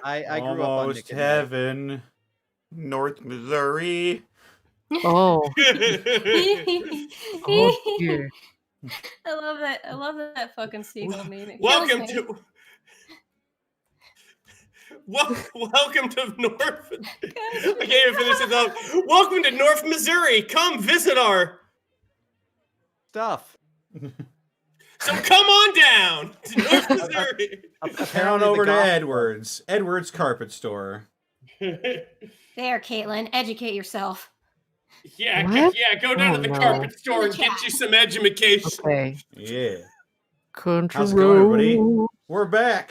I grew up on Almost Nick and Ray. heaven, North Missouri. Oh. Oh dear. I love that. I love that fucking seagull meme. It kills Welcome me. to. Welcome to North. I can't even finish it up. Welcome to North Missouri. Come visit our Stuff. So come on down to North Missouri. Head on over to Edwards. Edwards Carpet Store. There, Caitlyn, educate yourself. Yeah, What? go down Oh, to the no. carpet store and get you some education. Okay. Yeah. Country How's it going, everybody? road. We're back.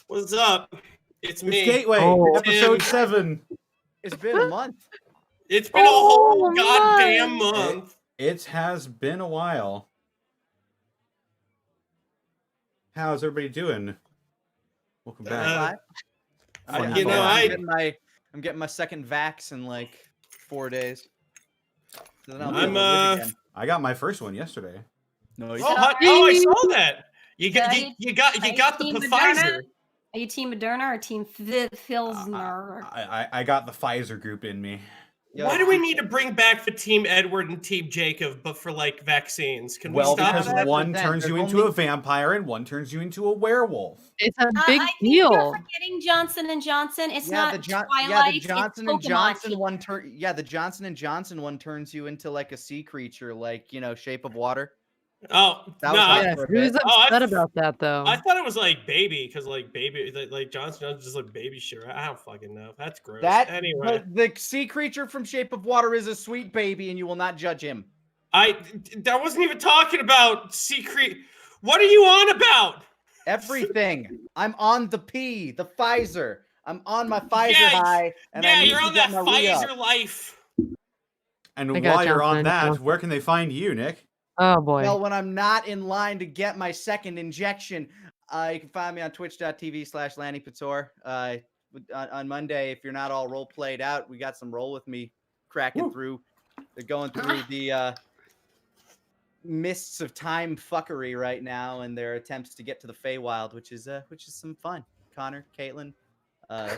What's up? It's me. It's Gateway, Oh. episode Tim. 7. It's been a month. It's been a whole Oh, goddamn month. It has been a while. How's everybody doing? Welcome back. I'm getting my second vax in like 4 days. So then I'll be able to live again. I got my first one yesterday. No, you I saw that. You got the Team Pfizer. Moderna? Are you Team Moderna or Team Filsner? I got the Pfizer group in me. Why do we need to bring back the Team Edward and Team Jacob, but for like vaccines? Can we stop because that? one turns you into a vampire and one turns you into a werewolf. It's a big I think deal. you're forgetting Johnson and Johnson. It's not Twilight. the Johnson it's and Pokemon Johnson team. one the Johnson and Johnson one turns you into like a sea creature, like Shape of Water. Oh, That no. was hot Yeah, for a who's bit. upset about that though? I thought it was like baby, because like baby, like Johnson just like baby shit. I don't fucking know. That's gross. Anyway, the sea creature from Shape of Water is a sweet baby, and you will not judge him. I wasn't even talking about secret. What are you on about? Everything. I'm on the Pfizer. I'm on my Pfizer high, and I need you're to on get that my re-up. Pfizer life. And I got while you're on Johnson, that, Johnson. where can they find you, Nick? Oh boy. Well, when I'm not in line to get my second injection, you can find me on twitch.tv/LannyPator. On Monday, if you're not all role played out, we got some roll with me cracking through. They're going through the mists of time fuckery right now, and their attempts to get to the Feywild, which is some fun. Connor, Caitlyn,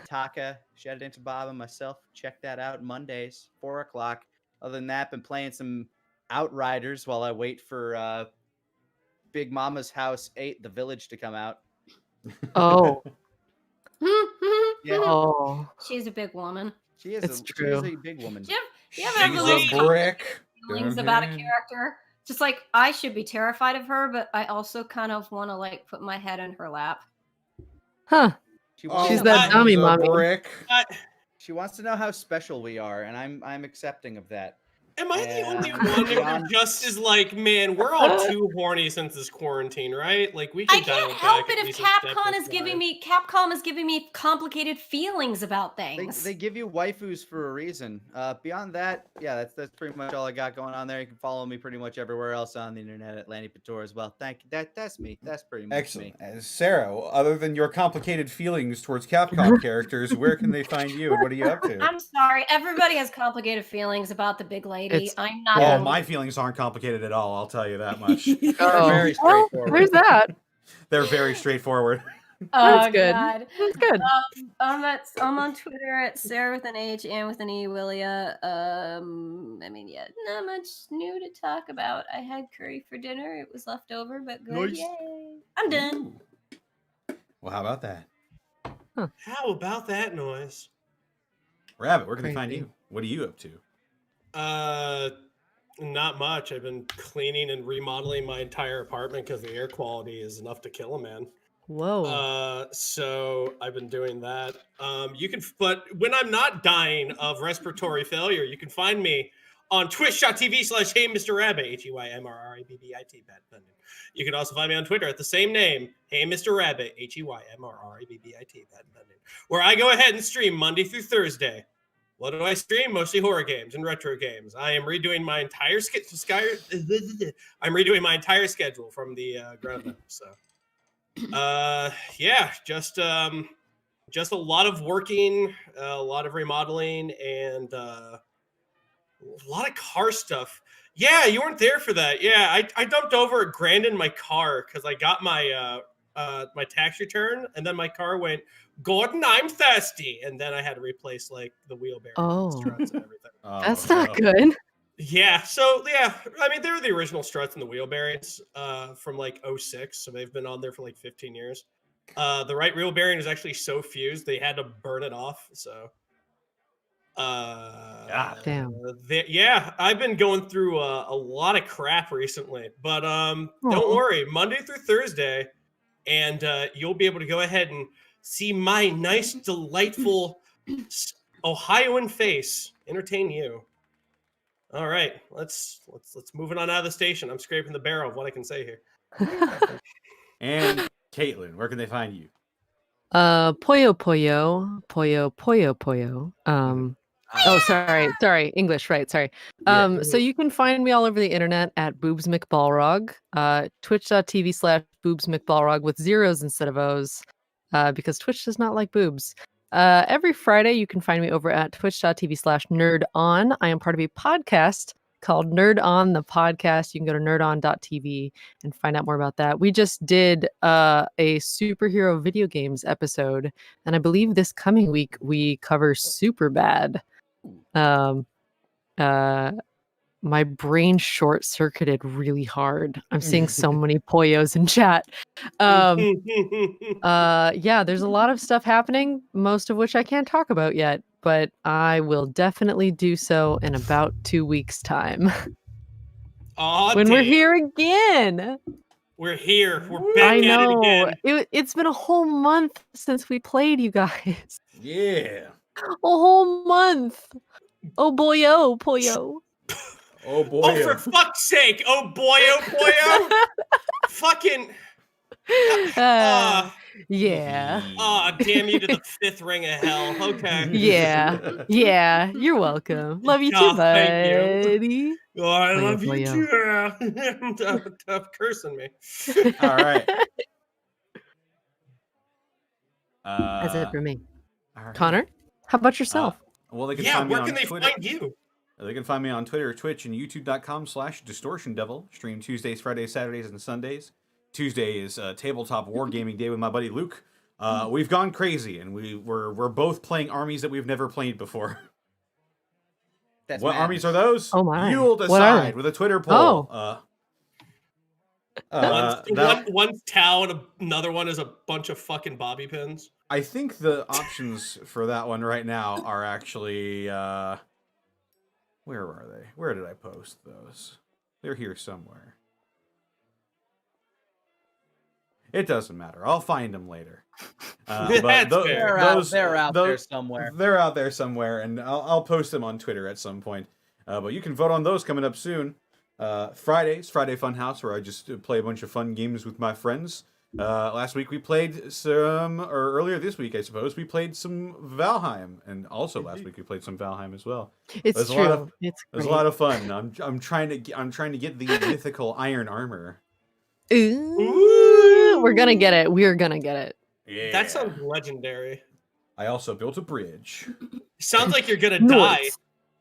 Taka, shout out to Bob and myself. Check that out Mondays, 4 o'clock. Other than that, been playing some Outriders while I wait for Big Mama's House 8, The Village, to come out. Oh. Yeah. Oh. She's a big woman. She is It's a true. big woman. Do you ever have She's those a brick. feelings about a character? Just like I should be terrified of her, but I also kind of want to like put my head in her lap. Huh. She wants She's to that know- dummy a mommy. brick. She wants to know how special we are, and I'm accepting of that. Am I the only Yeah. one who just is like, man, we're all too horny since this quarantine, right? Like we I can dial can't help back it at if least a step Capcom or is giving five. me complicated feelings about things. They give you waifus for a reason. Beyond that, yeah, that's pretty much all I got going on there. You can follow me pretty much everywhere else on the internet at Lanny Pator as well. Thank you. That's me. That's pretty much Excellent. me. Sarah, other than your complicated feelings towards Capcom characters, where can they find you and what are you up to? I'm sorry. Everybody has complicated feelings about the big lady. It's- I'm not. Well, the my feelings aren't complicated at all, I'll tell you that much. Oh. very Well, straightforward. there's that. They're very straightforward. Oh That's good. God. That's good. I'm on Twitter at Sarah with an H and with an E, Willia. I mean, yeah, not much new to talk about. I had curry for dinner. It was left over, but good. Nice. Yay! I'm done. Well, how about that? How about that noise? Rabbit, where can they find Crazy. you? What are you up to? Not much. I've been cleaning and remodeling my entire apartment because the air quality is enough to kill a man. Whoa. So I've been doing that. But when I'm not dying of respiratory failure, you can find me on twitch.tv/Hey Mr. Rabbit, HEYMRRABBIT. You can also find me on Twitter at the same name, Hey Mr. Rabbit, HEYMRRABBIT, where I go ahead and stream Monday through Thursday. What do I stream? Mostly horror games and retro games. I am redoing my entire I'm redoing my entire schedule from the ground up. So, yeah, just a lot of working, a lot of remodeling, and a lot of car stuff. Yeah, you weren't there for that. Yeah, I dumped over $1,000 in my car because I got my my tax return, and then my car went, Gordon, I'm thirsty, and then I had to replace like the wheel bearings and Oh. struts and everything. That's not good. Yeah, so yeah, I mean they were the original struts and the wheel bearings from like 06, so they've been on there for like 15 years. The right wheel bearing is actually so fused they had to burn it off. So, Damn. yeah, I've been going through a lot of crap recently, but don't Aw. worry, Monday through Thursday, and you'll be able to go ahead and see my nice, delightful Ohioan face entertain you. All right, let's move it on out of the station. I'm scraping the barrel of what I can say here. And Caitlyn, where can they find you? Pollo Pollo. Oh, sorry, English, right? Sorry. Yeah. So you can find me all over the internet at Boobs McBalrog, twitch.tv/Boobs McBalrog with zeros instead of O's, because Twitch does not like boobs. Every Friday, you can find me over at twitch.tv/nerdon. I am part of a podcast called Nerd On the Podcast. You can go to nerdon.tv and find out more about that. We just did a superhero video games episode, and I believe this coming week we cover Superbad. My brain short-circuited really hard. I'm seeing so many pollos in chat. Yeah, there's a lot of stuff happening, most of which I can't talk about yet, but I will definitely do so in about 2 weeks' time. When we're here again. We're here. We're back I know. at it again. It's been a whole month since we played, you guys. Yeah. A whole month. Oh boy, oh pollo. Oh boy. Oh, for fuck's sake. Oh boy, Fucking. Yeah. Damn you to the fifth ring of hell. Okay. Yeah. You're welcome. Love you too, Thank buddy. you. Oh, I Pollo, love you too. Stop cursing me. All right. That's it for me. All right. Connor, how about yourself? Well, they can Yeah, find me where on can they Twitter. find you? They can find me on Twitter, Twitch, and YouTube.com/DistortionDevil. Stream Tuesdays, Fridays, Saturdays, and Sundays. Tuesday is tabletop wargaming day with my buddy Luke. We've gone crazy, and we're both playing armies that we've never played before. That's What madness. armies are those? Oh my. You'll What are decide they? with a Twitter poll. One's Tau and another one is a bunch of fucking bobby pins. I think the options for that one right now are actually where are they? Where did I post those? They're here somewhere. It doesn't matter. I'll find them later. That's fair. They're out there somewhere. They're out there somewhere, and I'll post them on Twitter at some point. But you can vote on those coming up soon. Friday Funhouse, where I just play a bunch of fun games with my friends. Last week we played some, or earlier this week, I suppose, we played some Valheim, and also last week we played some Valheim as well. It's true. It was a lot of fun. I'm trying to get the mythical iron armor. Ooh, we're gonna get it. We're gonna get it. Yeah. That sounds legendary. I also built a bridge. Sounds like you're gonna die.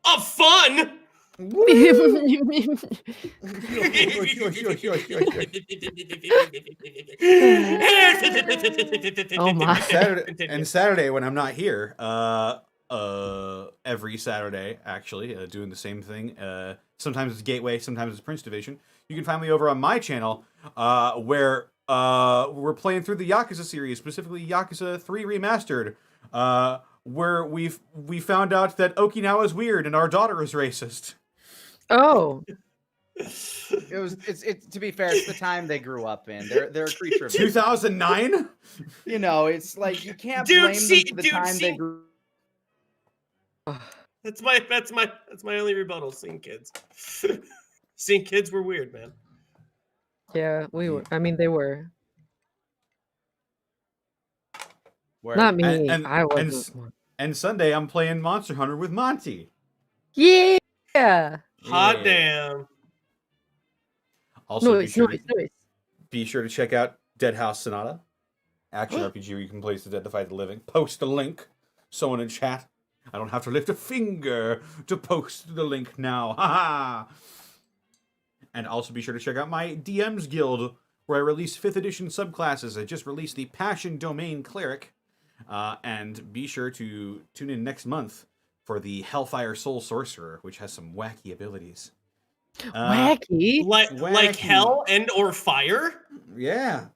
Of fun! Oh my. Saturday when I'm not here, every Saturday actually, doing the same thing. Sometimes it's Gateway, sometimes it's Prince Division. You can find me over on my channel, where we're playing through the Yakuza series, specifically Yakuza 3 Remastered, where we found out that Okinawa is weird and our daughter is racist. Oh. It's to be fair, it's the time they grew up in. They're a creature of 2009. You know, it's like you can't Dude, blame see- them for the dude, time see- they grew. That's my only rebuttal. Seeing kids. Seeing kids were weird, man. Yeah, we were. I mean, they were. Word. Not me. And- I and- wasn't. And Sunday I'm playing Monster Hunter with Monty. Yeah. Hot Yeah. damn. Also, Noise. be sure to check out Dead House Sonata, action RPG where you can place the dead to fight the living. Post the link. Someone in chat. I don't have to lift a finger to post the link now. Ha ha! And also be sure to check out my DM's Guild, where I release 5th edition subclasses. I just released the Passion Domain Cleric. And be sure to tune in next month for the Hellfire Soul Sorcerer, which has some wacky abilities. Wacky? Like hell and or fire? Yeah.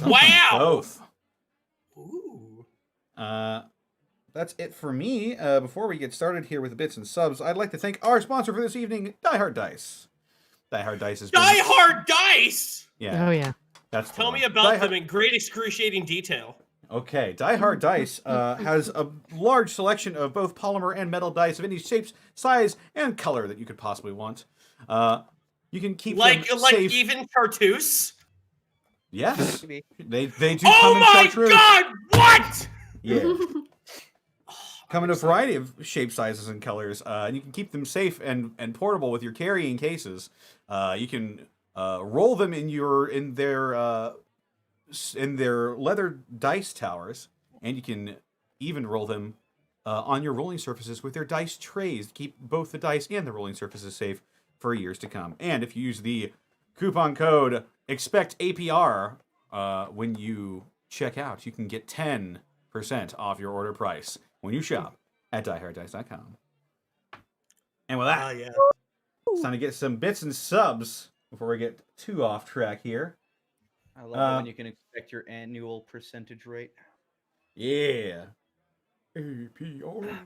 Wow! Both. Ooh. That's it for me. Before we get started here with the bits and subs, I'd like to thank our sponsor for this evening, Die Hard Dice. Die Hard Dice has been... Die Hard Dice! Yeah. Oh, yeah. That's Tell me about them in great excruciating detail. Okay, Die Hard Dice has a large selection of both polymer and metal dice of any shapes, size, and color that you could possibly want. You can keep them safe. Even Chartreuse? Yes. Maybe. They do Oh come in my chartreuse. god! What? Yeah. Come in a variety of shape, sizes, and colors. And you can keep them safe and portable with your carrying cases. You can roll them in their leather dice towers, and you can even roll them on your rolling surfaces with their dice trays to keep both the dice and the rolling surfaces safe for years to come. And if you use the coupon code EXPECTAPR when you check out, you can get 10% off your order price when you shop at dieharddice.com. And with that, Yeah. it's time to get some bits and subs before we get too off track here. I love it when you can expect your annual percentage rate. Yeah. APR.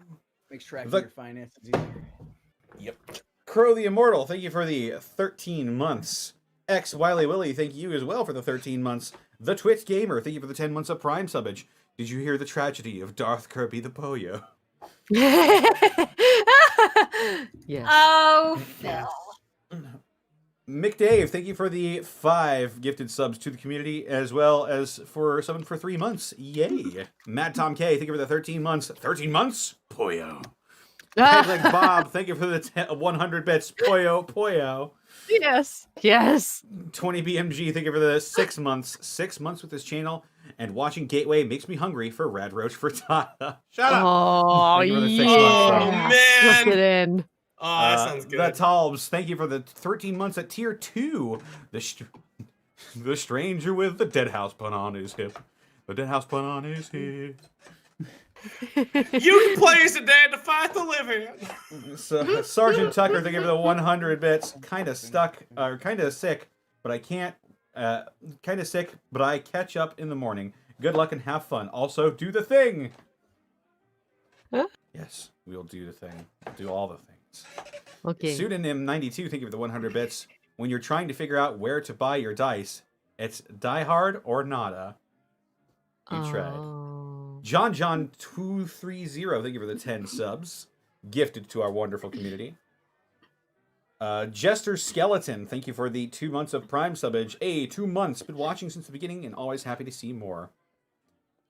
Makes tracking The- your finances easier. Yep. Crow the Immortal, thank you for the 13 months. X Wiley Willy, thank you as well for the 13 months. The Twitch Gamer, thank you for the 10 months of Prime subbage. Did you hear the tragedy of Darth Kirby the Poyo? Yes. Oh, Phil. Mick Dave, thank you for the 5 gifted subs to the community, as well as for subbing for 3 months. Yay. Mad Tom K, thank you for the 13 months. 13 months? Poyo. Pegleg Bob, thank you for the 100 bits. Poyo. Yes. Yes. 20 BMG, thank you for the 6 months. 6 months with this channel, and watching Gateway makes me hungry for Rad Roach Frittata. Shut up! Oh, Thank you for the 6 yeah. months, man. Slip it in. Oh, that sounds good. The Talbs, thank you for the 13 months at tier 2. The stranger with the dead house pun on his hip. The dead house pun on his hip. You can play as a dad to fight the living. So, Sergeant Tucker, thank you for the 100 bits. Kind of sick, but I can't. Kind of sick, but I catch up in the morning. Good luck and have fun. Also, do the thing. Huh? Yes, we'll do the thing. Do all the things. Okay. Pseudonym 92, thank you for the 100 bits. When you're trying to figure out where to buy your dice, it's Die Hard or Nada. You tread. John 230, thank you for the 10 subs. Gifted to our wonderful community. Jester Skeleton, thank you for the 2 months of Prime subbage. 2 months, been watching since the beginning and always happy to see more.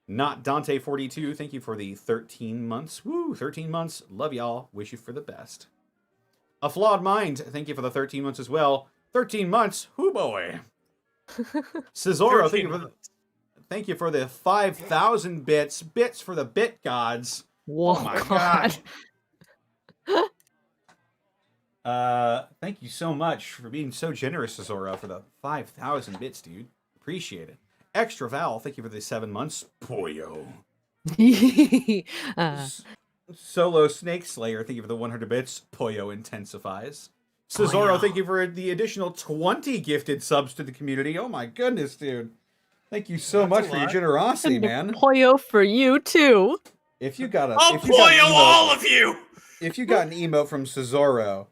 Not Dante 42, thank you for the 13 months. Woo, 13 months. Love y'all. Wish you for the best. A Flawed Mind, thank you for the 13 months as well. 13 months. Hoo boy. Cesaro, thank you for the 5,000 bits. Bits for the bit gods. Whoa, Oh my god. Thank you so much for being so generous, Cesaro, for the 5,000 bits, dude. Appreciate it. Extra Val, thank you for the 7 months. Poyo. Solo Snake Slayer, thank you for the 100 bits. Poyo intensifies. Cesaro, thank you for the additional 20 gifted subs to the community. Oh my goodness, dude. Thank you so much for your generosity, man. Poyo for you, too. If you got I'll Poyo all of you! If you got an emote from Cesaro,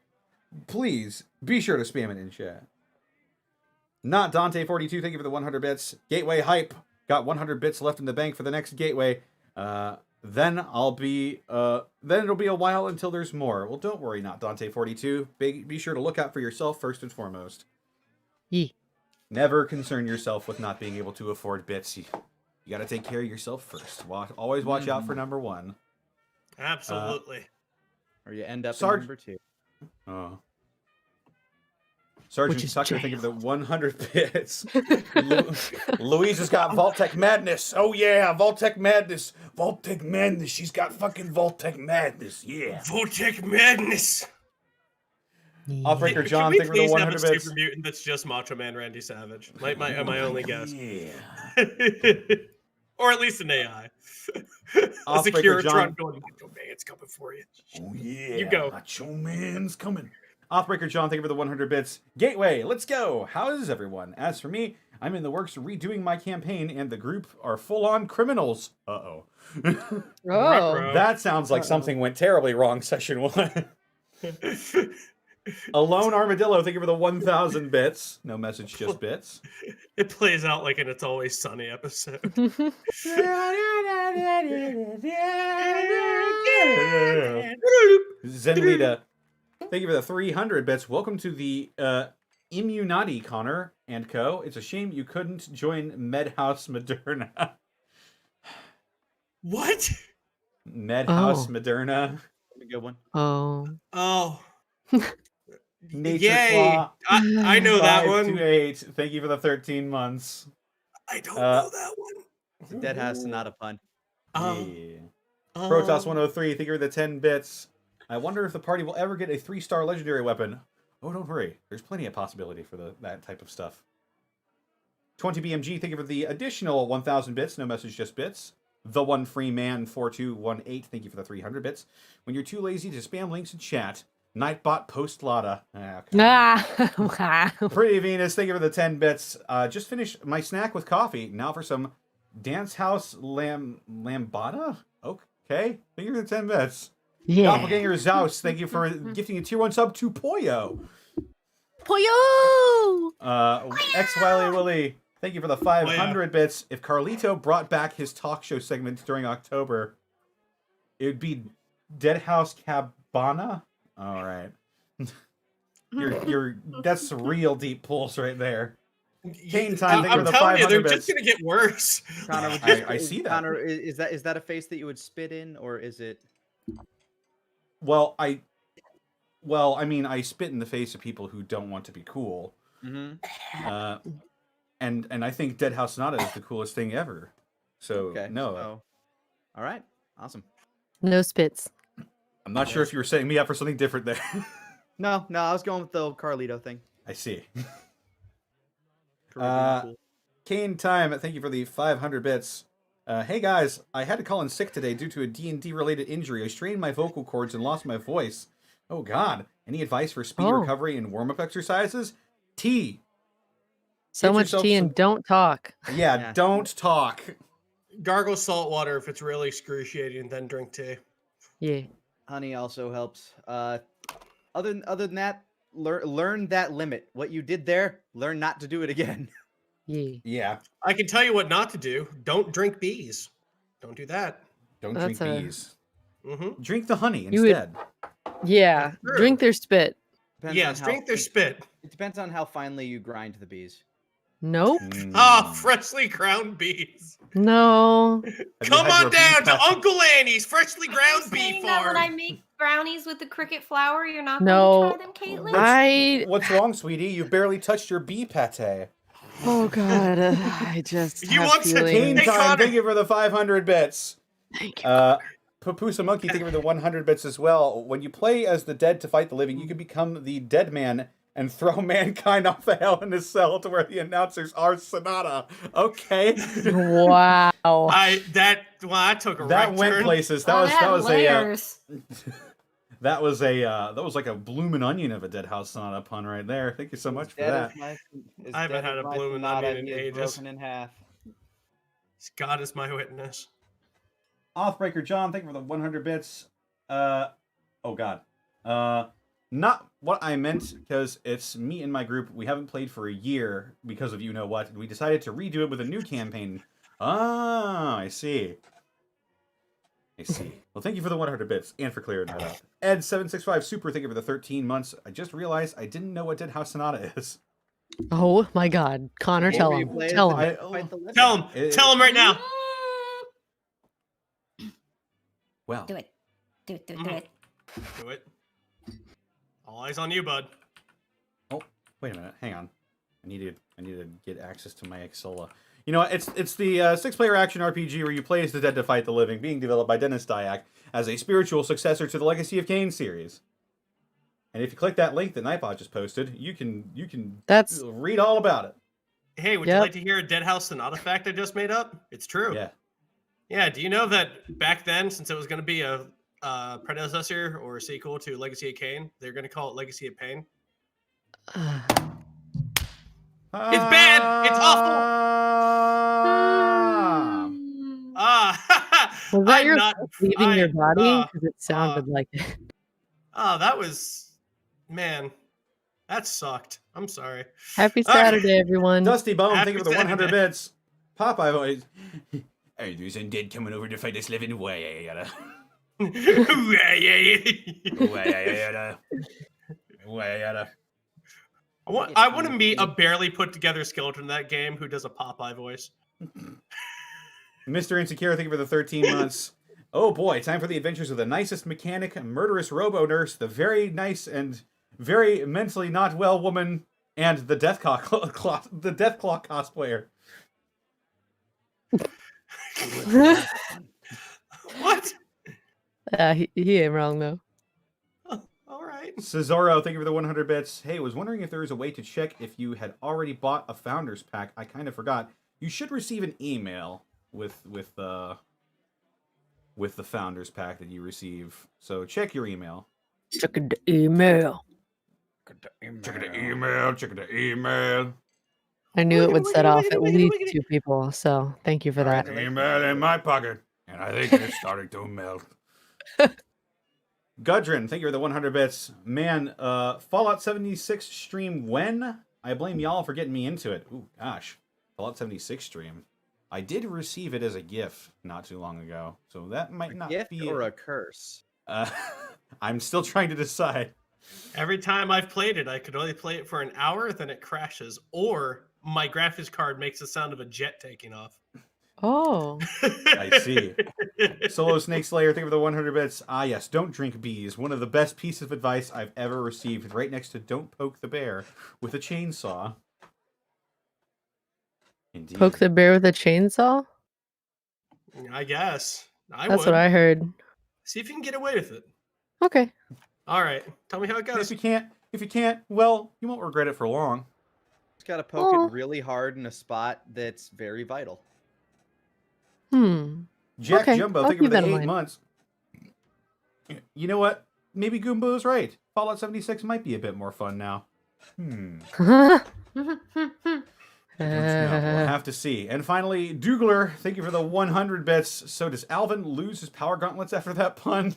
please be sure to spam it in chat. Not Dante 42, thank you for the 100 bits. Gateway Hype, got 100 bits left in the bank for the next Gateway. Then it'll be a while until there's more. Well, don't worry, Not Dante 42. Be sure to look out for yourself first and foremost. Yee. Never concern yourself with not being able to afford bits. You got to take care of yourself first. Always watch out for number 1. Absolutely. Or you end up in Sarge- number 2. Oh. Sergeant is Tucker, jail. think of the 100 bits. Louise has got Vault-Tec Madness. Oh yeah, Vault-Tec Madness. Vault-Tec Madness. She's got fucking Vault-Tec Madness. Yeah. Vault-Tec Madness. Offbreaker John, Can we thank you for the please have 100 a bits. super mutant that's just Macho Man Randy Savage? My only guess. Yeah. Or at least an AI. A Offbreaker John. Securitron going, Macho Man's coming for you. Oh yeah, You go. Macho Man's coming. Offbreaker John, thank you for the 100 bits. Gateway, let's go. How is everyone? As for me, I'm in the works of redoing my campaign, and the group are full-on criminals. Uh-oh. Oh. That sounds like something went terribly wrong, session 1. Alone Armadillo, thank you for the 1,000 bits. No message, just bits. It plays out like an It's Always Sunny episode. Zenlita, thank you for the 300 bits. Welcome to the Immunati, Connor and co. It's a shame you couldn't join Medhouse Moderna. What? Medhouse Oh. Moderna. A good one. Oh. Oh. Nature Yay. Claw. I know that 5 one. to 8. Thank you for the 13 months. I don't know that one. It's a Dead House Sonata pun. Yeah. Protoss 103, thank you for the 10 bits. I wonder if the party will ever get a 3-star legendary weapon. Oh, don't worry. There's plenty of possibility for that type of stuff. 20 BMG, thank you for the additional 1,000 bits. No message, just bits. The One Free Man 4218, thank you for the 300 bits. When you're too lazy to spam links in chat, Nightbot post Lada. Ah. Pretty Venus, thank you for the 10 bits. Just finished my snack with coffee. Now for some Dance House Lambada? Okay. Thank you for the 10 bits. Yeah. Doppelganger Zaus, thank you for gifting a tier 1 sub to Poyo. Poyo! X Wiley Willy, thank you for the 500 bits. If Carlito brought back his talk show segment during October, it would be Dead House Cabana. All right. That's real deep pulse right there. Kane time, thank you for the 500 they're bits. just gonna get worse. Connor, I see that. Connor, is that a face that you would spit in, or is it? Well, I mean, I spit in the face of people who don't want to be cool. Mm-hmm. And I think Dead House Sonata is the coolest thing ever. So Okay. no, So, all right. Awesome. No spits. I'm not sure if you were setting me up for something different there. No, I was going with the old Carlito thing. I see. Caribbean cool. Kane time, thank you for the 500 bits. Hey guys, I had to call in sick today due to a D&D related injury. I strained my vocal cords and lost my voice. Oh god. Any advice for speed recovery and warm-up exercises? Tea. So Get much yourself tea some- and don't talk. Yeah, don't talk. Gargle salt water if it's really excruciating, then drink tea. Yeah. Honey also helps. Other than that, learn that limit. What you did there, learn not to do it again. Yeah. Yeah, I can tell you what not to do. Don't drink bees. Don't do that. don't That's drink bees. Mm-hmm. Drink the honey You would- instead. Yeah. True. Drink their spit. Depends Yes, on drink their spit. It depends on how finely you grind the bees. Nope. Ah, freshly ground bees. No. Have you Come had your on bee down to patch? Uncle Annie's freshly ground bee Saying that when I farm. make brownies with the cricket flour, you're not No. going to try them, Caitlin? I. What's wrong, sweetie? You barely touched your bee pate. Oh God. I just. You have want some feelings. Kane Hey, time, Connor. thank you for the 500 bits. Thank you. Papusa Monkey, thank you for the 100 bits as well. When you play as the dead to fight the living, you can become the dead man and throw mankind off the Hell in a Cell to where the announcers are Sonata. Okay. Wow. I took a That right went turn. places. Oh, That was layers. that was like a bloomin' onion of a Dead House Sonata pun right there. Thank you so much for that. I haven't had a bloomin' onion in ages. Broken in half. God is my witness. Offbreaker John, thank you for the 100 bits. Oh god. Not what I meant, because it's me and my group. We haven't played for a year because of you know what. We decided to redo it with a new campaign. Ah, I see. I see. Well, thank you for the 100 bits and for clearing that up. Ed765 Super, thank you for the 13 months. I just realized I didn't know what Dead House Sonata is. Oh my God. Connor, tell him. Tell him. Tell him. Tell him right now. Well, Do it. Do it. Do it. All eyes on you, bud. oh, wait a minute. Hang on. I need to get access to my Exola. You know what? It's the 6-player action RPG where you play as the dead to fight the living, being developed by Dennis Dyack as a spiritual successor to the Legacy of Kain series. And if you click that link that Nightbot just posted, you can That's read all about it. Hey, would you Yep. like to hear a Dead House Sonata fact I just made up? It's true. Yeah. Yeah. Do you know that back then, since it was going to be a predecessor or a sequel to Legacy of Kain, they're going to call it Legacy of Pain? It's bad. It's awful. Was that I'm your not leaving your body? uh, Because it sounded like it. Oh, that was, man, that sucked. I'm sorry. Happy All right. Saturday, everyone. Dusty Bone, Happy thank you for the 100 Saturday. bits. Popeye voice. Hey, there's undead coming over to fight this living way. I want to meet a barely put together skeleton in that game who does a Popeye voice. Mr. Insecure, thank you for the 13 months. Oh boy, time for the adventures of the nicest mechanic, murderous robo-nurse, the very nice and very mentally not well woman, and the Deathclaw cosplayer. What? He ain't wrong though. All right. Cesaro, thank you for the 100 bits. Hey, was wondering if there was a way to check if you had already bought a Founders Pack. I kind of forgot. You should receive an email with the Founders Pack that you receive. So check your email. Check the email. Check the email. I knew it would set off at Wiggity, least wiggity. 2 people, so thank you for that. Email in my pocket, and I think it's starting to melt. Gudrun, thank you for the 100 bits. Man, Fallout 76 stream when? I blame y'all for getting me into it. Ooh, gosh. Fallout 76 stream. I did receive it as a GIF not too long ago, so that might not gift be or a curse. I'm still trying to decide. Every time I've played it, I could only play it for an hour, then it crashes, or my graphics card makes the sound of a jet taking off. Oh. I see. Solo Snake Slayer, thank you for the 100 bits. Ah, yes, don't drink bees. One of the best pieces of advice I've ever received, right next to don't poke the bear with a chainsaw. Indeed. Poke the bear with a chainsaw? I guess. That's would. what I heard. See if you can get away with it. Okay. All right. Tell me how it And goes. if you can't, well, you won't regret it for long. Just gotta poke Aw. it really hard in a spot that's very vital. Jack Okay, Jumbo, I'll thank you keep for that the in 8 mind. months. You know what? Maybe Goombo's right. Fallout 76 might be a bit more fun now. I don't know. We'll have to see. And finally, Dougler, thank you for the 100 bits. So does Alvin lose his power gauntlets after that pun?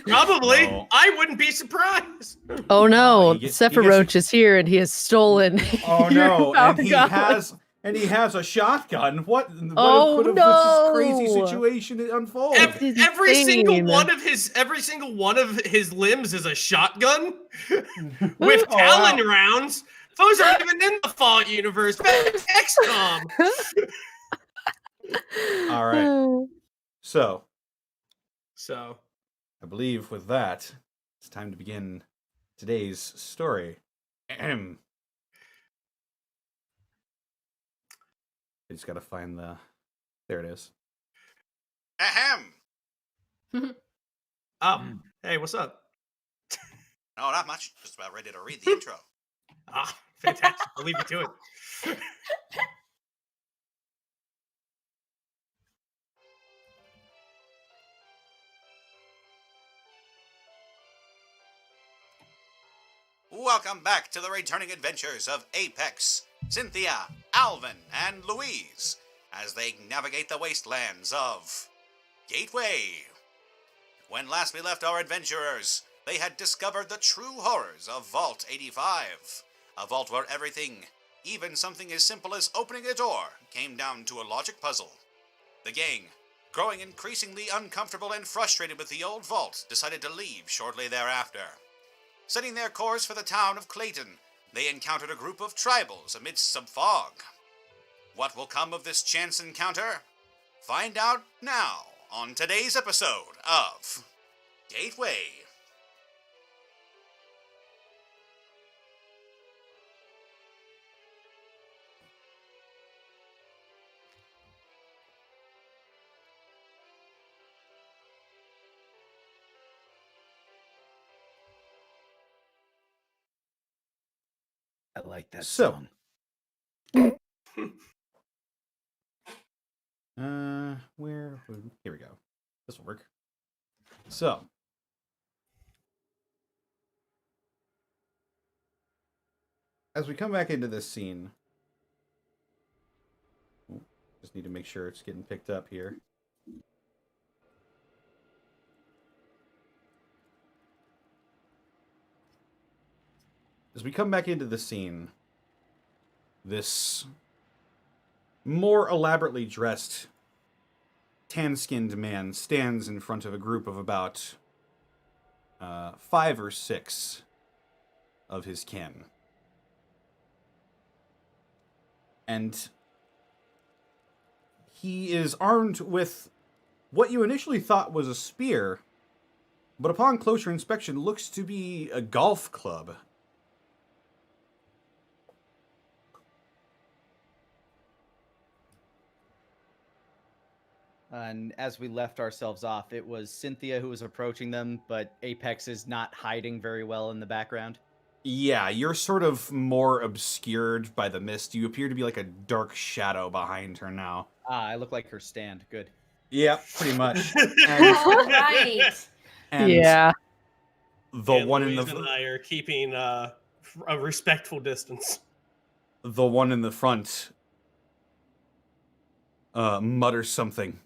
Probably. No. I wouldn't be surprised. Oh no, he gets- Sephiroth is here and he has stolen. Oh your no, power and he gauntlet. has a shotgun. What Oh, could have this crazy no. situation unfold? Every single insane. one of his limbs is a shotgun with Oh, Talon wow. rounds. Those aren't even in the Fallout universe. It's XCOM. All right. So, So I believe with that, it's time to begin today's story. Ahem. I just gotta find the... There it is. Ahem. oh, hey, what's up? No, not much. Just about ready to read the intro. Ah, fantastic. I'll leave you to it. Welcome back to the returning adventures of Apex, Cynthia, Alvin, and Louise as they navigate the wastelands of Gateway. When last we left our adventurers, they had discovered the true horrors of Vault 85, a vault where everything, even something as simple as opening a door, came down to a logic puzzle. The gang, growing increasingly uncomfortable and frustrated with the old vault, decided to leave shortly thereafter. Setting their course for the town of Clayton, they encountered a group of tribals amidst some fog. What will come of this chance encounter? Find out now on today's episode of Gateway. like that So- song. Here we go. This will work. So, as we come back into this scene, just need to make sure it's getting picked up here. As we come back into the scene, this more elaborately dressed, tan-skinned man stands in front of a group of about 5 or 6 of his kin. And he is armed with what you initially thought was a spear, but upon closer inspection looks to be a golf club. And as we left ourselves off, it was Cynthia who was approaching them, but Apex is not hiding very well in the background. Yeah, you're sort of more obscured by the mist. You appear to be like a dark shadow behind her now. Ah, I look like her stand. Good. Yeah, pretty much. All right. And Yeah. the And one in Louise and the I are keeping a respectful distance. the one in the front mutters something.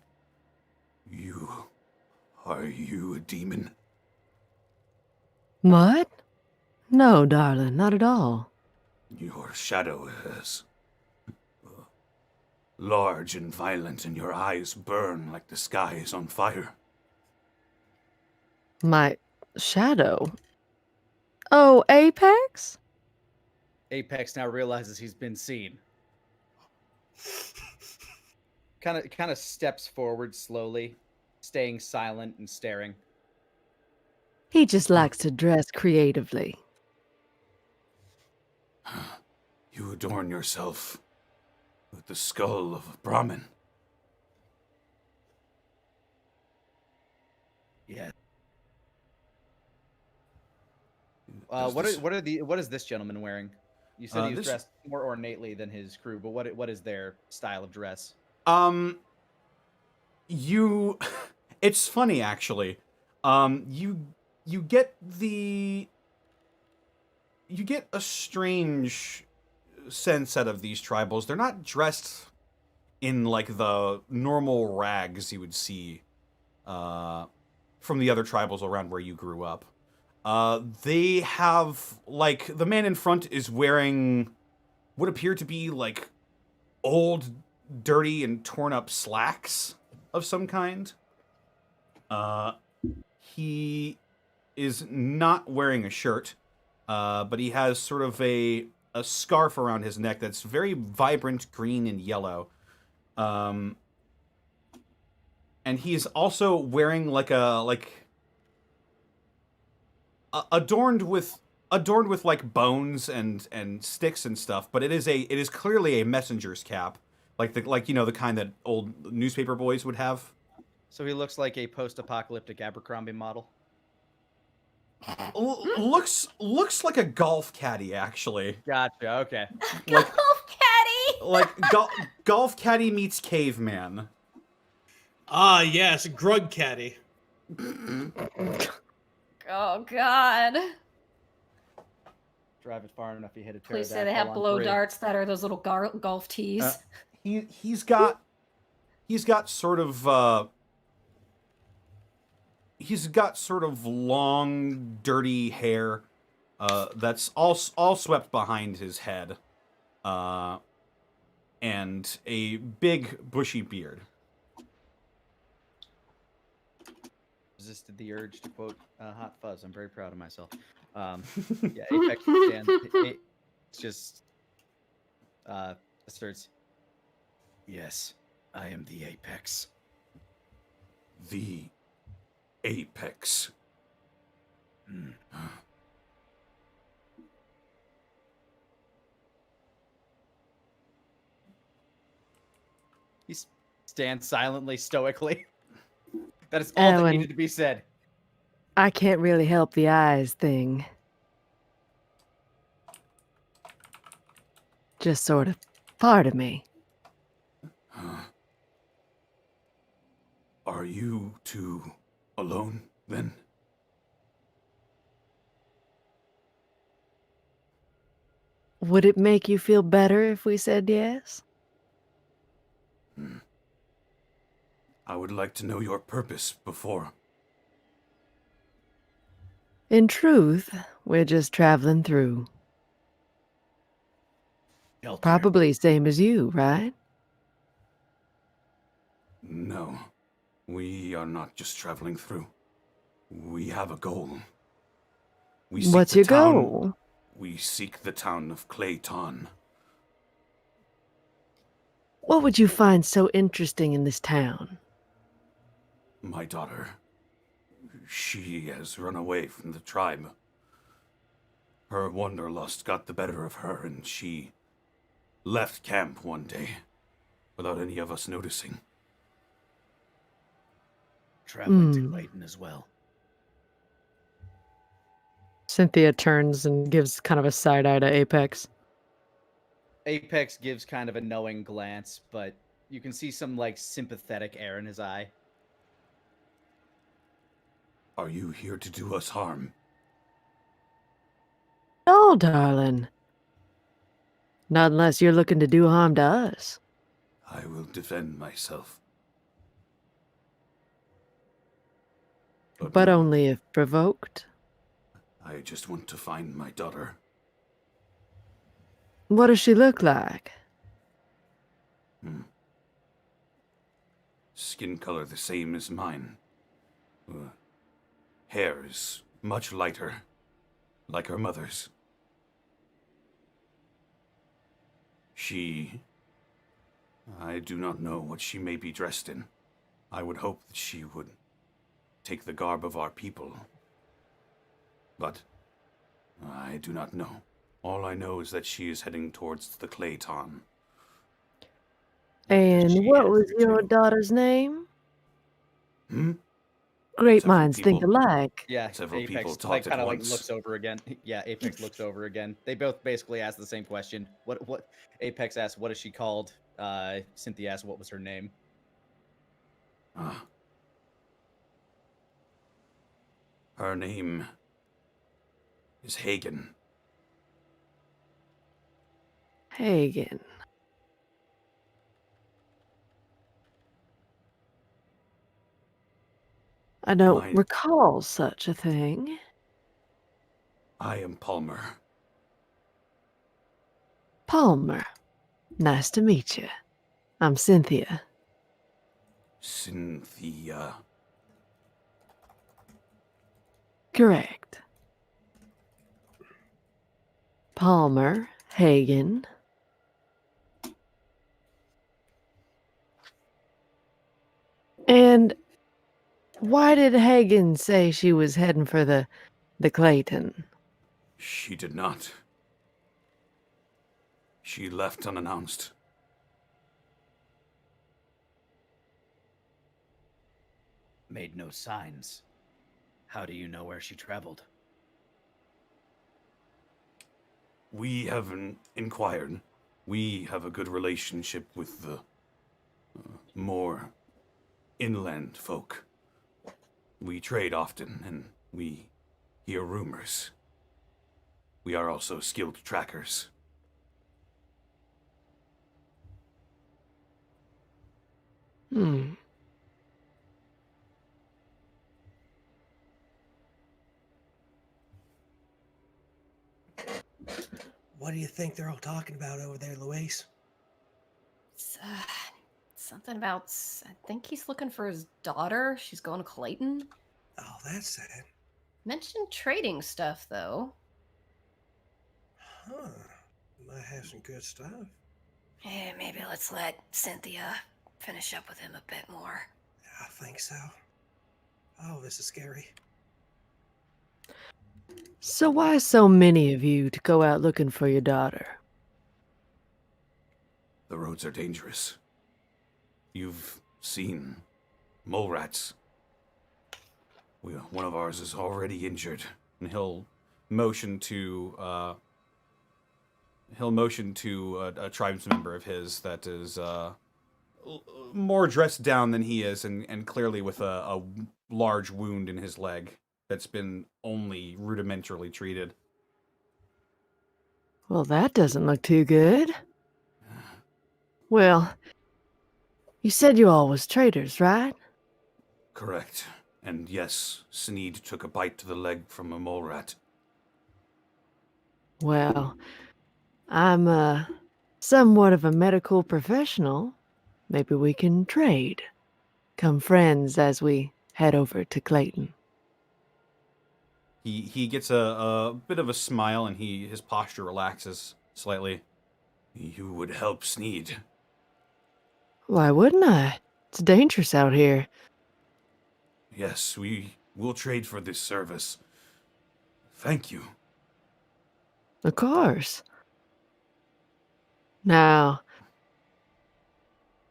Are you a demon? What? No, darling, not at all. Your shadow is large and violent, and your eyes burn like the sky is on fire. My shadow? Oh, Apex? Apex now realizes he's been seen. Kind of steps forward slowly, staying silent and staring. He just likes to dress creatively. You adorn yourself with the skull of a Brahmin. Yeah. Does What this- what is this gentleman wearing? You said he was this- dressed more ornately than his crew, but what is their style of dress? You it's funny actually. You get a strange sense out of these tribals. They're not dressed in like the normal rags you would see from the other tribals around where you grew up. They have, like, the man in front is wearing what appear to be like old, dirty, and torn up slacks of some kind. He is not wearing a shirt, but he has sort of a scarf around his neck that's very vibrant green and yellow. And he's also wearing adorned with like bones and sticks and stuff, but it is clearly a messenger's cap, like the kind that old newspaper boys would have. So he looks like a post-apocalyptic Abercrombie model. Looks like a golf caddy, actually. Gotcha. Okay. Like Golf caddy. like golf caddy meets caveman. Ah, yes, Grug Caddy. Oh God. Drive it far enough, you hit a Please say they pterodactyl have on blow 3. darts that are those little golf tees. He's got sort of long, dirty hair that's all swept behind his head, and a big bushy beard. Resisted the urge to quote Hot Fuzz. I'm very proud of myself. Yeah, Apex stands. It's just asserts. Yes, I am the Apex. The Apex. He stands silently, stoically. That is all that and needed to be said. I can't really help the eyes thing. just sort of part of me. Are you two alone, then? Would it make you feel better if we said yes? I would like to know your purpose before. In truth, we're just traveling through. Shelter. Probably same as you, right? No, we are not just traveling through. We have a goal. We seek What's the your town- goal? We seek the town of Clayton. What would you find so interesting in this town? My daughter. She has run away from the tribe. Her wanderlust got the better of her, and she left camp one day without any of us noticing. Traveling to Clayton as well. Cynthia turns and gives kind of a side eye to Apex. Apex gives kind of a knowing glance, but you can see some like sympathetic air in his eye. Are you here to do us harm? No, darling. Not unless you're looking to do harm to us. I will defend myself. But no, only if provoked. I just want to find my daughter. What does she look like? Skin color the same as mine. Hair is much lighter, like her mother's. I do not know what she may be dressed in. I would hope that she would take the garb of our people. But I do not know. All I know is that she is heading towards the Clayton. And what was your daughter's name? Great Several minds think people- alike. Yeah, Several people Apex talked like at kind of like once. looks over again. Yeah, Apex looks over again. They both basically ask the same question. What Apex asks, what is she called? Cynthia asks, what was her name? Her name is Hagen. Hagen. I don't My- recall such a thing. I am Palmer. Palmer. Nice to meet you. I'm Cynthia. Cynthia. Correct. Palmer, Hagen. And why did Hagen say she was heading for the Clayton? She did not. She left unannounced. Made no signs. How do you know where she traveled? We haven't inquired. We have a good relationship with the more inland folk. We trade often, and we hear rumors. We are also skilled trackers. What do you think they're all talking about over there, Louise? It's, something about. I think he's looking for his daughter. She's going to Clayton. Oh, that's sad. Mentioned trading stuff though. Huh. Might have some good stuff. Yeah, maybe let's let Cynthia finish up with him a bit more. I think so. Oh, this is scary. So why so many of you to go out looking for your daughter? The roads are dangerous. You've seen mole rats. One of ours is already injured, and he'll motion to he'll motion to a tribes member of his that is more dressed down than he is, and clearly with a large wound in his leg that's been only rudimentarily treated. Well, that doesn't look too good. Well, you said you all was traders, right? Correct. And yes, Sneed took a bite to the leg from a mole rat. Well, I'm somewhat of a medical professional. Maybe we can trade. Come friends as we head over to Clayton. He gets a bit of a smile, and his posture relaxes slightly. You would help Sneed. Why wouldn't I? It's dangerous out here. Yes, we will trade for this service. Thank you. Of course. Now,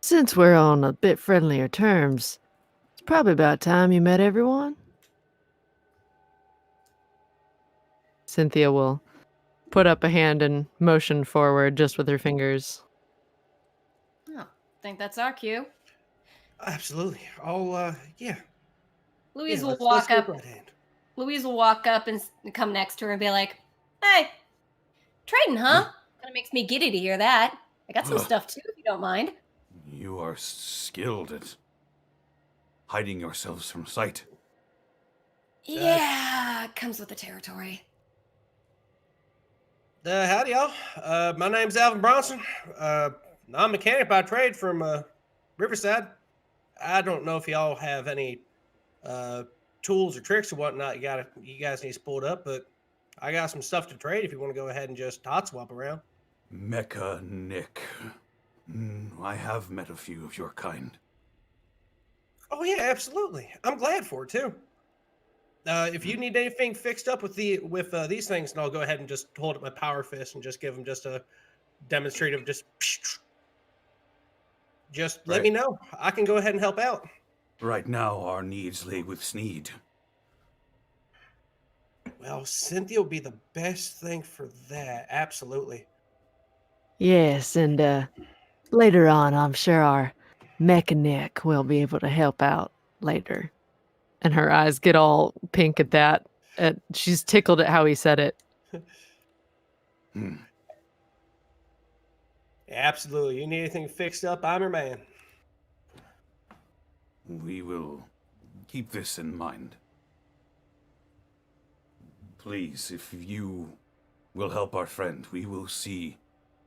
since we're on a bit friendlier terms, it's probably about time you met everyone. Cynthia will put up a hand and motion forward just with her fingers. Oh, think that's our cue. Absolutely. I'll, yeah. Louise Yeah, will let's walk go up. right hand. Louise will walk up and come next to her and be like, "Hey, trading, huh? Kind of makes me giddy to hear that. I got some stuff too, if you don't mind." You are skilled at hiding yourselves from sight. Yeah, it comes with the territory. Howdy, y'all. My name's Alvin Bronson. I'm a mechanic by trade from Riverside. I don't know if y'all have any tools or tricks or whatnot you guys need spooled up, but I got some stuff to trade if you want to go ahead and just hot swap around. Mechanic. I have met a few of your kind. Oh yeah, absolutely. I'm glad for it too. If you need anything fixed up with these things, then I'll go ahead and just hold up my power fist and just give them just a demonstrative just let Right. me know. I can go ahead and help out. Right now, our needs lay with Sneed. Well, Cynthia will be the best thing for that. Absolutely. Yes, and later on, I'm sure our mechanic will be able to help out later. And her eyes get all pink at that. She's tickled at how he said it. Absolutely. You need anything fixed up, I'm your man. We will keep this in mind. Please, if you will help our friend, we will see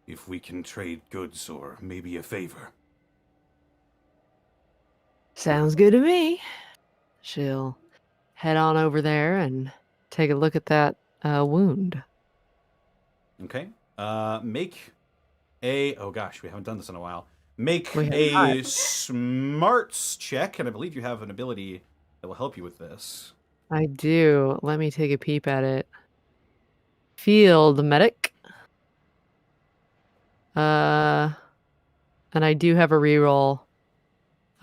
if we can trade goods or maybe a favor. Sounds good to me. She'll head on over there and take a look at that wound. Okay. Make a... Oh gosh, we haven't done this in a while. Make We have a not. smarts check, and I believe you have an ability that will help you with this. I do. Let me take a peep at it. Field medic. And I do have a reroll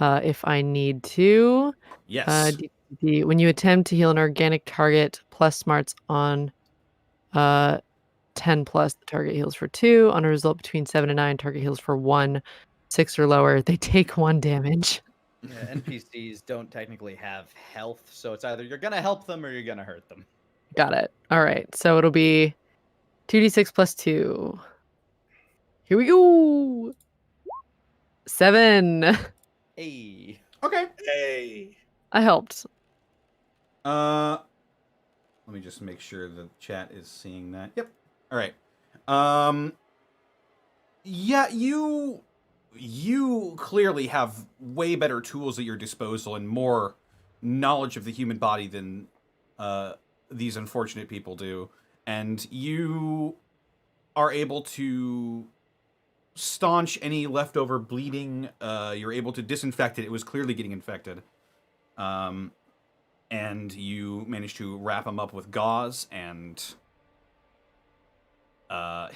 if I need to. Yes. When you attempt to heal an organic target plus smarts on 10 plus, the target heals for 2. On a result between 7 and 9, target heals for 1. 6 or lower, they take 1 damage. Yeah, NPCs don't technically have health, so it's either you're gonna help them or you're gonna hurt them. Got it. All right, so it'll be 2d6 plus 2. Here we go. 7. Hey. Okay. Hey. I helped. Let me just make sure the chat is seeing that. Yep. All right. Yeah, you clearly have way better tools at your disposal and more knowledge of the human body than these unfortunate people do, and you are able to staunch any leftover bleeding. You're able to disinfect it. It was clearly getting infected. And you managed to wrap him up with gauze, and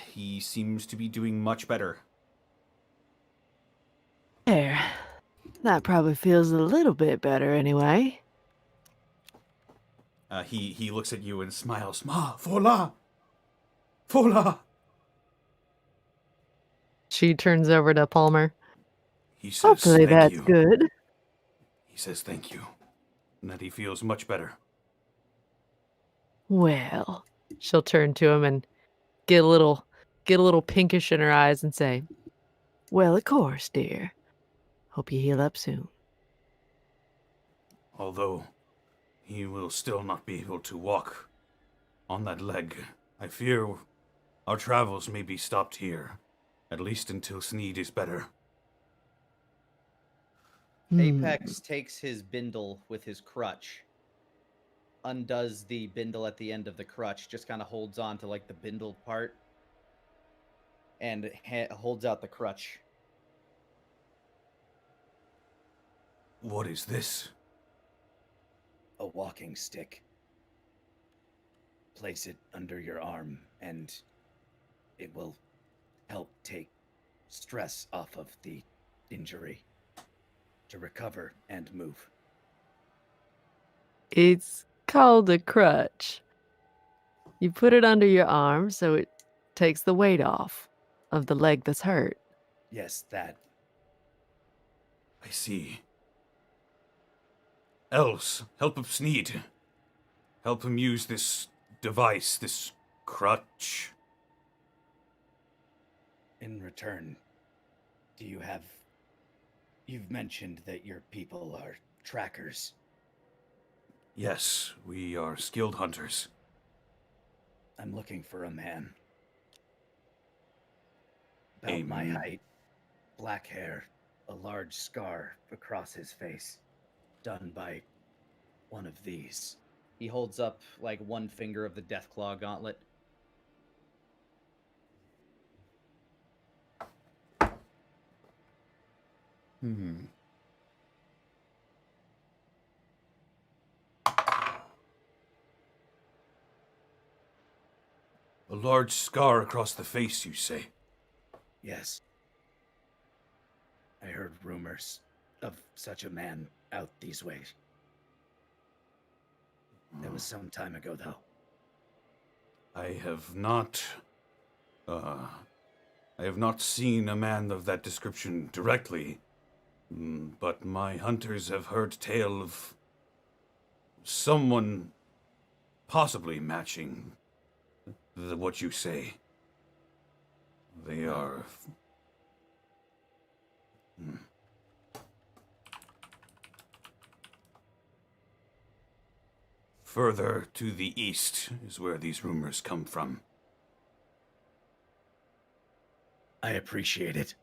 he seems to be doing much better. There. That probably feels a little bit better anyway. He looks at you and smiles. Ma, fola! Fola! She turns over to Palmer. He says Hopefully thank that's you. good. He says thank you, and that he feels much better. Well, she'll turn to him and get a little pinkish in her eyes and say, "Well, of course, dear. Hope you heal up soon." Although he will still not be able to walk on that leg, I fear our travels may be stopped here, at least until Sneed is better. Apex takes his bindle with his crutch, undoes the bindle at the end of the crutch, just kind of holds on to like the bindle part, and holds out the crutch. What is this? A walking stick. Place it under your arm, and it will help take stress off of the injury to recover and move. It's called a crutch. You put it under your arm so it takes the weight off of the leg that's hurt. Yes, that. I see. Elves, help him Sneed. Help him use this device, this crutch. In return, you've mentioned that your people are trackers. Yes, we are skilled hunters. I'm looking for a man. About my height, black hair, a large scar across his face, done by one of these. He holds up like one finger of the Deathclaw gauntlet. A large scar across the face, you say? Yes. I heard rumors of such a man out these ways. That was some time ago, though. I have not seen a man of that description directly, but my hunters have heard tale of someone possibly matching what you say. They are... Further to the east is where these rumors come from. I appreciate it.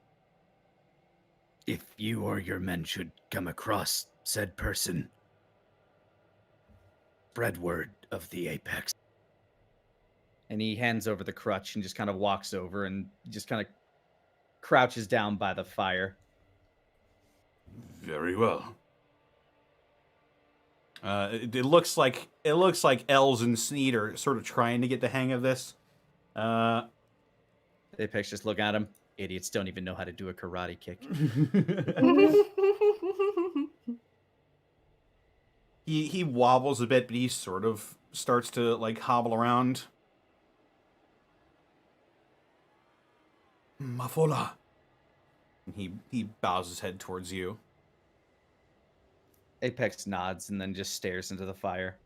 If you or your men should come across said person, spread word of the Apex. And he hands over the crutch and just kind of walks over and just kind of crouches down by the fire. Very well. It looks like Els and Sneed are sort of trying to get the hang of this. Apex just look at him. Idiots don't even know how to do a karate kick. He wobbles a bit, but he sort of starts to like hobble around. Mafola. He bows his head towards you. Apex nods and then just stares into the fire.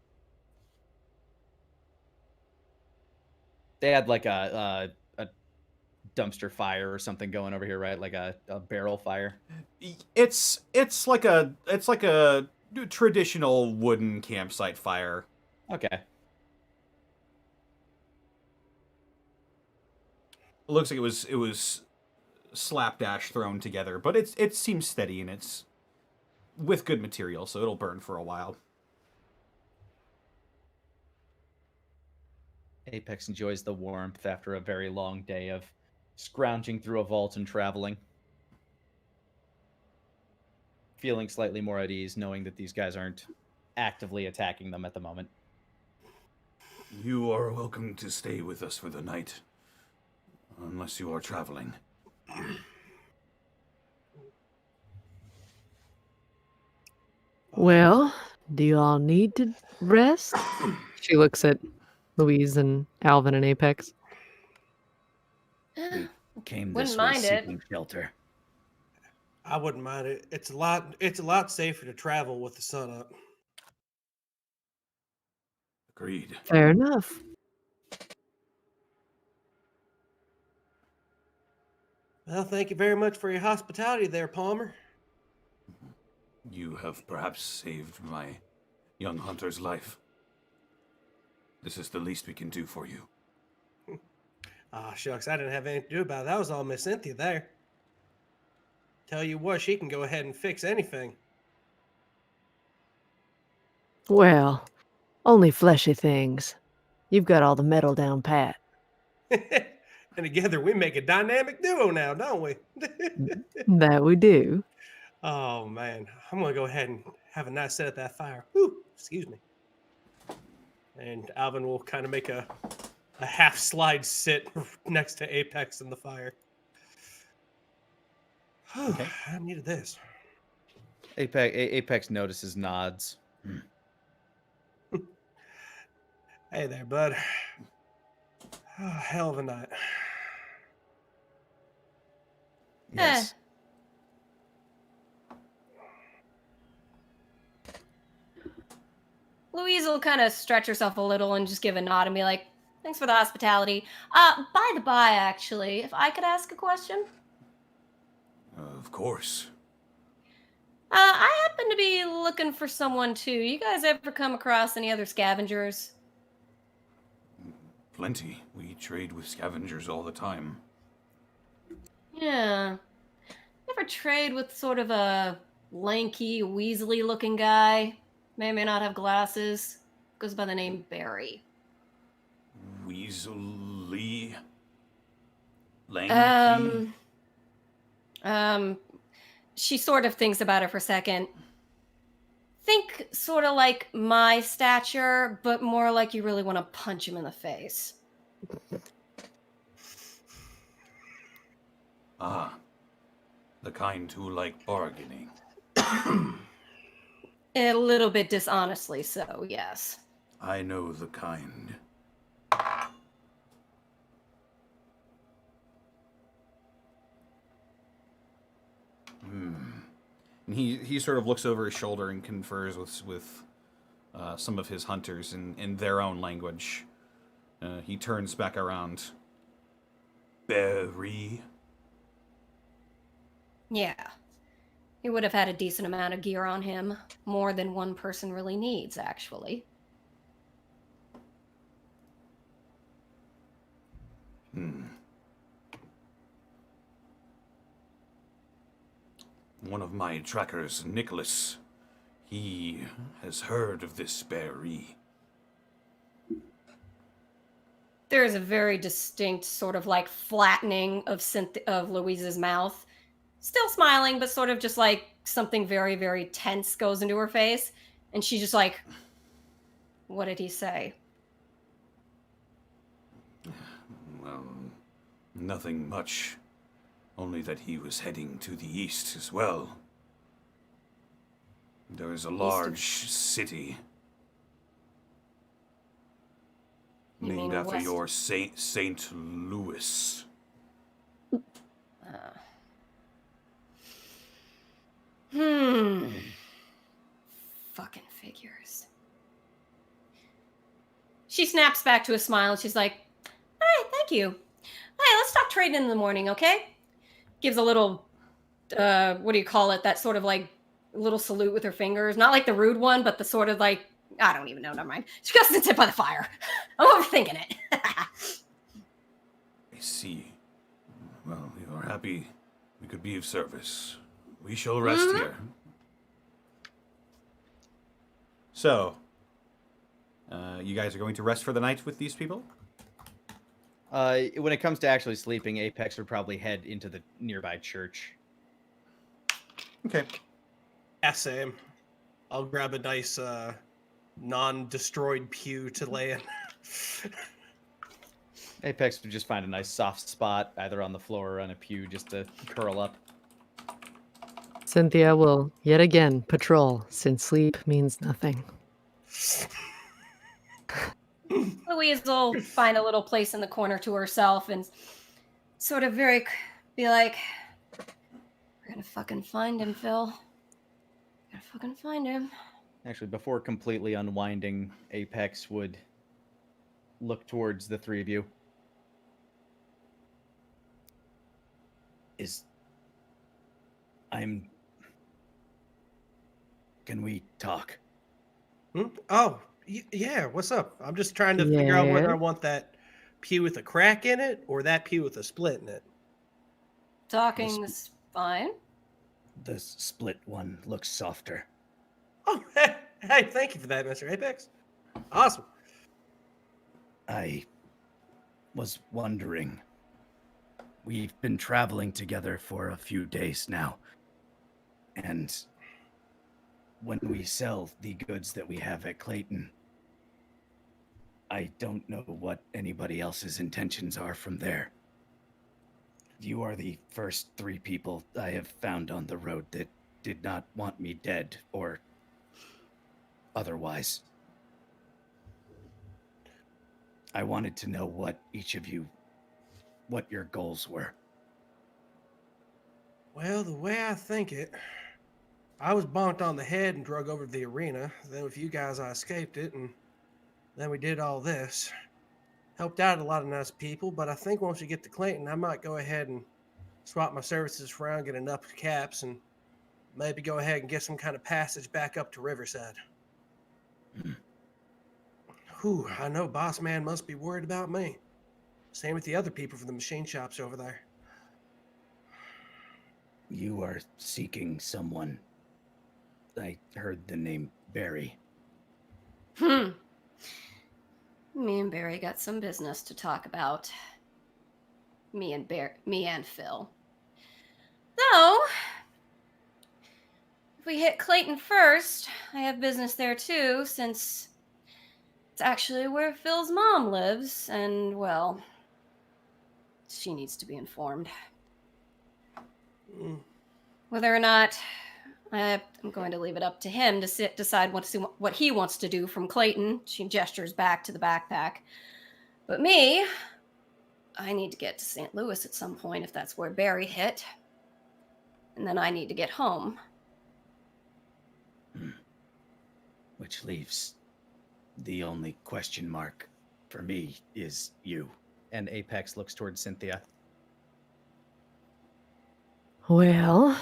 They had like a dumpster fire or something going over here, right? Like a barrel fire. It's like a traditional wooden campsite fire. Okay. It looks like it was slapdash thrown together, but it seems steady and it's with good material, so it'll burn for a while. Apex enjoys the warmth after a very long day of scrounging through a vault and traveling. Feeling slightly more at ease, knowing that these guys aren't actively attacking them at the moment. You are welcome to stay with us for the night, unless you are traveling. Well, do you all need to rest? She looks at Louise and Alvin and Apex. Came Wouldn't this way mind it. seeking shelter. I wouldn't mind it. It's a lot safer to travel with the sun up. Agreed. Fair enough. Well, thank you very much for your hospitality there, Palmer. You have perhaps saved my young hunter's life. This is the least we can do for you. Ah, shucks, I didn't have anything to do about it. That was all Miss Cynthia there. Tell you what, she can go ahead and fix anything. Well, only fleshy things. You've got all the metal down pat. And together we make a dynamic duo now, don't we? That we do. Oh, man. I'm going to go ahead and have a nice set at that fire. Whew, excuse me. And Alvin will kind of make a half slide sit next to Apex in the fire. Okay. I needed this. Apex notices, nods. Hey there, bud. Oh, hell of a night. Yes. Louise will kind of stretch herself a little and just give a nod and be like, thanks for the hospitality. By the by, actually, if I could ask a question. Of course. I happen to be looking for someone too. You guys ever come across any other scavengers? Plenty. We trade with scavengers all the time. Yeah. Ever trade with sort of a lanky, weaselly looking guy? May or may not have glasses. Goes by the name Barry. Weaselly? Lanky? She sort of thinks about it for a second. Think sort of like my stature, but more like you really want to punch him in the face. Ah. The kind who like bargaining. A little bit dishonestly so, yes. I know the kind. And he sort of looks over his shoulder and confers with some of his hunters in their own language. He turns back around. Barry. Yeah. He would have had a decent amount of gear on him. More than one person really needs, actually. One of my trackers, Nicholas, he has heard of this Barry. There is a very distinct sort of like flattening of Louise's mouth. Still smiling, but sort of just like something very, very tense goes into her face. And she's just like, what did he say? Well, nothing much. Only that he was heading to the east as well. There is a large city You mean named after west? your Saint Louis. Fucking figures. She snaps back to a smile and she's like, all right, thank you. Hey, let's talk trading in the morning, okay? Gives a little, what do you call it? That sort of like little salute with her fingers. Not like the rude one, but the sort of like, I don't even know, never mind. She goes and sit by the fire. I'm overthinking it. I see. Well, you are happy we could be of service. We shall rest here. So, you guys are going to rest for the night with these people? When it comes to actually sleeping, Apex would probably head into the nearby church. Okay. Yeah, same. I'll grab a nice non-destroyed pew to lay in. Apex would just find a nice soft spot, either on the floor or on a pew, just to curl up. Cynthia will yet again patrol since sleep means nothing. Louise will find a little place in the corner to herself and sort of be like, we're gonna fucking find him, Phil. We're gonna fucking find him. Actually, before completely unwinding, Apex would look towards the three of you. Can we talk? Oh, yeah. What's up? I'm just trying to figure out whether I Yeah. want that pew with a crack in it or that pew with a split in it. Talking's fine. The split one looks softer. Oh, hey, thank you for that, Mr. Apex. Awesome. I was wondering. We've been traveling together for a few days now. And when we sell the goods that we have at Clayton, I don't know what anybody else's intentions are from there. You are the first 3 people I have found on the road that did not want me dead or otherwise. I wanted to know what your goals were. Well, the way I think it, I was bonked on the head and drug over to the arena. Then with you guys, I escaped it, and then we did all this. Helped out a lot of nice people, but I think once we get to Clayton, I might go ahead and swap my services around, get enough caps, and maybe go ahead and get some kind of passage back up to Riverside. Whew, I know Boss Man must be worried about me. Same with the other people from the machine shops over there. You are seeking someone. I heard the name Barry. Me and Barry got some business to talk about. Me and Phil. Though, if we hit Clayton first, I have business there too, since it's actually where Phil's mom lives, and, well, she needs to be informed. Whether or not, I'm going to leave it up to him to decide what he wants to do from Clayton. She gestures back to the backpack. But me, I need to get to St. Louis at some point if that's where Barry hit. And then I need to get home. Which leaves the only question mark for me is you. And Apex looks towards Cynthia. Well,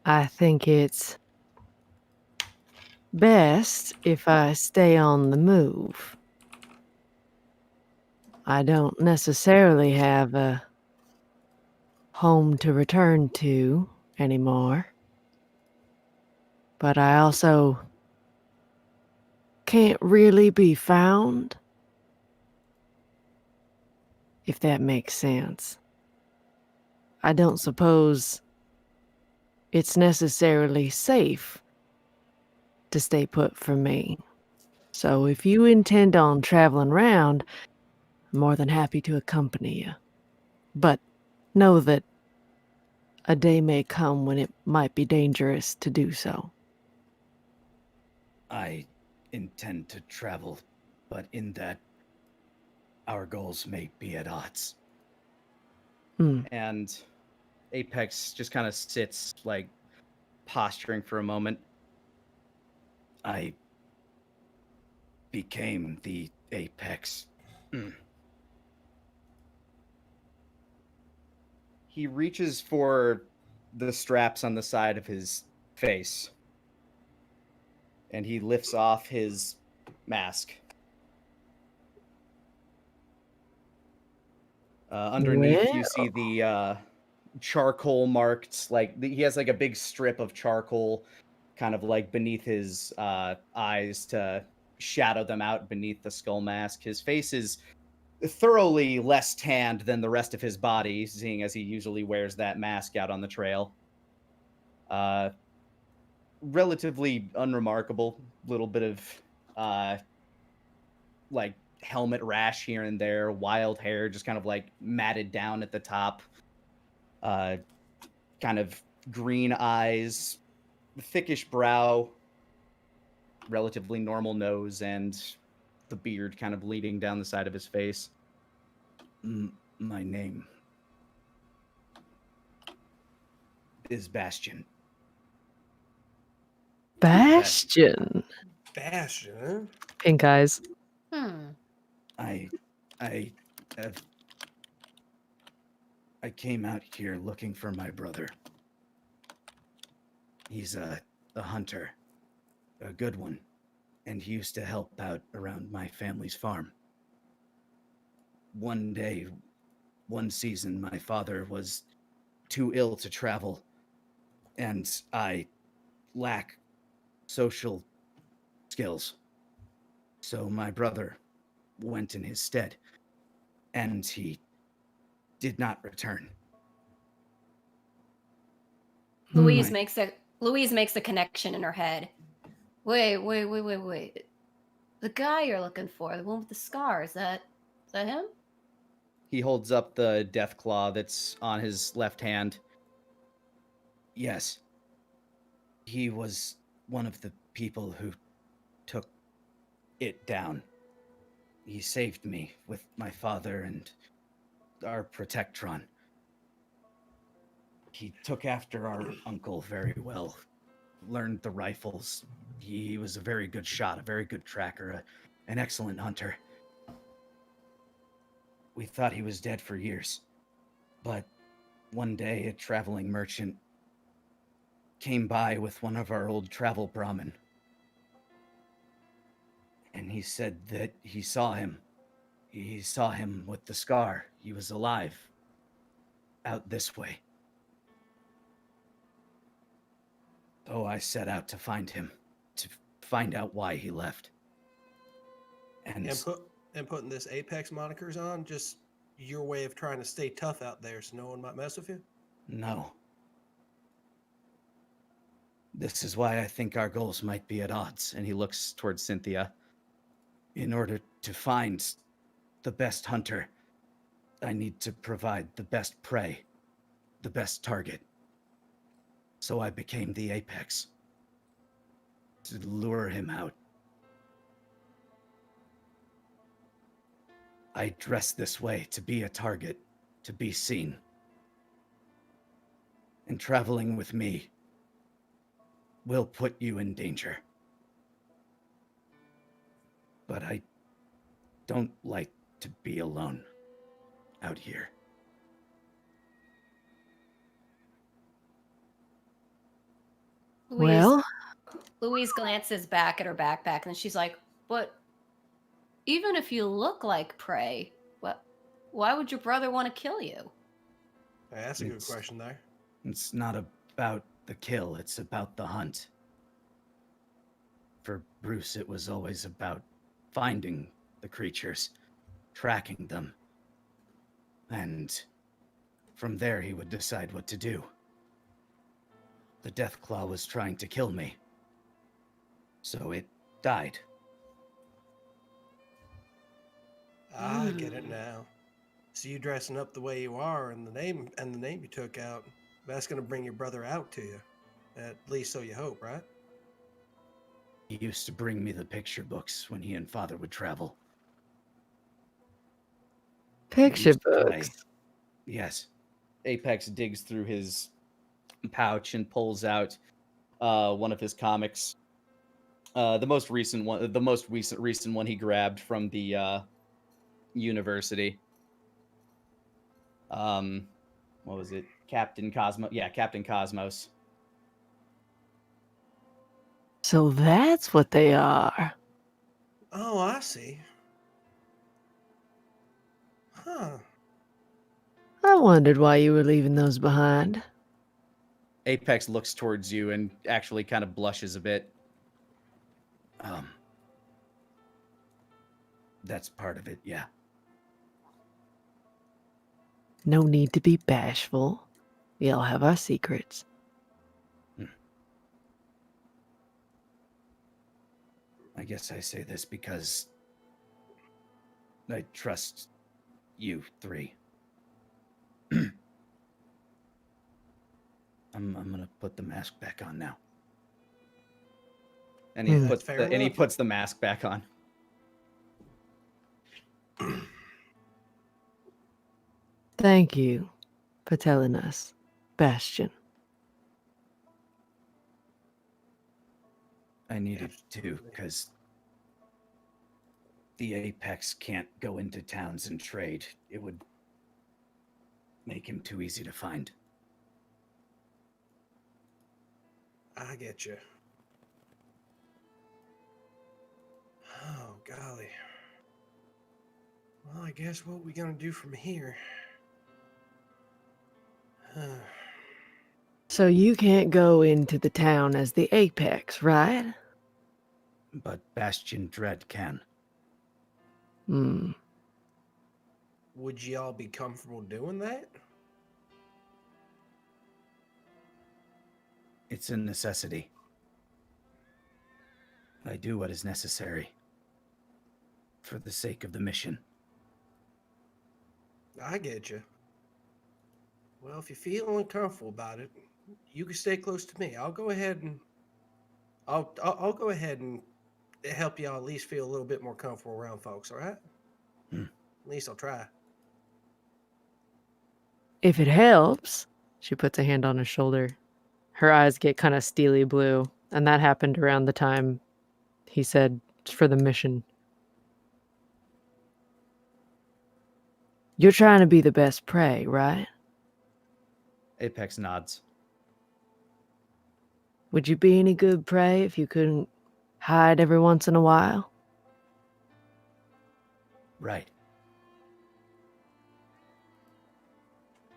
I think it's best if I stay on the move. I don't necessarily have a home to return to anymore. But I also can't really be found, if that makes sense. I don't suppose it's necessarily safe to stay put for me. So if you intend on traveling around, I'm more than happy to accompany you. But know that a day may come when it might be dangerous to do so. I intend to travel, but in that, our goals may be at odds. And Apex just kind of sits, like, posturing for a moment. I became the Apex. He reaches for the straps on the side of his face. And he lifts off his mask. Underneath, you see the charcoal marked, like, he has like a big strip of charcoal kind of like beneath his eyes to shadow them out beneath the skull mask. His face is thoroughly less tanned than the rest of his body, seeing as he usually wears that mask out on the trail. Relatively unremarkable, little bit of like helmet rash here and there, wild hair just kind of like matted down at the top, kind of green eyes, thickish brow, relatively normal nose, and the beard kind of leading down the side of his face. My name is Bastion. Bastion. Bastion, huh? Pink eyes. I have I came out here looking for my brother. He's a hunter, a good one, and he used to help out around my family's farm. One day, one season, my father was too ill to travel, and I lack social skills. So my brother went in his stead, and he did not return. Louise Hmm. makes a connection in her head. Wait. The guy you're looking for, the one with the scar, is that him? He holds up the death claw that's on his left hand. Yes. He was one of the people who took it down. He saved me with my father and our protectron. He took after our uncle very well, learned the rifles. He was a very good shot, a very good tracker, an excellent hunter. We thought he was dead for years, but one day a traveling merchant came by with one of our old travel brahmin, and he said that he saw him. He saw him with the scar. He was alive, out this way. So I set out to find him, to find out why he left. And Putting this Apex monikers on, just your way of trying to stay tough out there so no one might mess with you? no. This is why I think our goals might be at odds. And he looks towards Cynthia. In order to find the best hunter, I need to provide the best prey, the best target. So I became the Apex, to lure him out. I dress this way to be a target, to be seen. And traveling with me will put you in danger. But I don't like to be alone out here. Well, Louise glances back at her backpack and she's like, but even if you look like prey, why would your brother want to kill you? Hey, that's a good question there. It's not about the kill, it's about the hunt. For Bruce, it was always about finding the creatures, tracking them. And from there, he would decide what to do. The Deathclaw was trying to kill me, so it died. I get it now. So you dressing up the way you are and the name you took out, that's gonna bring your brother out to you. At least so you hope, right? He used to bring me the picture books when he and Father would travel. picture books. Yes. Apex digs through his pouch and pulls out one of his comics. The most recent one he grabbed from the university. What was it? Captain Cosmos. Yeah, Captain Cosmos. So that's what they are. Oh, I see. Huh. I wondered why you were leaving those behind. Apex looks towards you and actually kind of blushes a bit. That's part of it, yeah. No need to be bashful. We all have our secrets. I guess I say this because I trust you three. I'm gonna put the mask back on now. And he That's fair enough. puts the mask back on. Thank you for telling us, Bastion. I needed to, because the Apex can't go into towns and trade. It would make him too easy to find. I get you. Oh, golly. Well, I guess what we gonna do from here? So you can't go into the town as the Apex, right? But Bastion Dread can. Would y'all be comfortable doing that? It's a necessity. I do what is necessary for the sake of the mission. I get you. Well, if you feel uncomfortable about it, you can stay close to me. I'll go ahead and I'll go ahead and help y'all at least feel a little bit more comfortable around folks. All right? At least I'll try. If it helps, she puts a hand on his shoulder. Her eyes get kind of steely blue, and that happened around the time he said it's for the mission. You're trying to be the best prey, right? Apex nods. Would you be any good prey if you couldn't hide every once in a while? Right.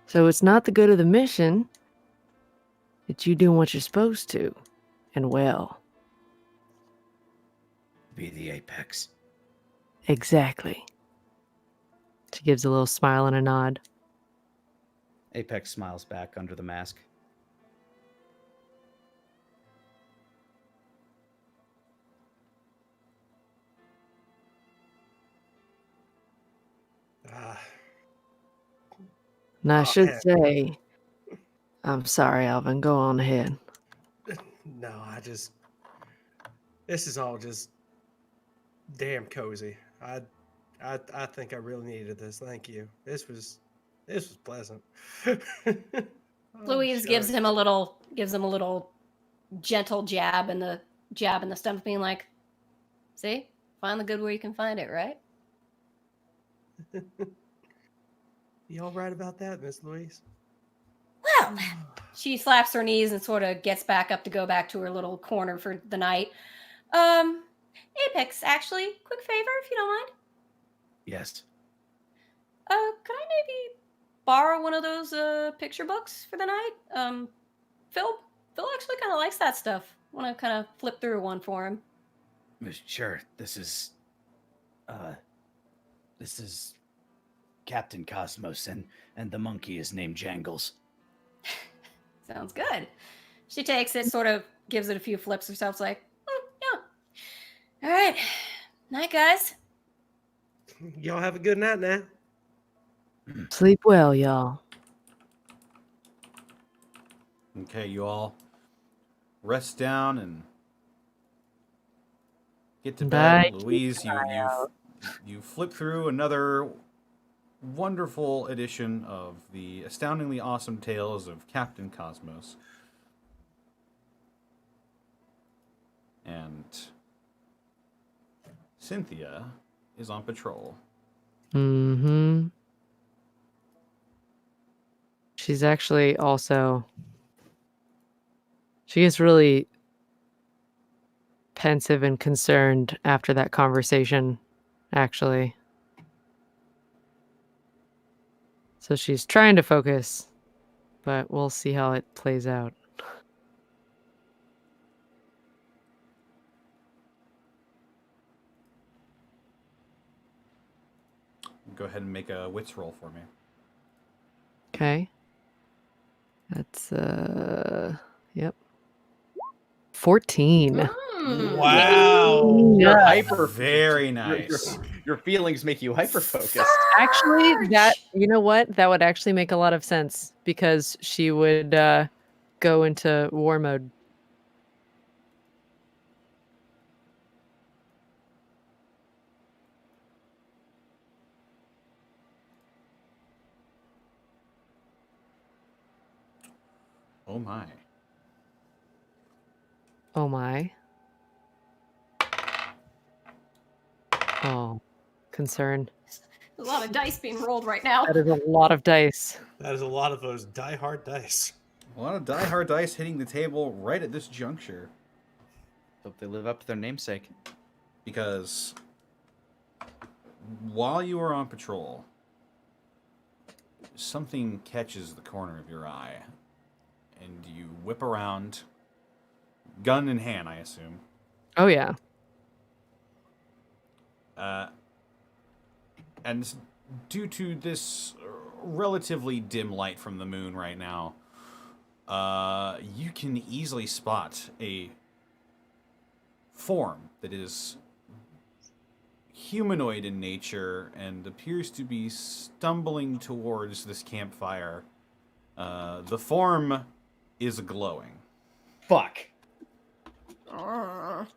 So it's not the good of the mission. It's you doing what you're supposed to. And well. Be the Apex. Exactly. She gives a little smile and a nod. Apex smiles back under the mask. And I should man. say, I'm sorry, Alvin. Go on ahead. No, this is all just damn cozy. I think I really needed this. Thank you. This was pleasant. Louise gives him a little gentle jab in the stomach, being like, "See, find the good where you can find it, right?" You all right about that, Miss Louise? Well, she slaps her knees and sort of gets back up to go back to her little corner for the night. Apex, actually, quick favor, if you don't mind. Yes. Could I maybe borrow one of those picture books for the night? Phil actually kind of likes that stuff. Want to kind of flip through one for him. Sure. This is Captain Cosmos, and the monkey is named Jangles. Sounds good. She takes it, sort of gives it a few flips herself, like, yeah. All right. Night, guys. Y'all have a good night now. Sleep well, y'all. Okay, you all rest down and get to Bye. bed. Louise, you flip through another wonderful edition of the astoundingly awesome tales of Captain Cosmos. And Cynthia is on patrol. Mm-hmm. She's actually also... She gets really pensive and concerned after that conversation, actually. So she's trying to focus, but we'll see how it plays out. Go ahead and make a wits roll for me. Okay. That's, yep. 14. Wow. You're Yeah. hyper. Very nice. Your feelings make you hyper focused. Actually, that, you know what? That would actually make a lot of sense because she would go into war mode. Oh my. Oh my. Oh, concern. There's a lot of dice being rolled right now. That is a lot of dice. That is a lot of those die-hard dice. A lot of die-hard dice hitting the table right at this juncture. Hope they live up to their namesake. Because while you are on patrol, something catches the corner of your eye. And you whip around, gun in hand, I assume. Oh, yeah. And due to this relatively dim light from the moon right now, you can easily spot a form that is humanoid in nature and appears to be stumbling towards this campfire. The form is glowing. Fuck. That's Not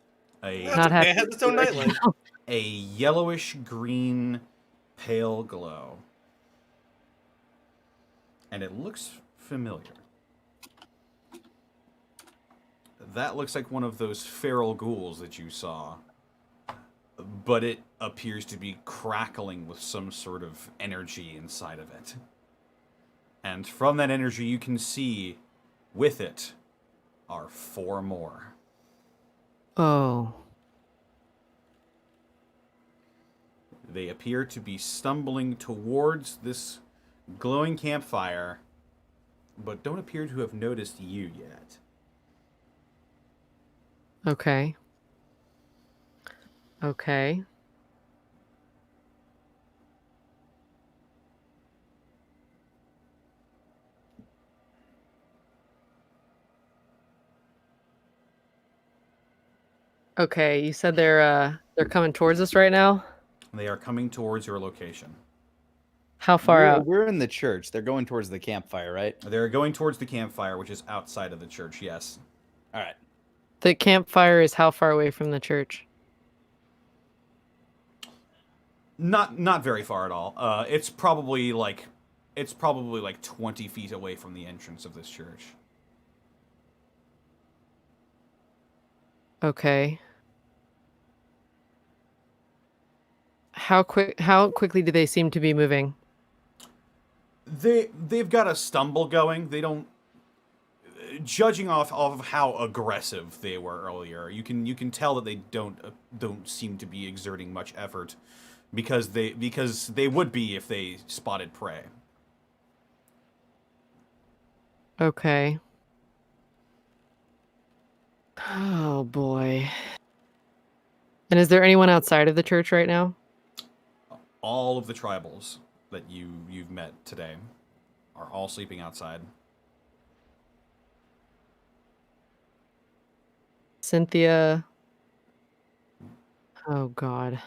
okay. happy It has its own right nightlight. now. A yellowish green pale glow. And it looks familiar. That looks like one of those feral ghouls that you saw. But it appears to be crackling with some sort of energy inside of it. And from that energy you can see, with it, are 4 more. Oh. They appear to be stumbling towards this glowing campfire, but don't appear to have noticed you yet. Okay. Okay. Okay, you said they're coming towards us right now? They are coming towards your location. How far out? We're in the church. They're going towards the campfire, right? They're going towards the campfire, which is outside of the church, yes. All right. The campfire is how far away from the church? Not very far at all. It's probably like 20 feet away from the entrance of this church. Okay. How quickly do they seem to be moving? They've got a stumble going. They don't, judging off of how aggressive they were earlier, you can tell that they don't seem to be exerting much effort, because they would be if they spotted prey. Okay. Oh boy. And is there anyone outside of the church right now? All of the tribals that you've met today are all sleeping outside. Cynthia. Oh God.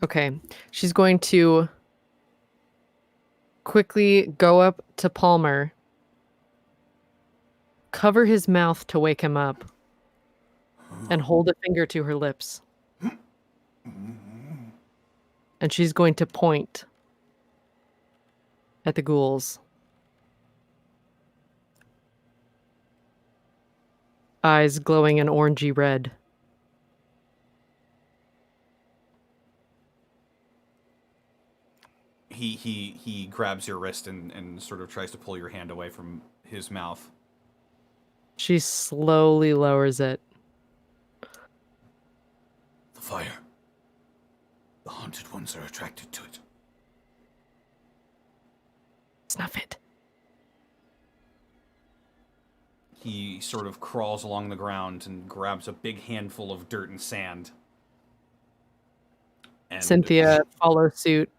Okay. She's going to quickly go up to Palmer, cover his mouth to wake him up, and hold a finger to her lips. And she's going to point at the ghouls. Eyes glowing an orangey red. He grabs your wrist and sort of tries to pull your hand away from his mouth. She slowly lowers it. The fire. The haunted ones are attracted to it. Snuff it. He sort of crawls along the ground and grabs a big handful of dirt and sand. And Cynthia follows suit.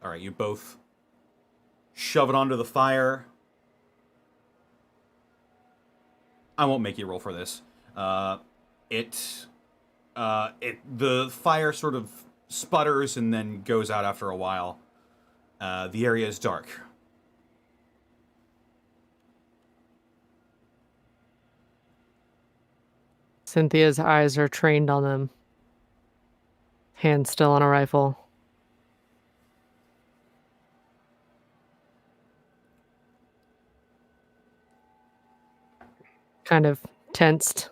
All right, you both shove it onto the fire. I won't make you roll for this. The fire sort of sputters and then goes out after a while. The area is dark. Cynthia's eyes are trained on them. Hand still on a rifle. kind of tensed.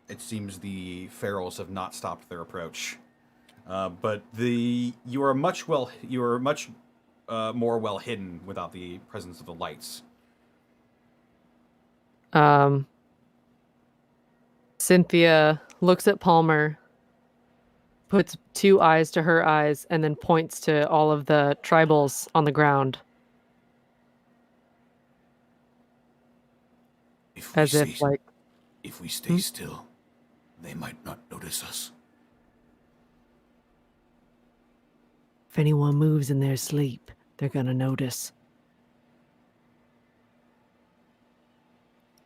It seems the ferals have not stopped their approach, but you are much more well hidden without the presence of the lights. Cynthia looks at Palmer, puts 2 eyes to her eyes, and then points to all of the tribals on the ground. If we stay still, they might not notice us. If anyone moves in their sleep, they're gonna notice.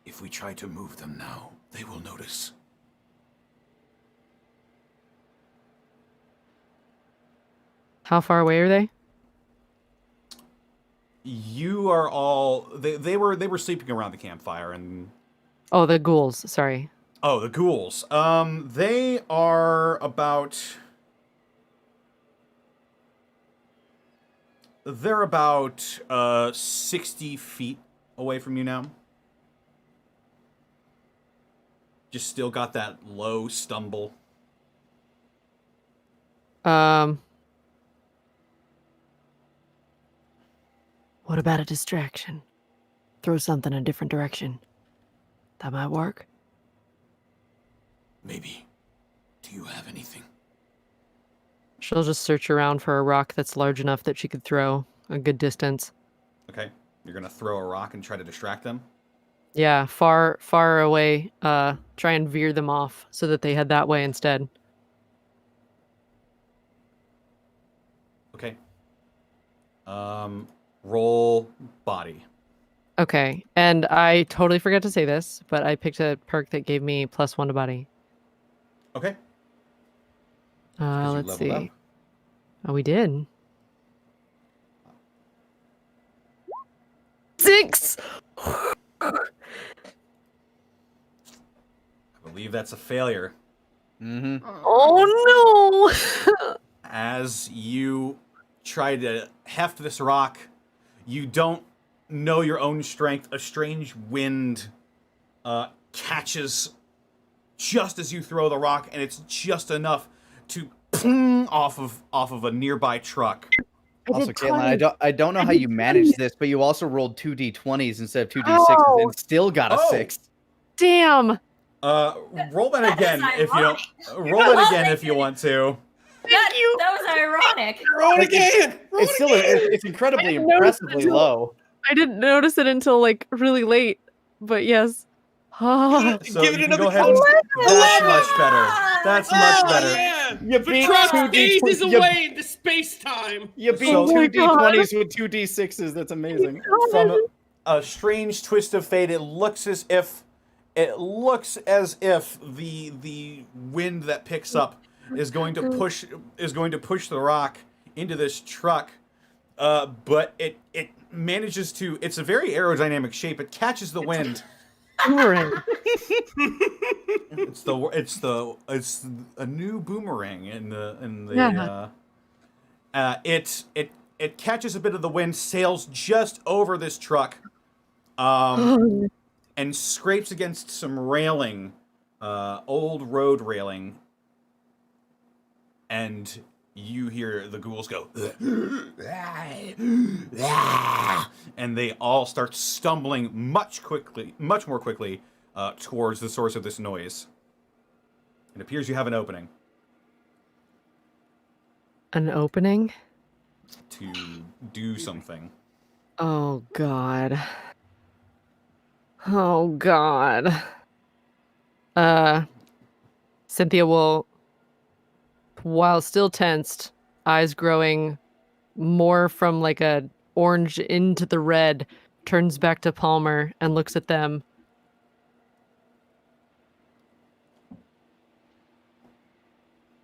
If we try to move them now, they will notice. How far away are they? You are all they were sleeping around the campfire and Oh, the ghouls. Sorry. oh, the ghouls. They are about they're about 60 feet away from you now. Just still got that low stumble. What about a distraction? Throw something in a different direction. That might work. Maybe. Do you have anything? She'll just search around for a rock that's large enough that she could throw a good distance. Okay. You're gonna throw a rock and try to distract them? Yeah, far away. Try and veer them off so that they head that way instead. Okay. Roll body. Okay, and I totally forgot to say this, but I picked a perk that gave me +1 to body. Okay. 'Cause you Let's leveled see. Oh, we did. 6! I believe that's a failure. Mm-hmm. Oh no! As you try to heft this rock, you don't know your own strength. A strange wind catches just as you throw the rock, and it's just enough to ping off of a nearby truck. Also, Caitlyn, I don't know how you managed this, but you also rolled 2d20s instead of 2d6s and still got a 6. Damn! Roll that again is if you don't. ironic. Roll it again if you want to. That was ironic. Roll it again. It's still it's incredibly impressively low. I didn't notice it until like really late, but yes. Ah. So Give it you can another go ahead and, that's much better. That's much Oh, better. yeah. You The beat truck 2d20s. gazes away into space time. You beat So- 2d20s with 2d6s. That's amazing. From a strange twist of fate, it looks as if the wind that picks up is going to push the rock into this truck, but it manages to. It's a very aerodynamic shape. It catches the wind. Boomerang. It's a new boomerang in the Yeah. it catches a bit of the wind, sails just over this truck, and scrapes against some railing, old road railing, and you hear the ghouls go, and they all start stumbling much more quickly towards the source of this noise. It appears you have an opening An opening? to do something. Oh god. Oh god. Cynthia will, while still tensed, eyes growing more from like a orange into the red, turns back to Palmer and looks at them.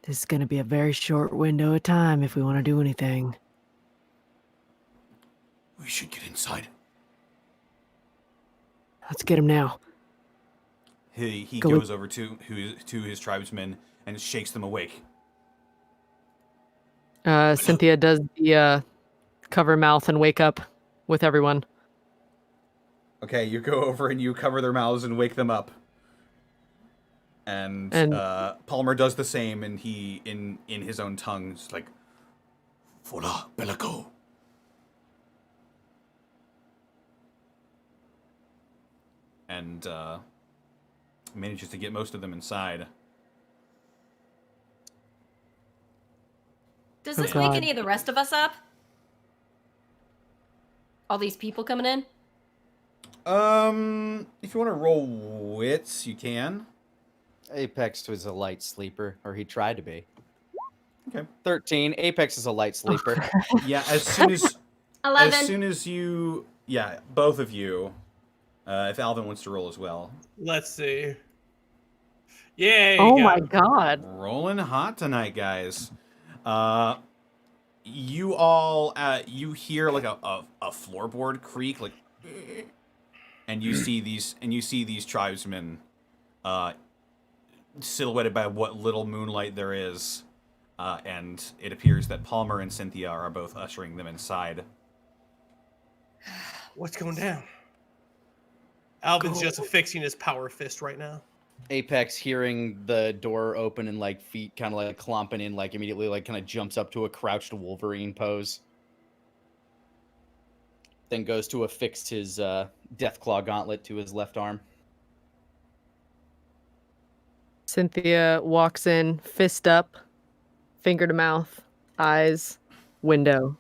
This is going to be a very short window of time if we want to do anything. We should get inside. Let's get him now. He Go goes over to his tribesmen and shakes them awake. Cynthia does the cover mouth and wake up with everyone. Okay, you go over and you cover their mouths and wake them up. And Palmer does the same, and he, in his own tongue, is like, Fola Belako. And manages to get most of them inside. Does Oh, this wake God. any of the rest of us up? All these people coming in? If you want to roll wits, you can. Apex was a light sleeper, or he tried to be. Okay. 13. Apex is a light sleeper. Yeah, as soon as 11. you, yeah, both of you, if Alvin wants to roll as well. Let's see. Yay! Oh got my it. god. Rolling hot tonight, guys. You all, you hear like a floorboard creak, like, and you see these tribesmen, silhouetted by what little moonlight there is, and it appears that Palmer and Cynthia are both ushering them inside. What's going down? Alvin's just affixing his power fist right now. Apex, hearing the door open and like feet kind of like clomping in, like immediately like kind of jumps up to a crouched Wolverine pose. Then goes to affix his Deathclaw gauntlet to his left arm. Cynthia walks in, fist up, finger to mouth, eyes, window.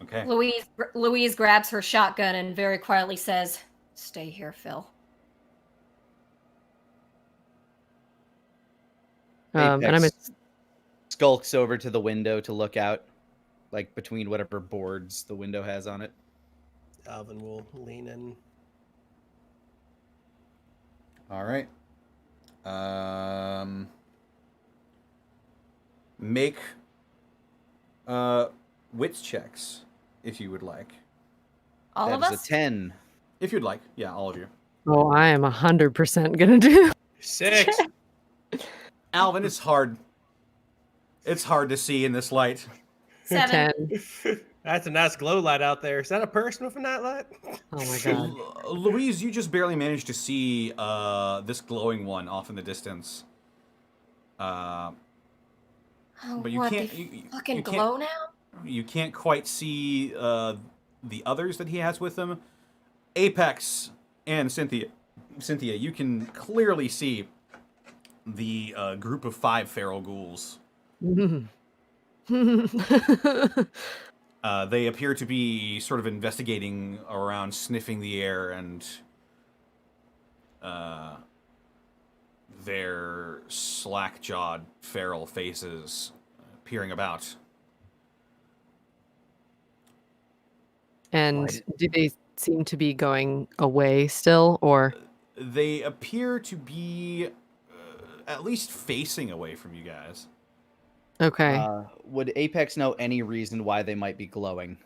Okay. Louise grabs her shotgun and very quietly says, "Stay here, Phil." And I'm Apex skulks over to the window to look out, like between whatever boards the window has on it. Alvin will lean in. All right. Make wits checks if you would like. All That of is us? a 10. If you'd like, yeah, all of you. Oh, I am 100% gonna do. 6. Alvin, it's hard. It's hard to see in this light. 7. 10. That's a nice glow light out there. Is that a person with a night light? Oh my god. Louise, you just barely managed to see this glowing one off in the distance. Oh, But you what, can't. they You fucking can't- glow now? You can't quite see the others that he has with him. Apex and Cynthia, you can clearly see the group of 5 feral ghouls. They appear to be sort of investigating around, sniffing the air, and their slack-jawed feral faces peering about. And do they seem to be going away still, or? They appear to be at least facing away from you guys. Okay. Would Apex know any reason why they might be glowing?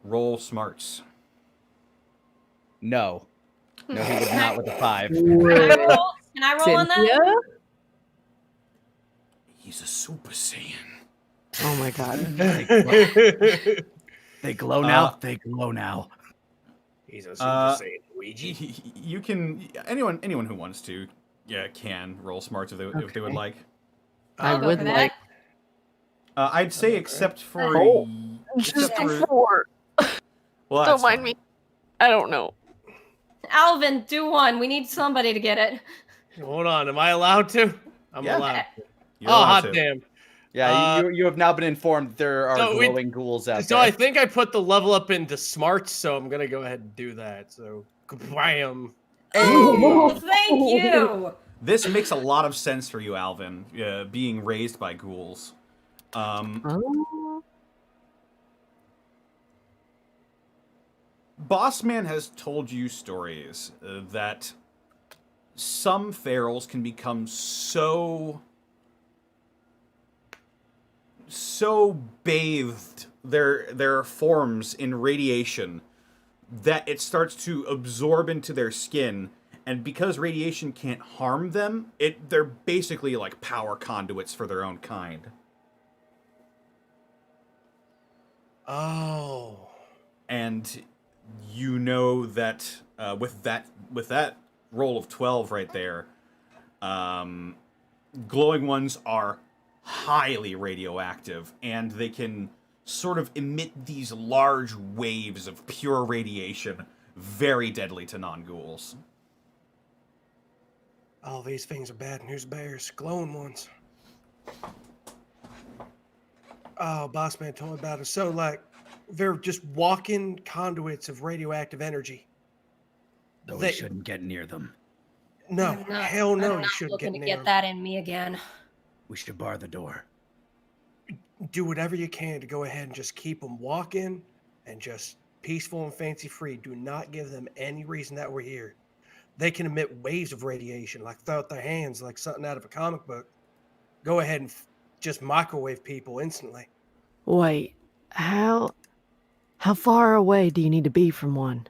Roll smarts. No. No, he would not with a 5. Can I roll on that? Cynthia? He's a Super Saiyan. Oh my god. They glow now. They glow now. He's a Super Saiyan Luigi. You can anyone who wants to, can roll smarts if they would like. I I'll go would for like. that. I'd say except for Just except a for 4. well, Don't that's mind fine. me. I don't know. Alvin, do one. We need somebody to get it. Hold on, am I allowed to? I'm Yeah. allowed. You're Oh, allowed hot to. damn. Yeah, you have now been informed there are So glowing ghouls out So there. I think I put the level up into smarts, so I'm gonna go ahead and do that. So, bam. Oh, thank you. This makes a lot of sense for you, Alvin, being raised by ghouls. Oh. Bossman has told you stories that some ferals can become so bathed their forms in radiation that it starts to absorb into their skin And because radiation can't harm them, they're basically like power conduits for their own kind. Oh. And you know that with that roll of 12 right there, glowing ones are highly radioactive, and they can sort of emit these large waves of pure radiation, very deadly to non-ghouls. All these things are bad news bears, glowing ones. Oh, boss man told me about it. So, like, they're just walking conduits of radioactive energy. Though we They- shouldn't get near them. No, I'm not- hell no, I'm you not shouldn't get looking to near get them. that in me again. We should bar the door. Do whatever you can to go ahead and just keep them walking and just peaceful and fancy free. Do not give them any reason that we're here. They can emit waves of radiation, like throw out their hands like something out of a comic book. Go ahead and just microwave people instantly. Wait, how far away do you need to be from one?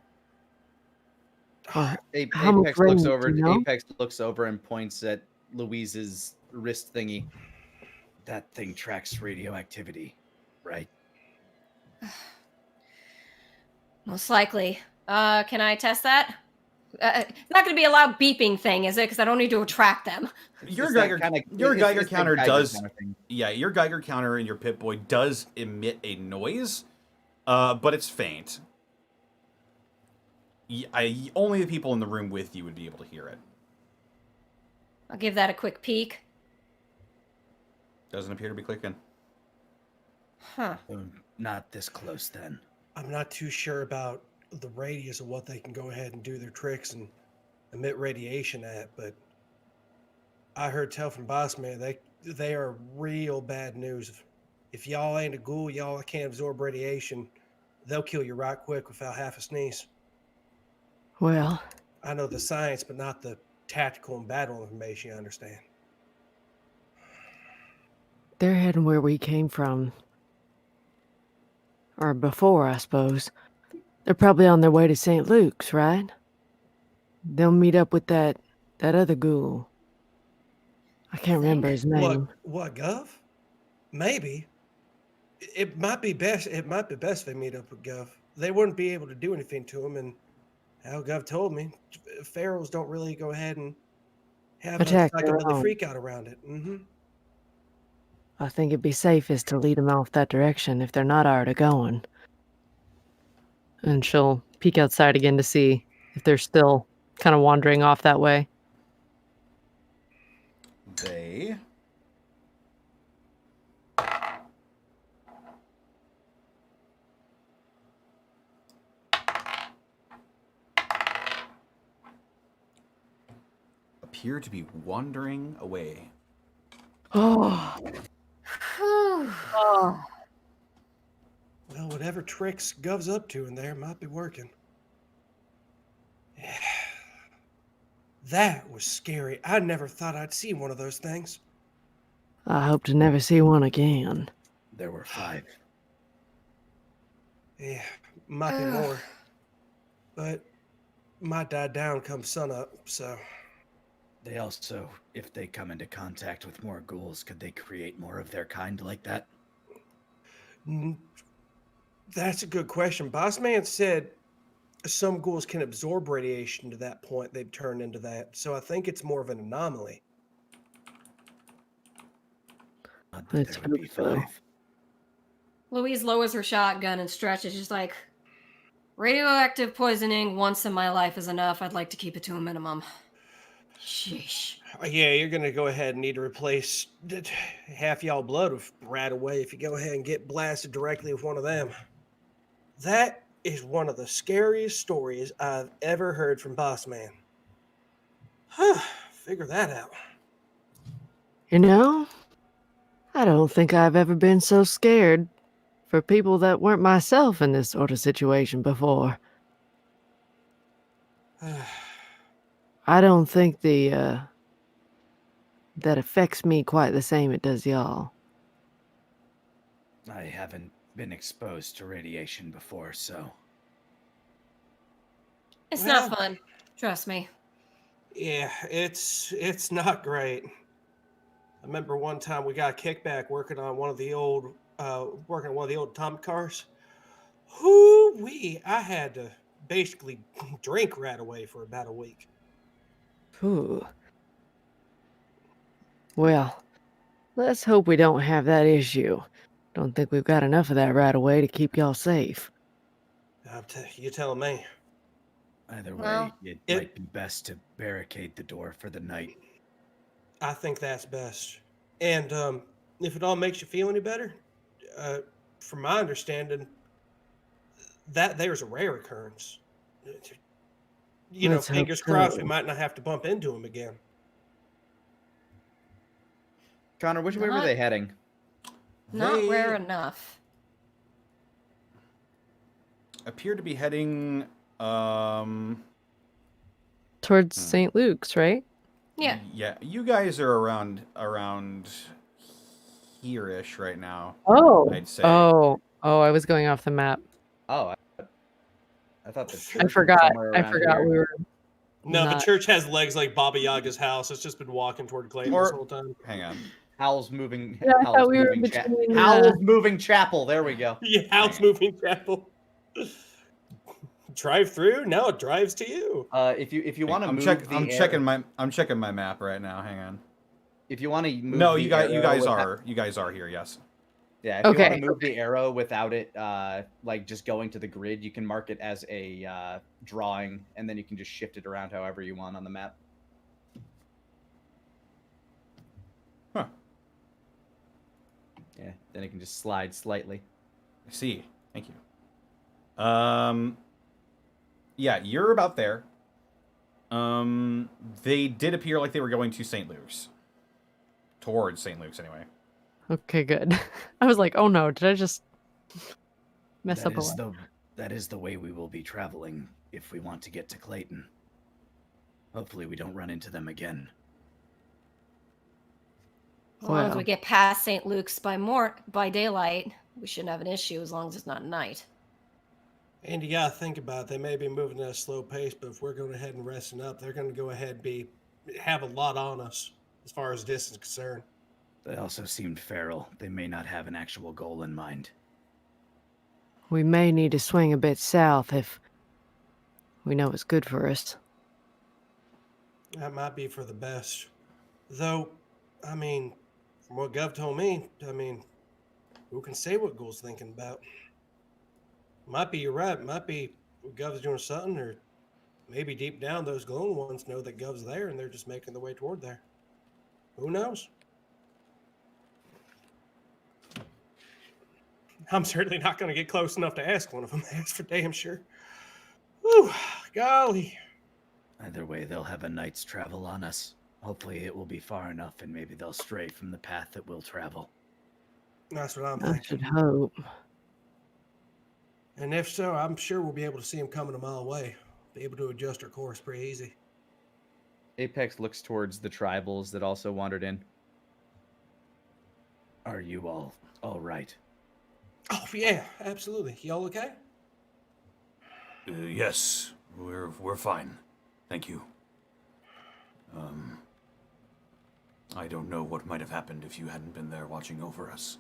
Or how much Apex looks range, over. you know? Apex looks over and points at Louise's wrist thingy. That thing tracks radioactivity, right? Most likely. Can I test that? It's not going to be a loud beeping thing, is it? Because I don't need to attract them. Your It's that Geiger, kinda- your it's- Geiger it's that counter Geiger does, kinda thing. yeah, your Geiger counter and your Pip-Boy does emit a noise, but it's faint. Only the people in the room with you would be able to hear it. I'll give that a quick peek. Doesn't appear to be clicking. Huh. Not this close then. I'm not too sure about the radius of what they can go ahead and do their tricks and emit radiation at, but I heard tell from Boss Man they are real bad news. If y'all ain't a ghoul, y'all can't absorb radiation, they'll kill you right quick without half a sneeze. Well, I know the science, but not the tactical and battle information, you understand. they're heading where we came from. Or before, I suppose. They're probably on their way to St. Luke's, right? They'll meet up with that other ghoul. I can't remember his name. What, Gov? Maybe. It might be best. It might be best they meet up with Gov. They wouldn't be able to do anything to him, and how Gov told me, pharaohs don't really go ahead and have Attack a their psychobilly own. freak out around it. Mm-hmm. I think it'd be safest to lead them off that direction if they're not already going. And she'll peek outside again to see if they're still kind of wandering off that way. They appear to be wandering away. Oh, Oh. Well, whatever tricks Gov's up to in there might be working. That was scary. I never thought I'd see one of those things. I hope to never see one again. There were 5. Yeah, might be Ugh. more. But might die down come sunup, so. They also, if they come into contact with more ghouls, could they create more of their kind like that? That's a good question. Boss Man said some ghouls can absorb radiation to that point. They've turned into that. So I think it's more of an anomaly. Not that Let's there would be hope so. 5. Louise lowers her shotgun and stretches. She's like, radioactive poisoning once in my life is enough. I'd like to keep it to a minimum. Sheesh. Yeah, you're going to go ahead and need to replace half y'all blood with right away if you go ahead and get blasted directly with one of them. That is one of the scariest stories I've ever heard from Boss Man. Figure that out. You know, I don't think I've ever been so scared for people that weren't myself in this sort of situation before. I don't think that affects me quite the same it does y'all. I haven't been exposed to radiation before, so It's Well- not fun. Trust me. Yeah, it's not great. I remember one time we got a kickback working on one of the old atomic cars. Whoo-wee! I had to basically drink right away for about a week. Ooh. Well, let's hope we don't have that issue. Don't think we've got enough of that right away to keep y'all safe. You telling me? Either way, Well, it it- might be best to barricade the door for the night. I think that's best. And if it all makes you feel any better, from my understanding, that there's a rare occurrence. Let's hope Fingers crossed, so. we might not have to bump into him again. Connor, which way were Not- they heading? Not They rare enough. Appear to be heading. Towards St. Luke's, right? Yeah. Yeah, you guys are around here-ish right now. Oh. I'd say. Oh, I was going off the map. Oh, I thought the church I was forgot. somewhere I around forgot here. we were. No, the not- church has legs like Baba Yaga's house. It's just been walking toward Clayton this Or- whole time. Hang on. Howl's moving. Yeah, I Howl's thought we were moving between, Howl's moving chapel. There we go. Yeah, house moving chapel. Drive through? No, it drives to you. If you want to I'm move check, the I'm arrow- checking my map right now. Hang on. if you want to move No, the you guys arrow you guys are here. Yes. Yeah, if you want Okay, to move the arrow without it, like just going to the grid, you can mark it as a drawing, and then you can just shift it around however you want on the map. Huh. Yeah, then it can just slide slightly. I see. Thank you. Yeah, you're about there. They did appear like they were going to St. Luke's. Towards St. Luke's, anyway. Okay, good. I was like, oh no, did I just mess up a lot? That is the way we will be traveling if we want to get to Clayton. Hopefully we don't run into them again. As long as Well. we get past St. Luke's by daylight, we shouldn't have an issue as long as it's not night. And you gotta think about it, they may be moving at a slow pace, but if we're going ahead and resting up, they're going to go ahead and have a lot on us as far as this is concerned. They also seemed feral. They may not have an actual goal in mind. We may need to swing a bit south if we know it's good for us. That might be for the best. Though, I mean, from what Gov told me, who can say what Ghoul's thinking about? Might be you're right. Might be Gov's doing something, or maybe deep down those glowing ones know that Gov's there and they're just making the way toward there. Who knows? I'm certainly not going to get close enough to ask one of them. That's for damn sure. Whew, golly. Either way, they'll have a night's travel on us. Hopefully it will be far enough and maybe they'll stray from the path that we'll travel. That's what I'm I thinking. should hope. And if so, I'm sure we'll be able to see him coming a mile away. Be able to adjust our course pretty easy. Apex looks towards the tribals that also wandered in. Are you all right? Oh yeah, absolutely. Y'all okay? Yes, we're fine. Thank you. I don't know what might have happened if you hadn't been there watching over us.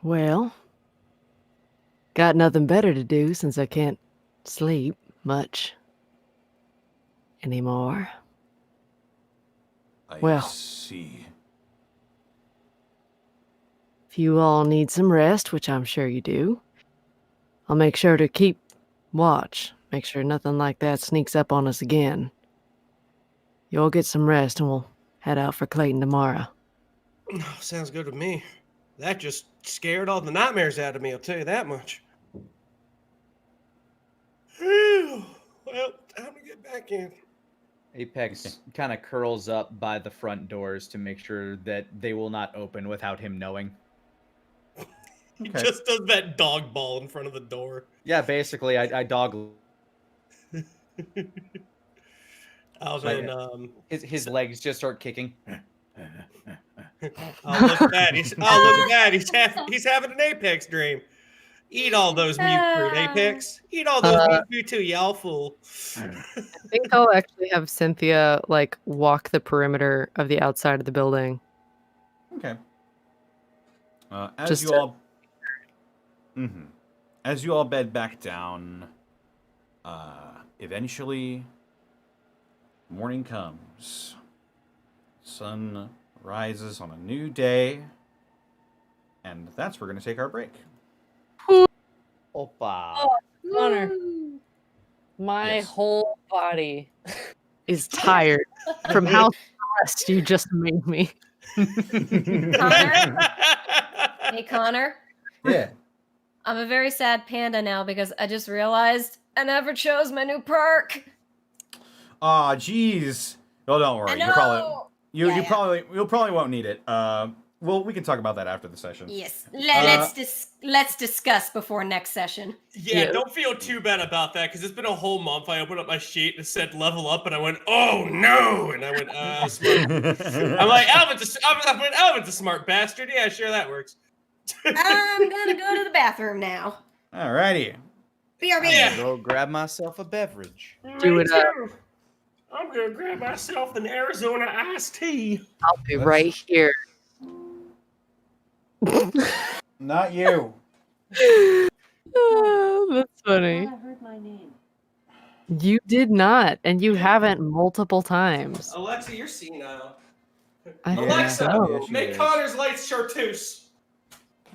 Well, got nothing better to do since I can't sleep much anymore. I Well. see. If you all need some rest, which I'm sure you do, I'll make sure to keep watch. Make sure nothing like that sneaks up on us again. You all get some rest and we'll head out for Clayton tomorrow. Oh, sounds good to me. That just scared all the nightmares out of me, I'll tell you that much. Well, time to get back in. Apex kind of curls up by the front doors to make sure that they will not open without him knowing. He Okay. just does that dog ball in front of the door. Yeah, basically, I dog. Alvin, His legs just start kicking. oh look at that! He's having an Apex dream. Eat all those mute fruit, Apex. Eat all those mute fruit too, y'all fool. I think I'll actually have Cynthia like walk the perimeter of the outside of the building. Okay. Just As you all bed back down, eventually morning comes. Sun rises on a new day, and that's where we're going to take our break. Opa. Connor, my Yes. whole body is tired from how stressed you just made me. Connor? Hey, Connor. Yeah. I'm a very sad panda now because I just realized I never chose my new perk. Aw, jeez. Oh, don't worry. I You'll know. probably won't need it. Well, we can talk about that after the session. Yes. Let's discuss before next session. Yeah, don't feel too bad about that because it's been a whole month. I opened up my sheet and it said level up, and I went, "Oh no!" And I went, smart. I'm like, Alvin's a smart bastard. Yeah, sure, that works. I'm gonna go to the bathroom now. Alrighty. BRB. Yeah. Go grab myself a beverage. Do Me it up. too. I'm gonna grab myself an Arizona iced tea. I'll be right here. Not you. Oh, that's funny. I heard my name. You did not, and you haven't multiple times. Alexa, you're senile. I think Alexa, so. make Connor's lights chartreuse.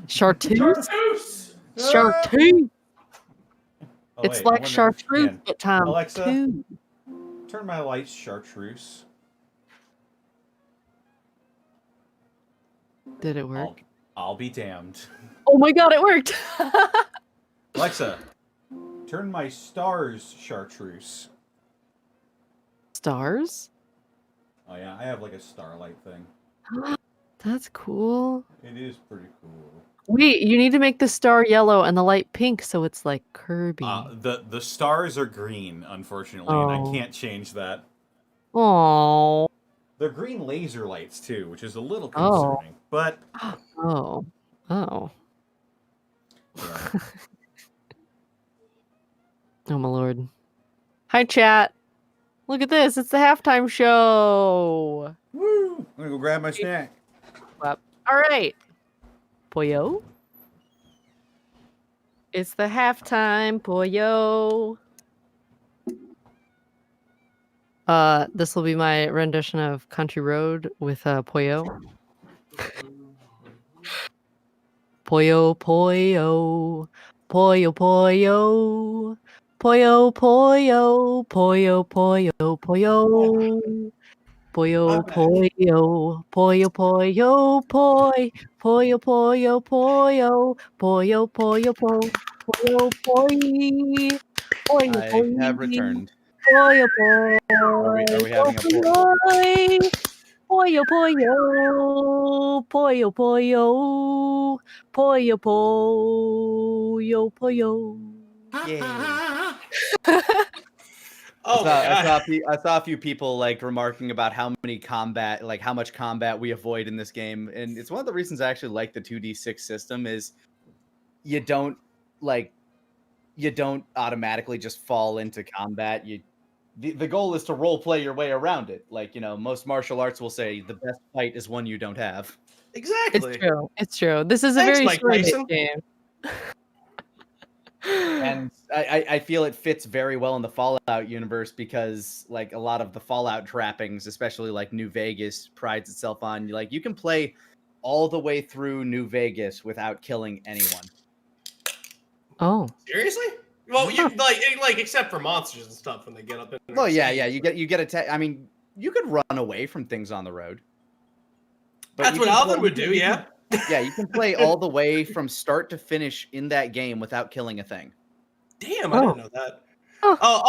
Chartreuse? Chartreuse. Chartreuse. Oh, It's wait, I like wonder- chartreuse, Ian, but time Alexa? two. Turn my lights chartreuse. Did it work? I'll be damned. Oh my god, it worked! Alexa, turn my stars chartreuse. Stars? Oh yeah, I have like a starlight thing. That's cool. It is pretty cool. Wait, you need to make the star yellow and the light pink so it's like Kirby. The stars are green, unfortunately, and I Oh. can't change that. Oh. They're green laser lights too, which is a little Oh. concerning. But Oh. Oh. yeah. Oh my lord. Hi chat. Look at this, it's the halftime show. Woo! I'm gonna go grab my snack. Alright. Pollo. It's the halftime, Pollo. This will be my rendition of Country Road with Pollo. Pollo, pollo, pollo, pollo, pollo, pollo, pollo, pollo, pollo. Pollo, pollo, pollo, pollo, poi, pollo, pollo, pollo, pollo, pollo, pollo, poi, pollo, I have returned. pollo, Are we having a poi, pollo, pollo, pollo, pollo, pollo, pollo, pollo. Yeah. Oh my God. I saw a few people like remarking about how much combat we avoid in this game, and it's one of the reasons I actually like the 2d6 system is you don't automatically just fall into combat. The goal is to role play your way around it. Like, most martial arts will say the best fight is one you don't have. Exactly. It's true. It's true. This is a Thanks, very Mike story-based Tyson. game. And I feel it fits very well in the Fallout universe because like a lot of the Fallout trappings, especially like New Vegas, prides itself on like you can play all the way through New Vegas without killing anyone. Oh. Seriously? Well, you like except for monsters and stuff when they get up in. Well, yeah, you get attacked. I mean, you could run away from things on the road. But That's you what can Alvin play- would do, yeah. Yeah, you can play all the way from start to finish in that game without killing a thing. Damn, I didn't know that. Oh. Oh,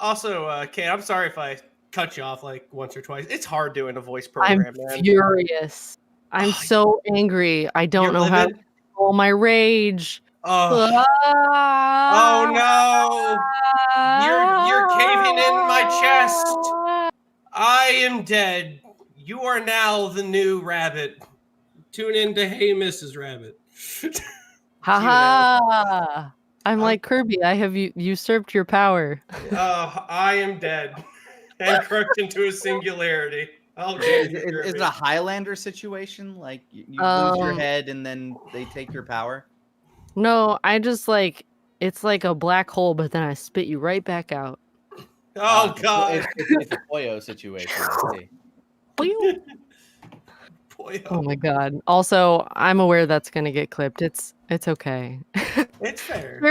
also, Kate, I'm sorry if I cut you off like once or twice. It's hard doing a voice program, I'm man. furious. I'm so angry. I don't You're know how to livid? control my rage. Oh. Oh no! You're caving in my chest. I am dead. You are now the new rabbit. Tune in to Hey Mrs. Rabbit. Ha! I'm like Kirby. I have usurped your power. I am dead and crushed into a singularity. Oh, Jesus, Is it a Highlander situation? Like you lose your head and then they take your power? No, I just like it's like a black hole, but then I spit you right back out. Oh, God. It's a Poyo situation. I see. Oh my God. Also, I'm aware that's gonna get clipped. It's okay. It's fair.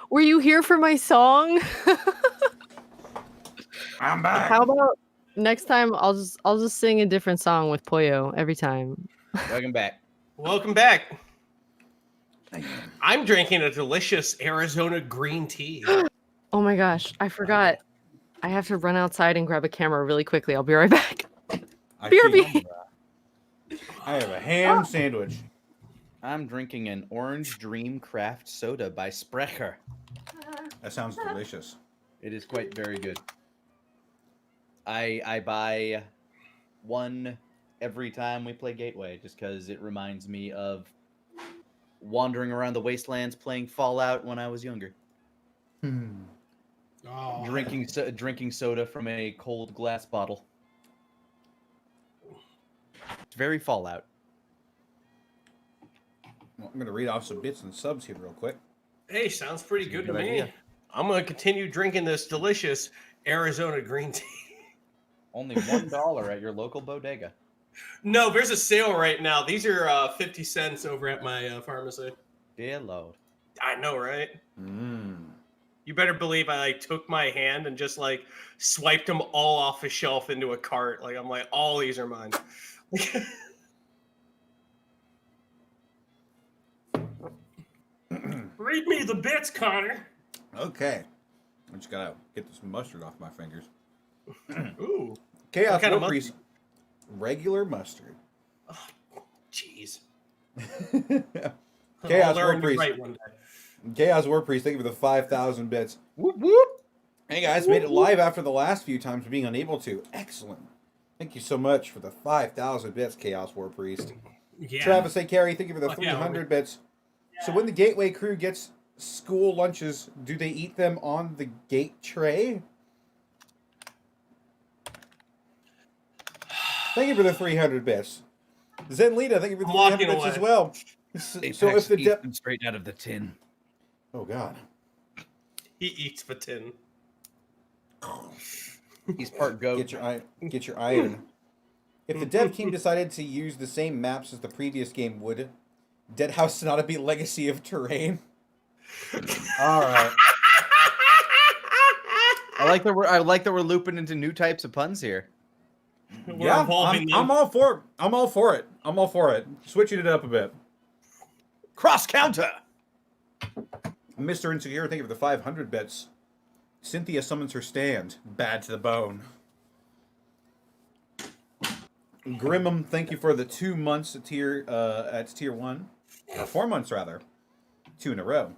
Were you here for my song? I'm back. How about next time I'll just sing a different song with Poyo every time. Welcome back. Welcome back. I'm drinking a delicious Arizona green tea. Oh my gosh, I forgot. I have to run outside and grab a camera really quickly. I'll be right back. BRB. I have a ham sandwich. I'm drinking an Orange Dream Craft Soda by Sprecher. That sounds delicious. It is quite very good. I buy one every time we play Gateway just because it reminds me of wandering around the wastelands playing Fallout when I was younger. Oh, Drinking soda from a cold glass bottle. It's very Fallout. Well, I'm going to read off some bits and subs here real quick. hey, sounds pretty good to me. idea. I'm going to continue drinking this delicious Arizona green tea. Only $1 at your local bodega. No, there's a sale right now. These are 50 cents over at my pharmacy. Dear Lord. I know, right? You better believe I took my hand and just like swiped them all off the shelf into a cart. Like I'm like, all these are mine. Read me the bits, Connor. Okay. I just got to get this mustard off my fingers. Ooh. Chaos kind of War Priest. Regular mustard. Jeez. Chaos I'll War learn to Priest. write one day. Chaos War Priest, thank you for the 5,000 bits. Whoop whoop. Hey guys, made it live after the last few times being unable to. Excellent. Thank you so much for the 5,000 bits, Chaos War Priest. Yeah. Travis A. Carey, thank you for the Fuck yeah, 300 bits. So when the Gateway crew gets school lunches, do they eat them on the gate tray? Thank you for the 300 bits. Zenlita, thank you for the 300 bits away. as well. So if the eats them straight out of the tin. Oh God. He eats the tin. He's part goat. Get your iron. If the dev team decided to use the same maps as the previous game, would Dead House Sonata be Legacy of Terrain? All right. I like that we're looping into new types of puns here. We're evolving them. I'm all for it. I'm all for it. I'm all for it. Switching it up a bit. Cross counter. Mr. Insecure, thank you for the 500 bits. Cynthia summons her stand. Bad to the bone. Grimmum, thank you for the 2 months at tier 1. Or 4 months, rather. 2 in a row.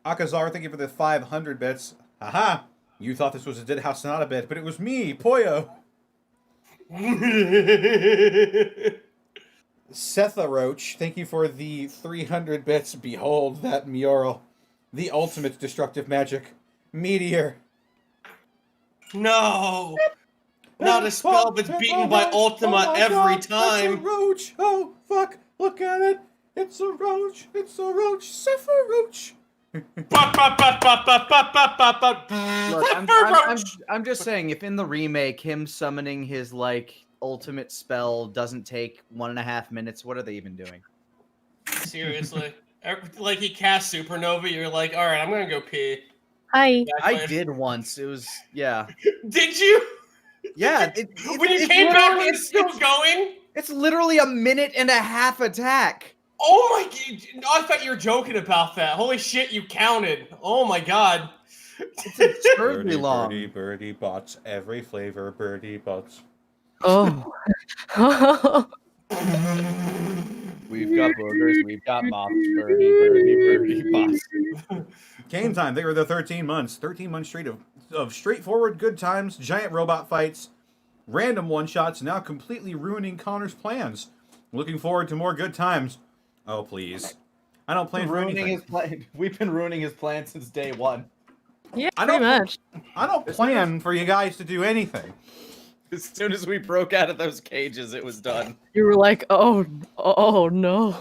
Akazar, thank you for the 500 bits. Haha! You thought this was a Dead House Sonata bit, but it was me, Poyo! Setha Roach, thank you for the 300 bits. Behold that mural. The ultimate destructive magic. Meteor. No! Not a spell that's beaten by Ultima every time. It's a roach. Oh, fuck. Look at it. It's a roach. It's a roach. Setha Roach. Look, I'm just saying, if in the remake, him summoning his like ultimate spell doesn't take 1.5 minutes, what are they even doing? Seriously. Like he cast Supernova, you're like, all right, I'm gonna go pee. Hi. I did once. It was, yeah. Did you? Yeah. When you came back, it's still going? It's literally a 1.5-minute attack. Oh my god. I thought you were joking about that. Holy shit, you counted. Oh my god. It's absurdly long. Birdie bots. Every flavor, birdie bots. Oh. We've got burgers, we've got mops, birdie bots. Game time. They were the 13 months. 13 months straight of straightforward good times, giant robot fights, random one-shots, now completely ruining Connor's plans. Looking forward to more good times. Oh, please. I don't plan for ruining anything. his plan. We've been ruining his plan since day one. Yeah, I pretty don't- much. I don't plan for you guys to do anything. As soon as we broke out of those cages, it was done. You were like, oh no.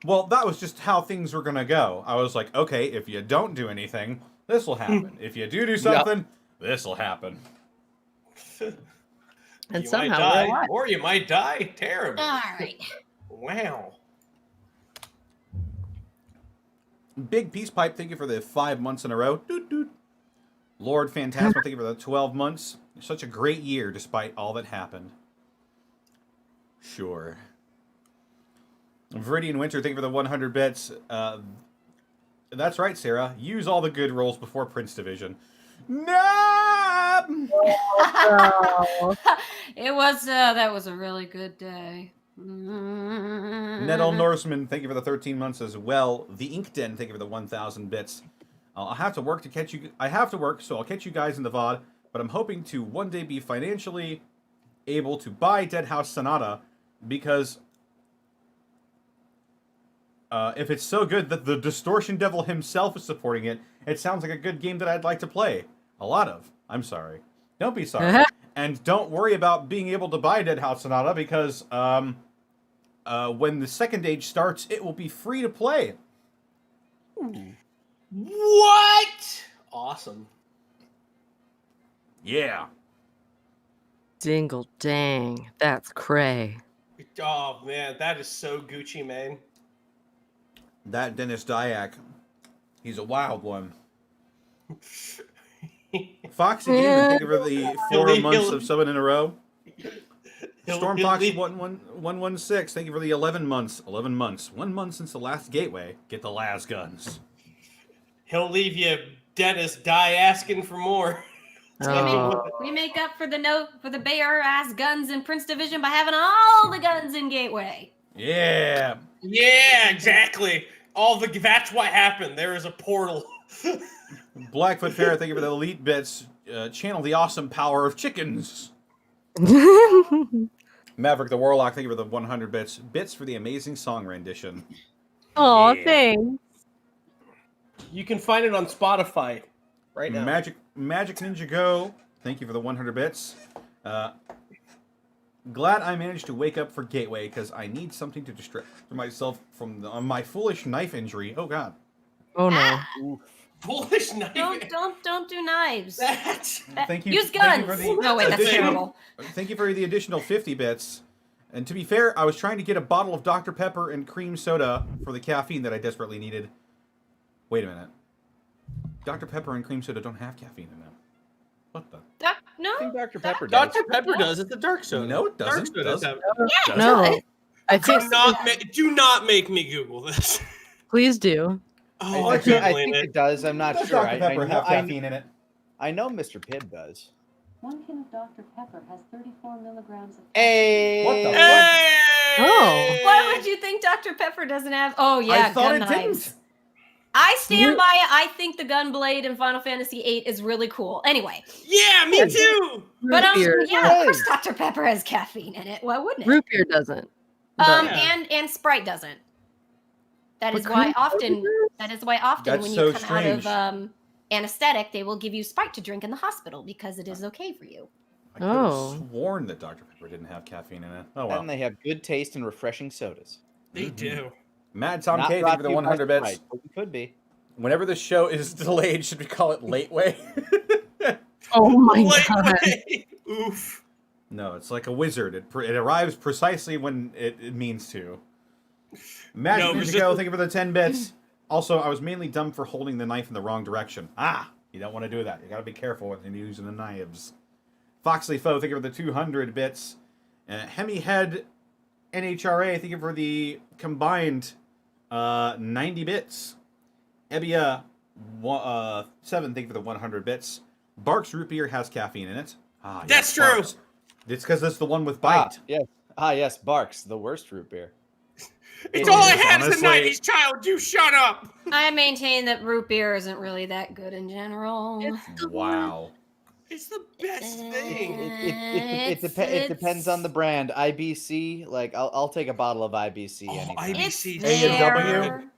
Well, that was just how things were gonna go. I was like, okay, if you don't do anything, this will happen. If you do something, this will happen. And You somehow might we're die, alive. or you might die terribly. All right. Wow. Big Peace Pipe, thank you for the 5 months in a row. Doot, doot. Lord Phantasma, thank you for the 12 months. Such a great year despite all that happened. Sure. Viridian Winter, thank you for the 100 bits. That's right, Sarah. Use all the good rolls before Prince Division. No! It was that was a really good day. Nettle Norseman, thank you for the 13 months as well. The Ink Den, thank you for the 1,000 bits. I'll have to work to catch you. I have to work, so I'll catch you guys in the VOD. But I'm hoping to one day be financially able to buy Dead House Sonata because if it's so good that the Distortion Devil himself is supporting it, it sounds like a good game that I'd like to play. A lot of. I'm sorry. Don't be sorry. And don't worry about being able to buy Dead House Sonata because when the second age starts, it will be free to play. What? Awesome. Yeah. Dingle dang. That's cray. Oh man, that is so Gucci, man. That Dennis Dyack, he's a wild one. Foxy Gamer, thank you for the 4 months of subbing in a row. Storm Fox 116, thank you for the 11 months. 11 months. 1 month since the last gateway. Get the las guns. He'll leave you Dennis die asking for more. Oh. We make up for the bare ass guns in Prince Division by having all the guns in Gateway. Yeah. Yeah, exactly. That's what happened. There is a portal. Blackfoot Ferret, thank you for the elite bits. Channel the awesome power of chickens. Maverick the Warlock, thank you for the 100 bits. Bits for the amazing song rendition. Oh, Yeah. thanks. You can find it on Spotify right now. Magic Ninja Go, thank you for the 100 bits. Glad I managed to wake up for Gateway because I need something to distract myself from my foolish knife injury. Oh God. Oh no. Ah, Foolish knife. don't do knives. Thank you. Use thank you guns. for the No, wait, that's additional- terrible. Thank you for the additional 50 bits. And to be fair, I was trying to get a bottle of Dr. Pepper and cream soda for the caffeine that I desperately needed. Wait a minute. Dr. Pepper and cream soda don't have caffeine in them. What the? No. I think Dr. Pepper does. Dr. Pepper does. It's a dark soda. No, it Dark doesn't. soda does have- Yeah, No. I think Do not make me Google this. please do. Oh, I I'm think Googling it does. I'm not Does sure. Dr. Pepper have caffeine in it? I know Mr. Pibb does. 1 can of Dr. Pepper has 34 milligrams of Hey. What the fuck? Hey! Oh. Why would you think Dr. Pepper doesn't have? Oh yeah, I thought gun it knives. didn't. I stand by it. I think the gun blade in Final Fantasy VIII is really cool. Anyway, Yeah, me too. but Root beer. yeah, of course Dr. Pepper has caffeine in it. Why wouldn't it? Root beer doesn't. Yeah. And Sprite doesn't. That What is why kind of often. beer? That is why often That's when so you come strange. out of anesthetic, they will give you Sprite to drink in the hospital because it is okay for you. I could have Oh. sworn that Dr. Pepper didn't have caffeine in it. Oh well. And they have good taste and refreshing sodas. They do. Mad Tom Not K, thank brought you for the to you by 100 bits. Sprite, but it could be. Whenever this show is delayed, should we call it Late Way? Oh my Like, god. wait. Oof. No, it's like a wizard. It arrives precisely when it means to. Magic No, but Ninja just- Go, thank you for the 10 bits. Also, I was mainly dumb for holding the knife in the wrong direction. You don't want to do that. You got to be careful when you're using the knives. Foxley Foe, thank you for the 200 bits. Hemi Head NHRA, thank you for the combined 90 bits. Ebia 7, thank you for the 100 bits. Barks Root Beer has caffeine in it. That's yes, true. Barks. It's because it's the one with bite. Yes, Barks, the worst root beer. It's It all I is, had as a honestly. 90s child. You shut up. I maintain that root beer isn't really that good in general. Wow. It's the best thing. It depends on the brand. IBC, like I'll take a bottle of IBC anytime. IBC. A&W?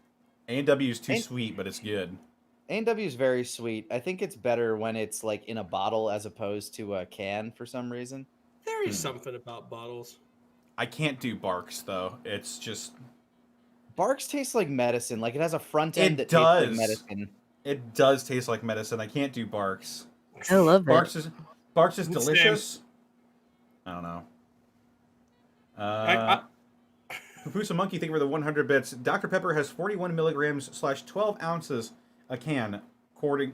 A&W is too sweet, but it's good. A&W is very sweet. I think it's better when it's like in a bottle as opposed to a can for some reason. There is something about bottles. I can't do Barks though. It's just Barks tastes like medicine. Like it has a front end It that tastes like does. medicine. it does taste like medicine. I can't do Barks. I love it. Barks is Same. delicious. I don't know. Pupusa Monkey, thank you for the 100 bits. Dr. Pepper has 41 milligrams / 12 ounces a can, according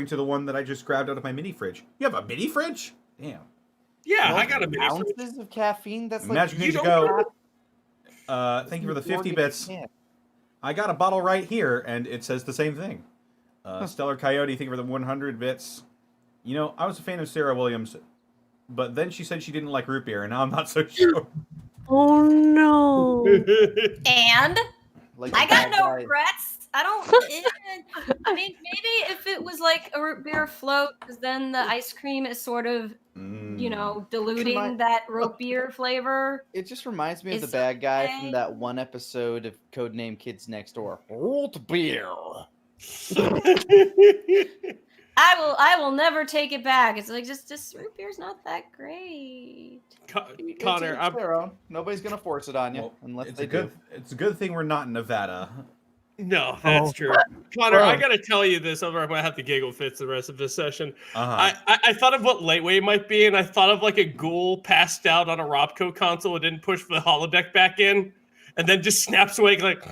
to the one that I just grabbed out of my mini fridge. You have a mini fridge? Damn. Yeah, I got a mini fridge. Ounces of caffeine. That's Magic like Ninja Go. Thank you for the 50 bits. I got a bottle right here, and it says the same thing. Stellar Coyote, thank you for the 100 bits. You know, I was a fan of Sarah Williams, but then she said she didn't like root beer, and now I'm not so sure. Oh no. And Like I the got bad no guy. regrets. I don't. I mean, maybe if it was like a root beer float, because then the ice cream is sort of, you know, diluting Remind- that root beer flavor. It just reminds me of the It's bad guy okay. from that one episode of Codename Kids Next Door. Root beer. I will never take it back. It's like just root beer's not that great. Connor, It's their own. Nobody's gonna force it on you Well, unless it's they a good. do. It's a good thing we're not in Nevada. no, that's Oh. true. Connor, Oh. I gotta tell you this, or I'm gonna have to giggle fits the rest of this session. Uh-huh. I thought of what Lightweight might be, and I thought of like a ghoul passed out on a Robco console and didn't push the holodeck back in, and then just snaps awake like,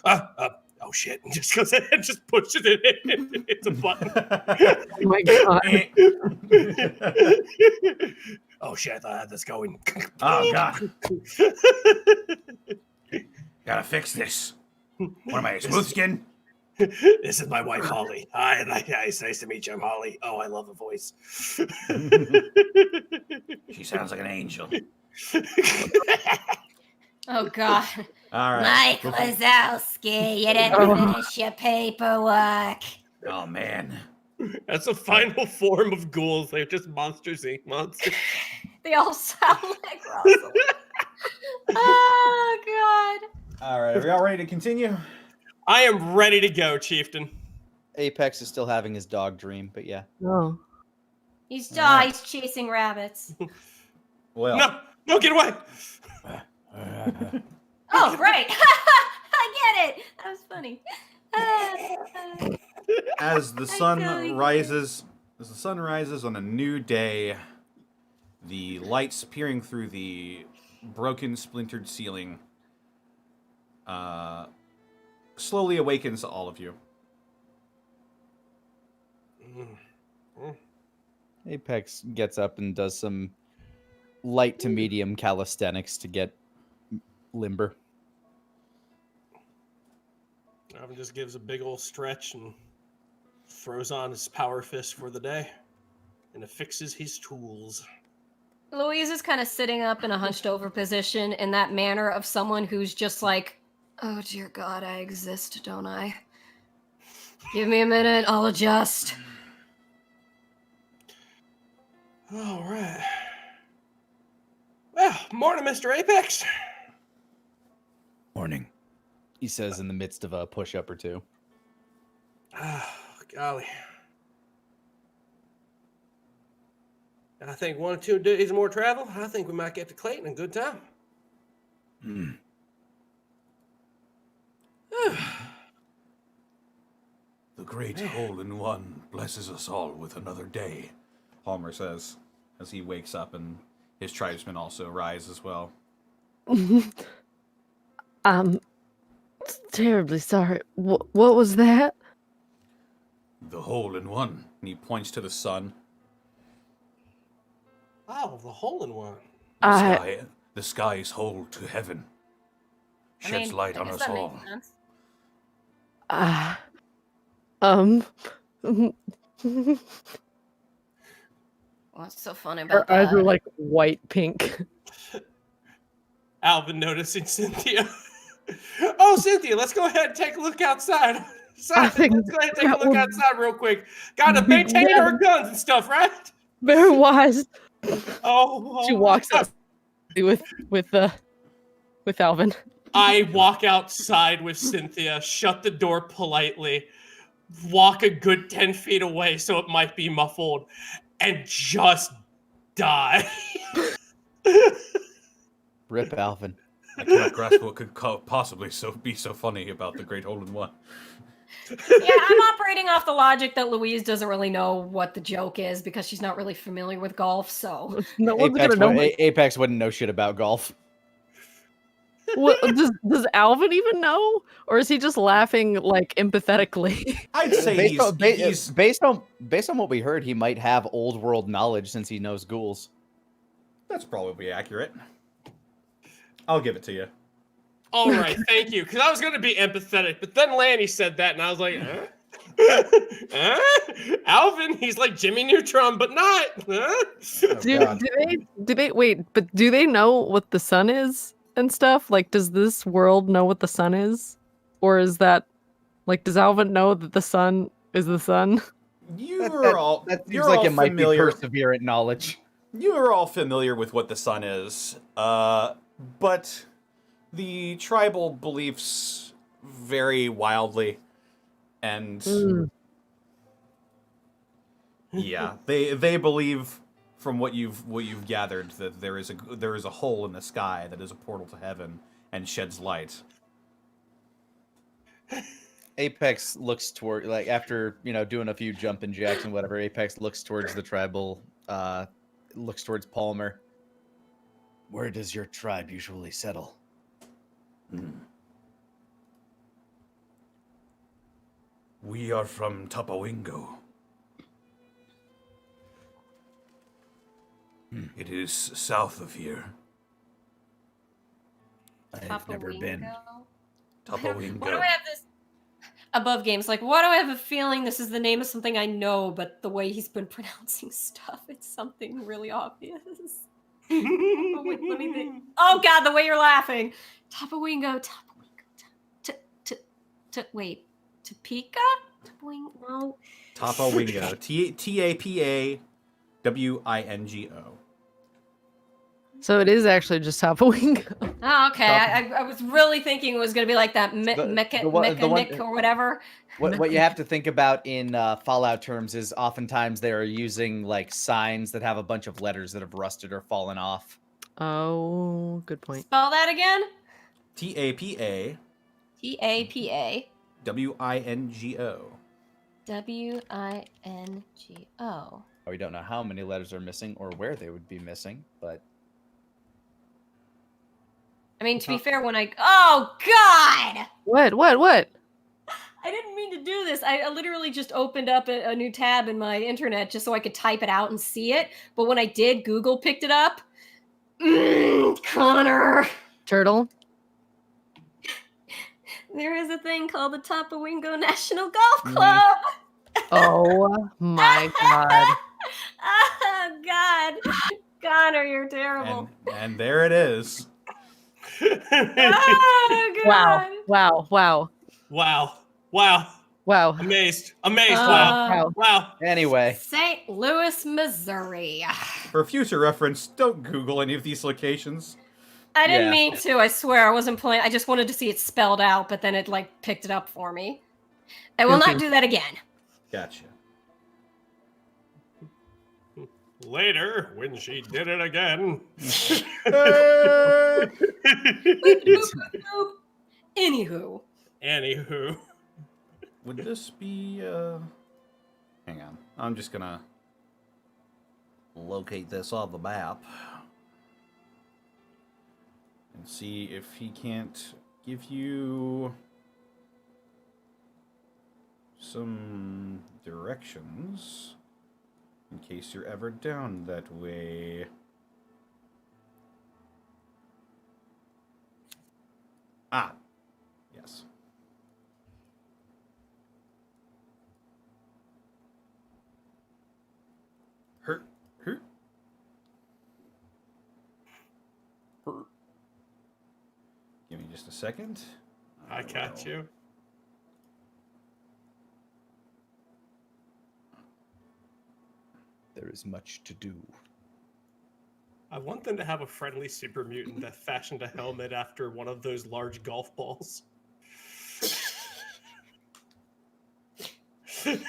oh shit, and just goes ahead and just pushes it in. It's a button. Oh my god. Oh shit, I thought I had this going. Oh god. Gotta fix this. What am I, smooth skin? This is my wife, Holly. Hi, it's nice to meet you. I'm Holly. Oh, I love the voice. She sounds like an angel. Oh God, All right. Mike Wazowski, you didn't finish your paperwork. Oh man. That's the final form of ghouls. They're just monsters, Inc. Monsters. They all sound like Russell. Oh God. All right. Are we all ready to continue? I am ready to go, Chieftain. Apex is still having his dog dream, but yeah. Oh. He's Alright. he's chasing rabbits. Well. No, get away. Oh, right. I get it. That was funny. As the I sun totally get it. rises, on a new day, the lights peering through the broken, splintered ceiling slowly awakens all of you. Apex gets up and does some light to medium calisthenics to get limber. Alvin just gives a big old stretch and throws on his power fist for the day and affixes his tools. Louise is kind of sitting up in a hunched over position in that manner of someone who's just like, oh dear God, I exist, don't I? Give me a minute, I'll adjust. All right. Well, morning, Mr. Apex. Morning. He says in the midst of a push-up or two. Oh, golly. I think 1 or 2 days more travel, I think we might get to Clayton in good time. The great hole-in-one blesses us all with another day, Palmer says, as he wakes up and his tribesmen also rise as well. I'm terribly sorry. What was that? The hole-in-one, and he points to the sun. Oh, the hole-in-one. The sky is whole to heaven. Sheds light on I guess us that all. makes sense. What's so funny about Her eyes that? are like white pink. Alvin noticing Cynthia. Oh, Cynthia, let's go ahead and take a look outside. let's go ahead and take a look outside real quick. Gotta maintain our guns and stuff, right? Very wise. Oh, She walks out with Alvin. I walk outside with Cynthia, shut the door politely, walk a good 10 feet away so it might be muffled, and just die. Rip Alvin. I cannot grasp what could possibly be so funny about the Great Hole-in-One. Yeah, I'm operating off the logic that Louise doesn't really know what the joke is because she's not really familiar with golf, so. No one's gonna know. Apex wouldn't know shit about golf. What, does Alvin even know, or is he just laughing like empathetically? I'd say based on what we heard, he might have old world knowledge since he knows ghouls. That's probably accurate. I'll give it to you. All right, thank you. Because I was going to be empathetic, but then Lanny said that, and I was like, huh? Alvin, he's like Jimmy Neutron, but not. Huh? Do they know what the sun is and stuff? Like, does this world know what the sun is? Or is that, like, does Alvin know that the sun is the sun? That seems like it might be perseverant knowledge. You are all familiar with what the sun is, but the tribal beliefs vary wildly, and yeah, they believe, from what you've gathered, that there is a hole in the sky that is a portal to heaven and sheds light. Apex looks toward, like, after doing a few jumping jacks and whatever. Apex looks towards the tribal, looks towards Palmer. Where does your tribe usually settle? We are from Tapawingo. It is south of here. I've never been. Tapawingo. Why do I have this above games? Like, why do I have a feeling this is the name of something I know, but the way he's been pronouncing stuff, it's something really obvious. Oh, wait, let me think. Oh God, the way you're laughing. Tapawingo. Wait, Topeka? Tapawingo? No. Tapawingo. Tapawingo. So it is actually just Tapawingo. Oh, okay. I was really thinking it was going to be like that mechanic or whatever. What you have to think about in Fallout terms is oftentimes they are using like signs that have a bunch of letters that have rusted or fallen off. Oh, good point. Spell that again. Tapa. Tapa. Wingo. Wingo. We don't know how many letters are missing or where they would be missing, but I mean, to be fair, when oh God! What? I didn't mean to do this. I literally just opened up a new tab in my internet just so I could type it out and see it. But when I did, Google picked it up. Connor. Turtle. There is a thing called the Tapawingo National Golf Club. Oh my God. Oh God. Connor, you're terrible. And there it is. Oh God. Wow. Amazed. Wow. Anyway. St. Louis, Missouri. For future reference, don't Google any of these locations. I didn't mean to, I swear. I wasn't playing. I just wanted to see it spelled out, but then it like picked it up for me. I will not do that again. Gotcha. Later, when she did it again. Anywho. Would this be, hang on. I'm just gonna locate this on the map and see if he can't give you some directions in case you're ever down that way. Ah, yes. Hurt. Give me just a second. I got you. There is much to do. I want them to have a friendly super mutant that fashioned a helmet after one of those large golf balls. I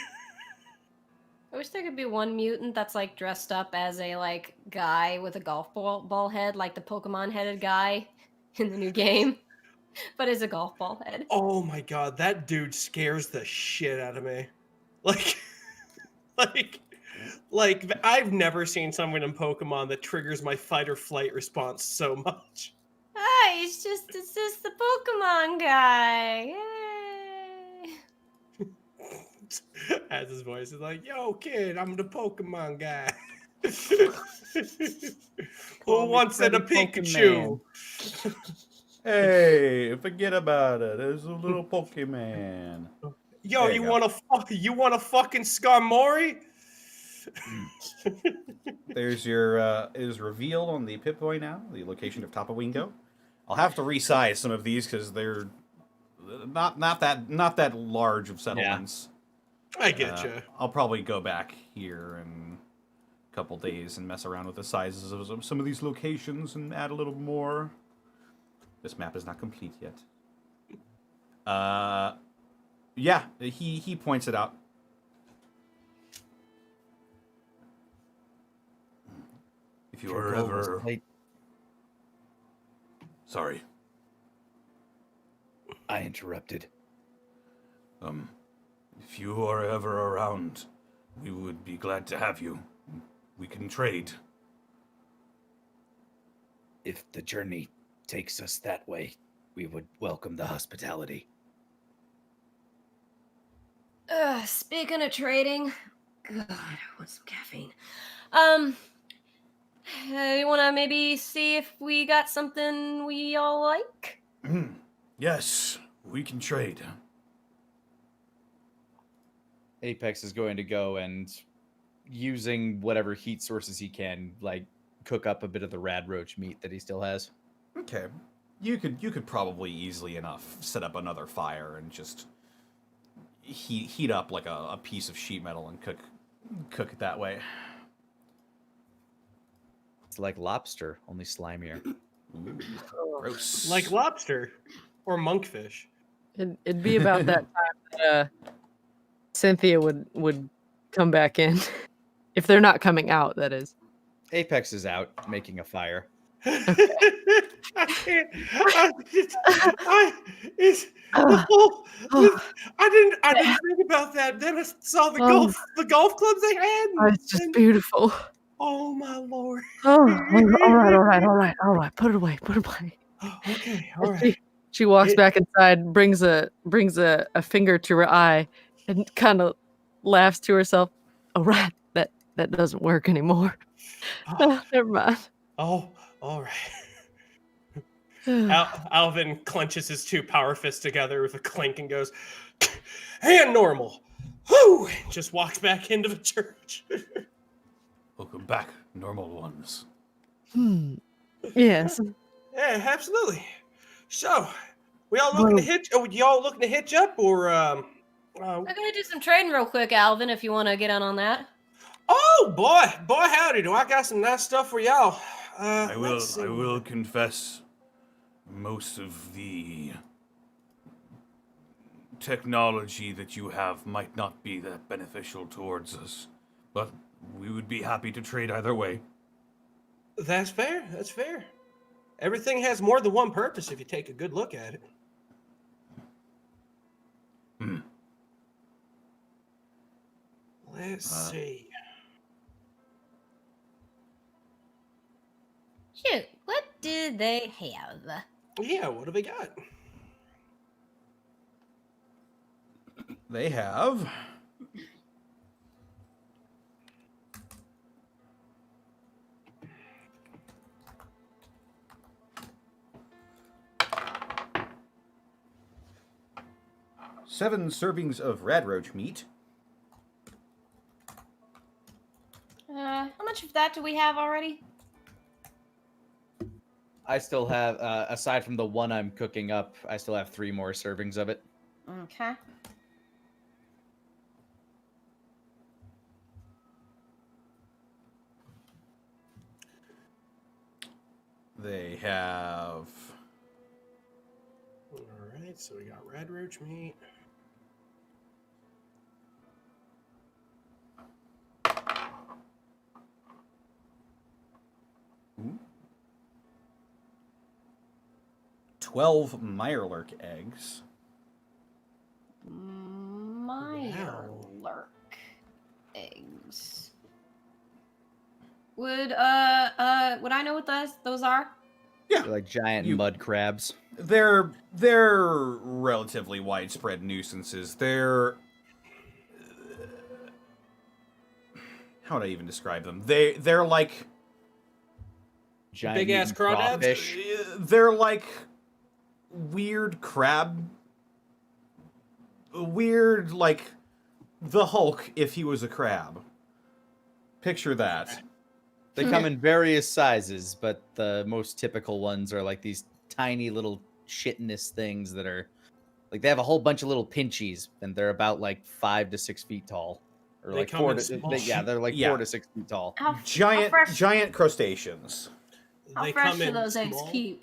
wish there could be one mutant that's like dressed up as a like guy with a golf ball head, like the Pokemon headed guy in the new game, but is a golf ball head. Oh my god, that dude scares the shit out of me. Like, like I've never seen someone in Pokemon that triggers my fight or flight response so much. Ah, it's just the Pokemon guy. Yay! As his voice is like, "Yo, kid, I'm the Pokemon guy. Who wants a Pikachu?" Hey, forget about it. There's a little Pokemon. Yo, you want a fucking Skarmory? There's your it is revealed on the Pip-Boy now, the location of Tapu Wingo. I'll have to resize some of these because they're not that large of settlements. I get you. I'll probably go back here in a couple days and mess around with the sizes of some of these locations and add a little more. This map is not complete yet. Yeah, he points it out. If you are ever... Sorry. I interrupted. If you are ever around, we would be glad to have you. We can trade. If the journey takes us that way, we would welcome the hospitality. Speaking of trading, God, I want some caffeine. You want to maybe see if we got something we all like? Yes, we can trade. Apex is going to go and, using whatever heat sources he can, like, cook up a bit of the rad roach meat that he still has. Okay. You could probably easily enough set up another fire and just heat up like a piece of sheet metal and cook it that way. It's like lobster, only slimier. Ooh, gross. Like lobster or monkfish. It'd be about that time that Cynthia would come back in. If they're not coming out, that is. Apex is out making a fire. I can't. I didn't think about that. Then I saw the golf clubs they had. It's just beautiful. Oh my lord. All right. Put it away. Oh, okay, all right. She walks back inside, brings a finger to her eye, and kind of laughs to herself. Oh, right, that doesn't work anymore. Never mind. Oh, all right. Alvin clenches his two power fists together with a clink and goes, "And normal." Whoo! And just walks back into the church. Welcome back, normal ones. Yes. Yeah, absolutely. So, we all looking to hitch? Oh, y'all looking to hitch up, or I'm gonna do some trading real quick, Alvin. If you want to get on that. Oh boy, howdy! Do I got some nice stuff for y'all? I will confess, most of the technology that you have might not be that beneficial towards us, but we would be happy to trade either way. That's fair. That's fair. Everything has more than one purpose if you take a good look at it. Let's see. Shoot, what do they have? Yeah, what do they got? They have... seven servings of radroach meat. How much of that do we have already? I still have, aside from the one I'm cooking up, I still have 3 more servings of it. Okay. They have... All right, so we got red roach meat. Ooh. 12 Mirelurk eggs. Mirelurk eggs. Would I know what those are? Yeah, They're like giant You- mud crabs. they're relatively widespread nuisances. They're... how would I even describe them? They're like... Giant Big ass mutant crawdads? crawfish. They're like weird crab. Weird, like the Hulk if he was a crab. Picture that. They come in various sizes, but the most typical ones are like these tiny little chitinous things that are like they have a whole bunch of little pinchies, and they're about like 5 to 6 feet tall, or They like come 4 in to small- they're like Yeah. 4 to 6 feet tall. How Giant fresh, crustaceans. how They fresh come do in those eggs small. keep?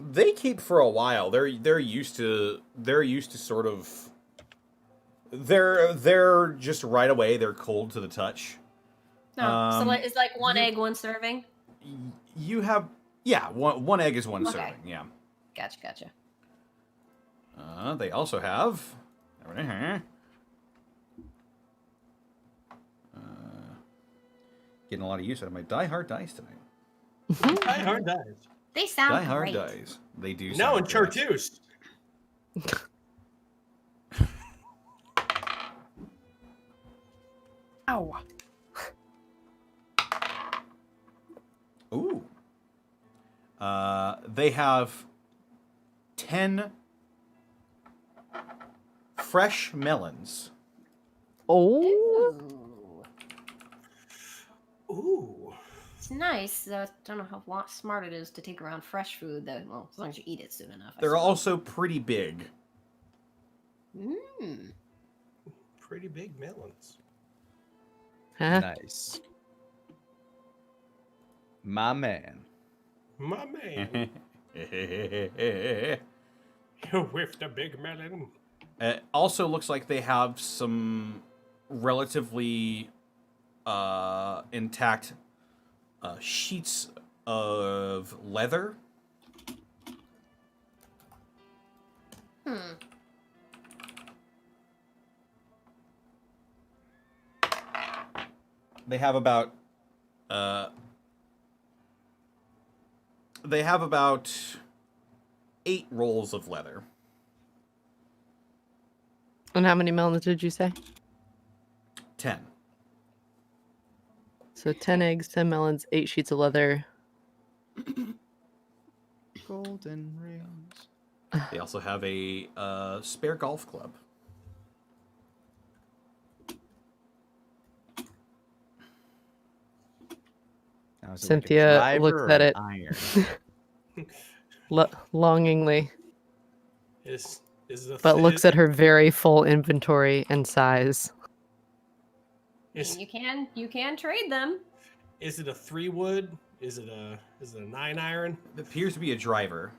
They keep for a while. They're used to sort of they're just right away they're cold to the touch. No, so Um, like it's like one you- egg, one serving. You have one egg is one Okay. serving, yeah. Gotcha. They also have getting a lot of use out of my Die Hard dice tonight. Die Hard dies. They sound Die Hard great. dies. They do. Now in sound great. Chartreuse. Ow. Ooh. They have 10 fresh melons. Oh. Ooh. It's nice. I don't know how smart it is to take around fresh food. Though, well, as long as you eat it soon enough. I They're suppose. also pretty big. Mm. Pretty big melons. Huh? Nice, my man. My man. With the big melon. It also looks like they have some relatively intact sheets of leather. They have about 8 rolls of leather. And how many melons did you say? 10. So 10 eggs, 10 melons, 8 sheets of leather. Golden rings. They also have a spare golf club. Now, is it Cynthia like a looks driver at or it. an iron. Longingly, Is the but looks at her very full inventory and size. Is, You can trade them. is it a 3-wood? Is it a 9-iron? It appears to be a driver.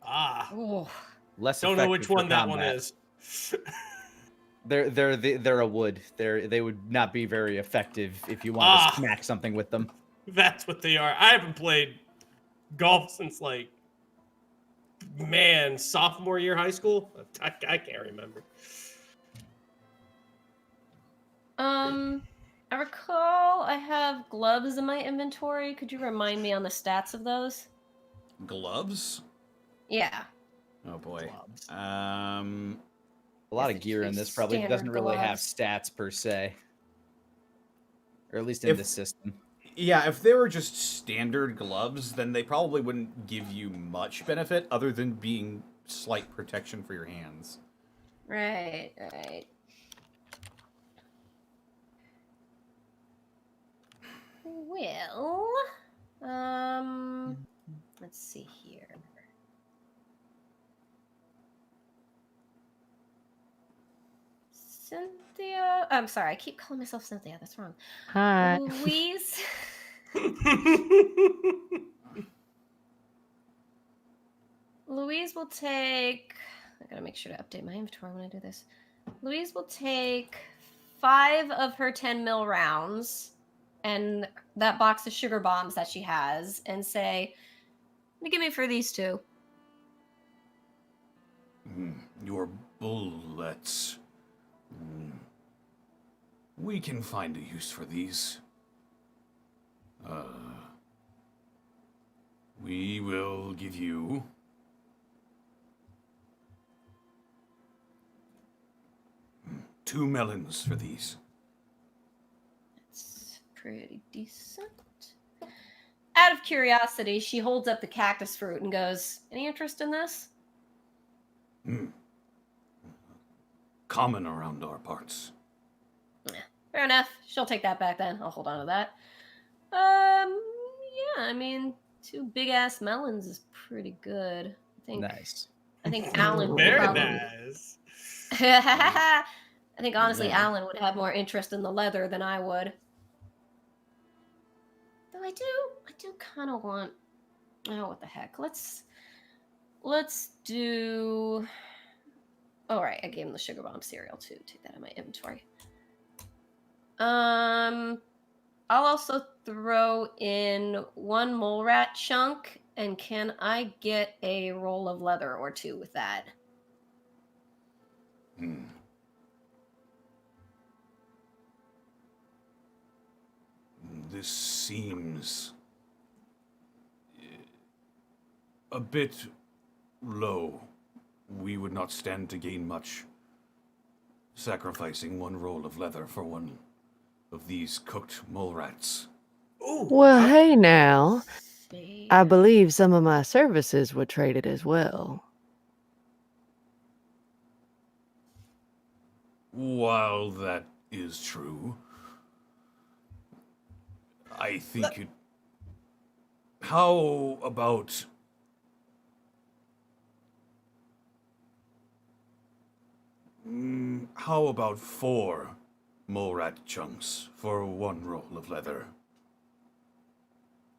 Ah. Oh, Less Don't know effective which for one that one combat. is. They're a wood. They would not be very effective if you wanted Ah. to smack something with them. That's what they are. I haven't played golf since sophomore year high school. I can't remember. I recall I have gloves in my inventory. Could you remind me on the stats of those? Gloves? Yeah. Oh boy. Gloves. A lot Guess of gear in it's this probably standard doesn't really have gloves. stats per se, or at least in If- this system. Yeah, if they were just standard gloves, then they probably wouldn't give you much benefit other than being slight protection for your hands. Right. Well, let's see here. Cynthia, I'm sorry, I keep calling myself Cynthia. That's wrong. Hi. Louise, Louise will take. I gotta make sure to update my inventory when I do this. Louise will take 5 of her 10 mil rounds and that box of sugar bombs that she has and say, give me for these 2. Your bullets. We can find a use for these. We will give you 2 melons for these. That's pretty decent. Out of curiosity, she holds up the cactus fruit and goes, any interest in this? Common around our parts. Fair enough. She'll take that back then. I'll hold on to that. Yeah, I mean, 2 big-ass melons is pretty good. Nice. I think Alan would Very probably... nice. I think, honestly, Yeah. Alan would have more interest in the leather than I would. Though I do kind of want... Oh, what the heck. Let's do... All right, I gave him the sugar bomb cereal, too. Take that in my inventory. I'll also throw in 1 mole rat chunk, and can I get a roll of leather or 2 with that? This seems a bit low. We would not stand to gain much sacrificing 1 roll of leather for 1 of these cooked mole rats. Ooh, Well, hey now. See. I believe some of my services were traded as well. While that is true, I think it... How about... How about 4 mole rat chunks for 1 roll of leather?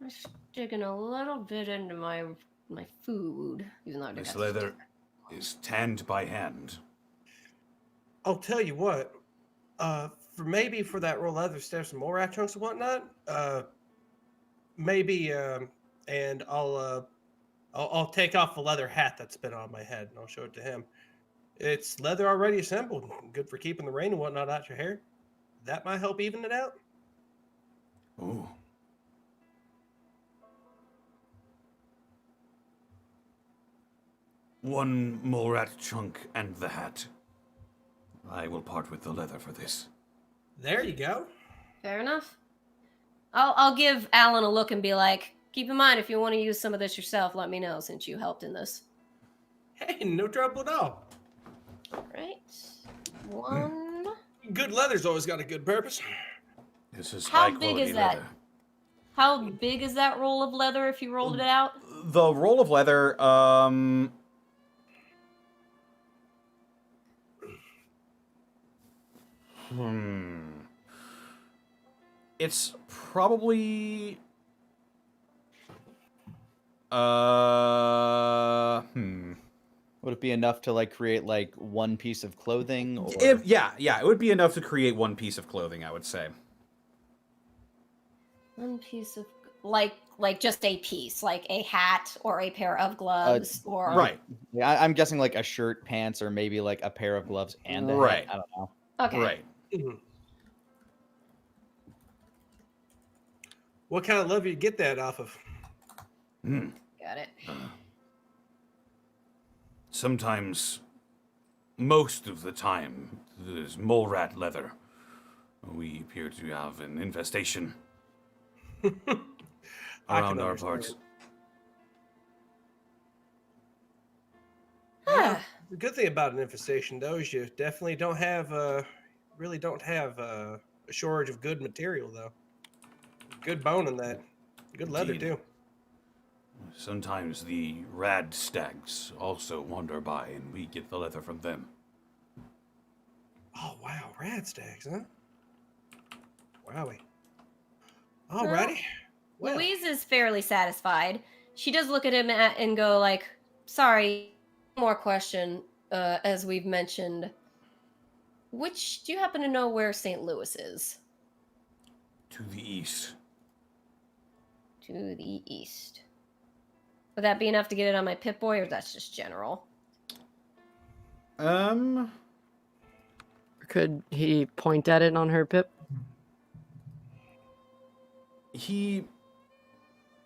I'm sticking a little bit into my food, even though I This got leather is tanned by hand. I'll tell you what. For that roll of leather, instead of some more rat chunks and whatnot, maybe, and I'll take off the leather hat that's been on my head and I'll show it to him. It's leather already assembled, good for keeping the rain and whatnot out your hair. That might help even it out. Ooh. One mole rat chunk and the hat. I will part with the leather for this. There you go. Fair enough. I'll give Alan a look and be like, keep in mind, if you want to use some of this yourself, let me know since you helped in this. Hey, no trouble at all. All right. 1. Good leather's always got a good purpose. This is How high big quality is that? leather. How big is that roll of leather if you rolled it out? The roll of leather, It's probably... Would it be enough to like create like 1 piece of clothing? Or... Yeah, it would be enough to create 1 piece of clothing, I would say. 1 piece of like just a piece, like a hat or a pair of gloves, or Right. Yeah, I'm guessing like a shirt, pants, or maybe like a pair of gloves and a Right. hat. I don't know. Okay. Right. Mhm. What kind of leather you get that off of? Got it. Sometimes, most of the time, there's mole rat leather. We appear to have an infestation around our parts. The good thing about an infestation, though, is you definitely don't have a shortage of good material, though. Good bone in that. Good leather, Indeed. too. Sometimes the rad stags also wander by, and we get the leather from them. Oh, wow. Rad stags, huh? Wowie. Alrighty. Well, Louise is fairly satisfied. She does look at him and go like, sorry, one more question, as we've mentioned. Do you happen to know where St. Louis is? To the east. To the east. Would that be enough to get it on my Pip-Boy, or that's just general? Could he point at it on her Pip?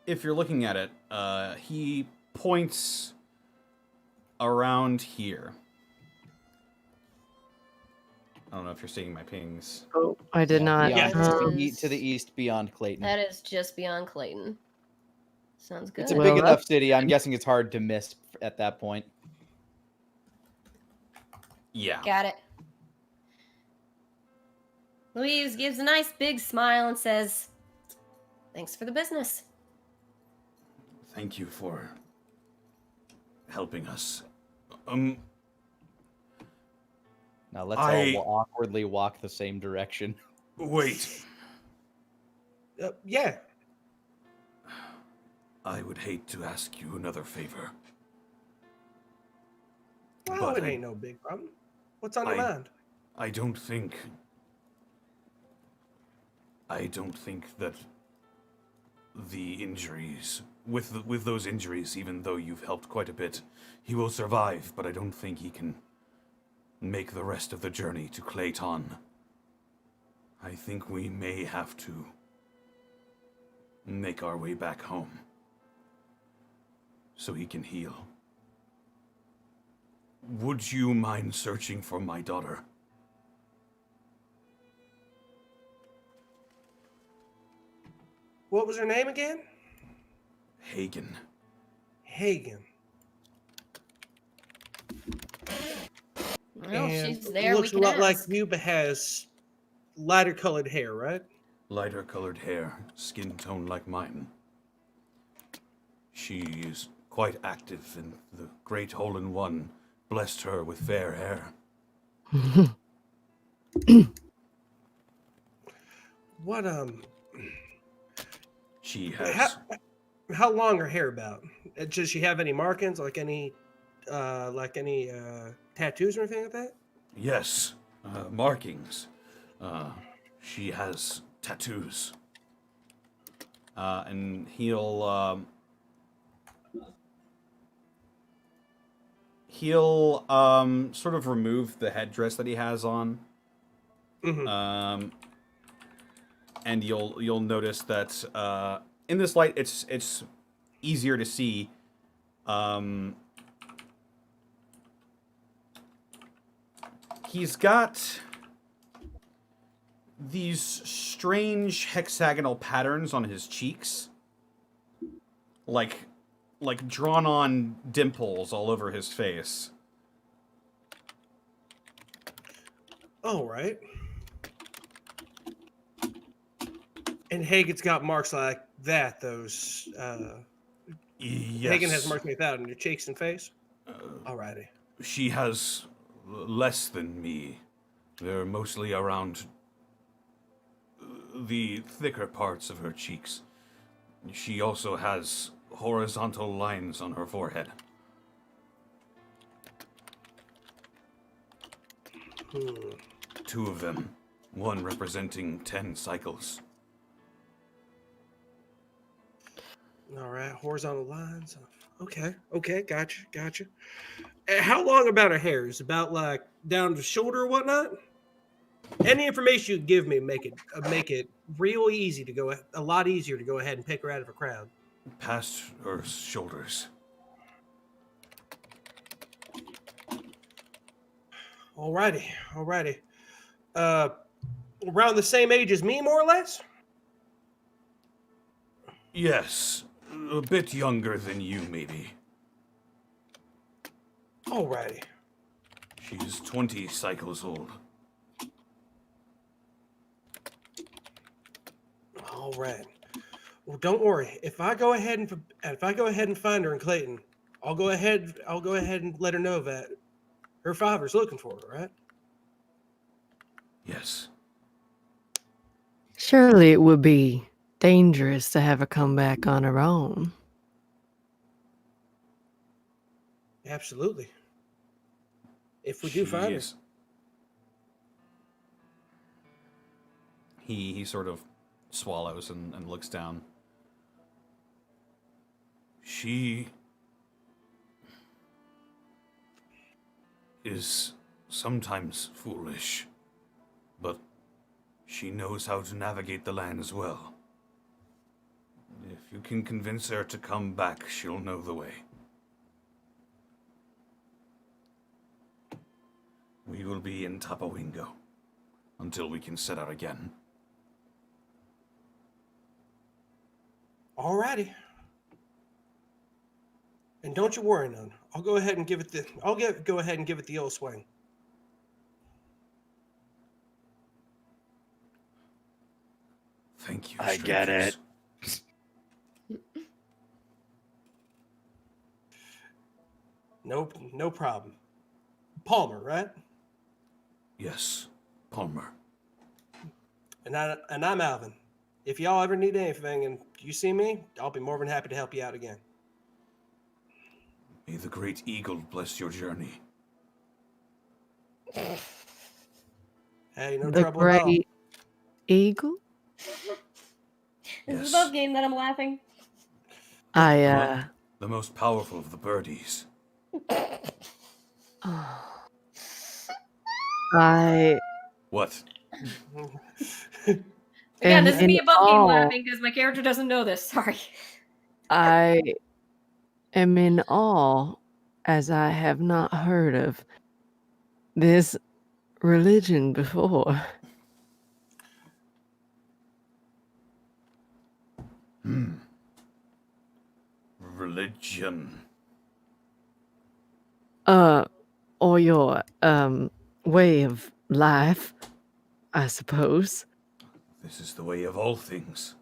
If you're looking at it, he points around here. I don't know if you're seeing my pings. Oh, I did not. Beyond, Yeah. to the east beyond Clayton. That is just beyond Clayton. Sounds good. It's a Well, big enough that's- city. I'm guessing it's hard to miss at that point. Yeah. Got it. Louise gives a nice big smile and says, thanks for the business. Thank you for helping us. Now let's all awkwardly walk the same direction. Wait. yeah. I would hate to ask you another favor. Well, But it ain't no big problem. What's on your mind? I don't think that the injuries, with those injuries, even though you've helped quite a bit, he will survive, but I don't think he can make the rest of the journey to Clayton. I think we may have to make our way back home so he can heal. Would you mind searching for my daughter? What was her name again? Hagen. Hagen. Well, And she's there. looks We a can lot like ask. you, but has lighter colored hair, right? Lighter colored hair, skin tone like mine. She is quite active, and the Great Hole-in-One blessed her with fair hair. What She has... how long her hair about? Does she have any markings, like any tattoos or anything like that? Yes, markings. She has tattoos. And he'll sort of remove the headdress that he has on. Mm-hmm. And you'll notice that in this light it's easier to see. He's got these strange hexagonal patterns on his cheeks, like drawn on dimples all over his face. All right. And Hagen's got marks like that. Those Yes. Hagen has marks like that on your cheeks and face. Alrighty. She has less than me. They're mostly around the thicker parts of her cheeks. She also has horizontal lines on her forehead. Two of them, one representing 10 cycles. All right, horizontal lines. Okay, gotcha. How long about her hair? Is it about like down the shoulder or whatnot? Any information you give me make it real easy to go, a lot easier to go ahead and pick her out of a crowd. Past her shoulders. Alrighty. Around the same age as me, more or less. Yes, a bit younger than you, maybe. Alrighty. She's 20 cycles old. All right. Well, don't worry. If I go ahead and find her in Clayton, I'll go ahead and let her know that her father's looking for her, right? Yes. Surely it would be dangerous to have her come back on her own. Absolutely. If we do find her. He sort of swallows and looks down. She is sometimes foolish, but she knows how to navigate the lands well. If you can convince her to come back, she'll know the way. We will be in Tapawingo until we can set out again. Alrighty. And don't you worry none. I'll go ahead and give it the old swing. Thank you. I get it. No problem. Palmer, right? Yes, Palmer. And I'm Alvin. If y'all ever need anything and you see me, I'll be more than happy to help you out again. May the great eagle bless your journey. Hey, no The trouble at all. great eagle? Is this love game that I'm laughing? I The most powerful of the birdies. What? Again, this is me above game all, laughing because my character doesn't know this. Sorry. I am in awe, as I have not heard of this religion before. Religion. Or your way of life, I suppose. This is the way of all things.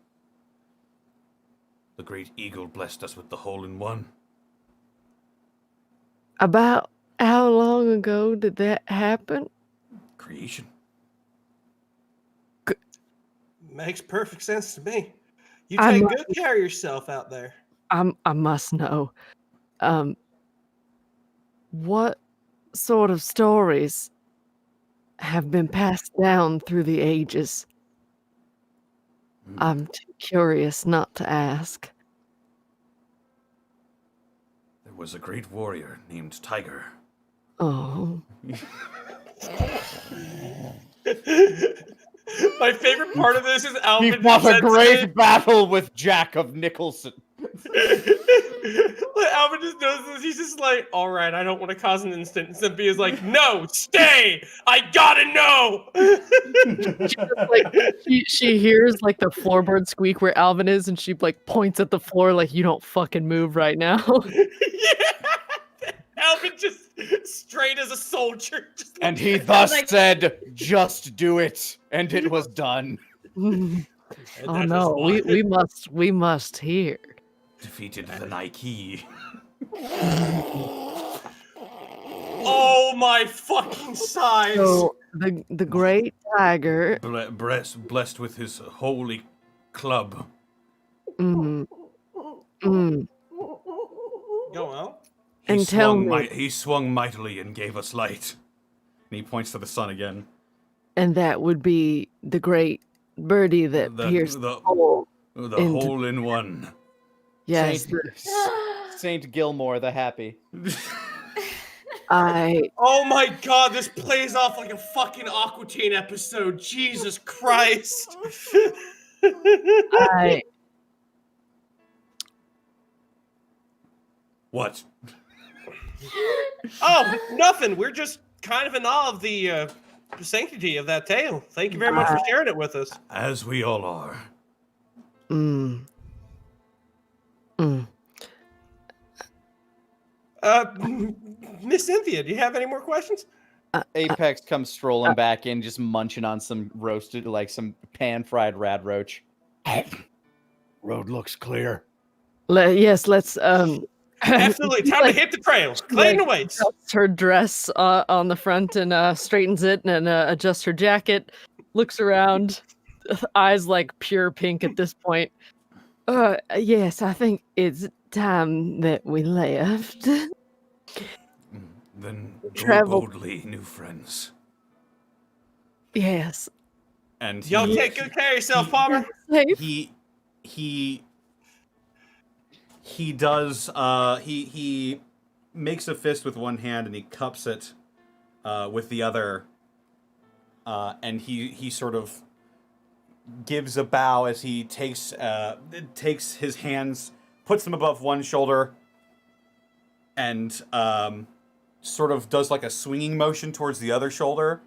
The great eagle blessed us with the hole-in-one. About how long ago did that happen? Creation. Makes perfect sense to me. You I take mu- good care of yourself out there. I must know. What sort of stories have been passed down through the ages? I'm too curious not to ask. There was a great warrior named Tiger. Oh. My favorite part of this is He Alvin fought a said to great me- battle with Jack of Nicholson. Alvin just knows this. He's just like, all right, I don't want to cause an incident. And Cynthia's like, no, stay. I gotta know. She hears like the floorboard squeak where Alvin is, and she like points at the floor like, you don't fucking move right now. Yeah. Alvin just straight as a soldier. Just And he like- thus like- said, just do it. And it was done. And Oh that no, is we must hear. Defeated the Nike. Oh my fucking sides. So the great tiger. Blessed with his holy club. Mm, Go on. and tell me, He swung mightily and gave us light. And he points to the sun again. and that would be the great birdie that pierced the hole. The into- hole-in-one. Yes, Saint Gilmore the Happy. Oh my god, this plays off like a fucking Aqua Teen episode. Jesus Christ. I What? Oh, nothing. We're just kind of in awe of the sanctity of that tale. Thank you very much for sharing it with us. As we all are. Miss Cynthia, do you have any more questions? Apex comes strolling back in, just munching on some roasted, like some pan-fried rad roach. Road looks clear. yes, let's Absolutely. Time to hit the trail. Clayton like, awaits. adjusts her dress on the front and straightens it and adjusts her jacket, looks around. eyes like pure pink at this point. Yes, I think it's time that we left. Then go Travel. boldly, new friends. Yes. And Y'all take good care of yourself, Palmer. Safe. he does he makes a fist with one hand and he cups it with the other, and he sort of gives a bow as he takes his hands, puts them above one shoulder, and sort of does like a swinging motion towards the other shoulder.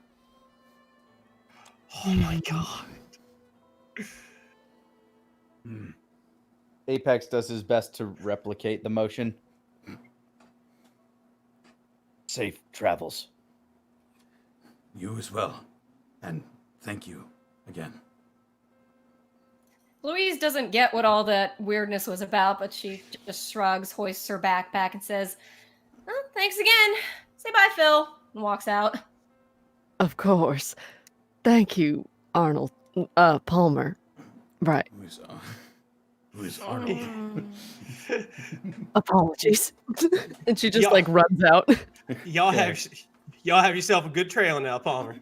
Oh my god. Apex does his best to replicate the motion. Safe travels. You as well, and thank you again. Louise doesn't get what all that weirdness was about, but she just shrugs, hoists her backpack, and says, "Oh, thanks again. Say bye, Phil," and walks out. Of course. Thank you, Arnold. Palmer. Right. Who is Arnold? Apologies. And she just Yeah. like runs out. Y'all have yourself a good trail now, Palmer.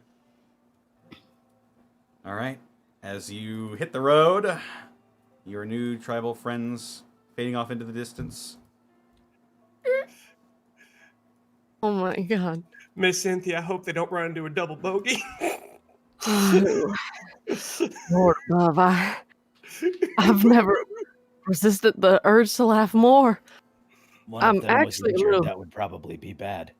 All right. As you hit the road, your new tribal friends fading off into the distance. Oh my god. Miss Cynthia, I hope they don't run into a double bogey. Oh, Lord above, I've never resisted the urge to laugh more. One I'm of them was actually a injured. little- That would probably be bad.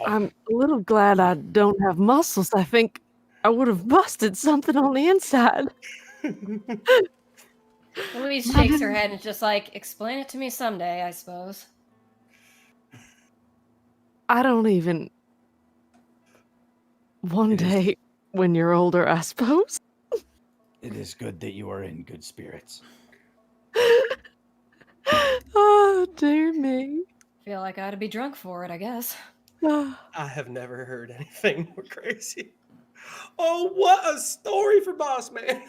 I'm a little glad I don't have muscles. I think I would have busted something on the inside. Louise shakes her head and is just like, explain it to me someday, I suppose. I don't even. One It is- day, when you're older, I suppose. It is good that you are in good spirits. Oh, dear me. Feel like I ought to be drunk for it, I guess. Ah, I have never heard anything more crazy. Oh, what a story for Boss Man.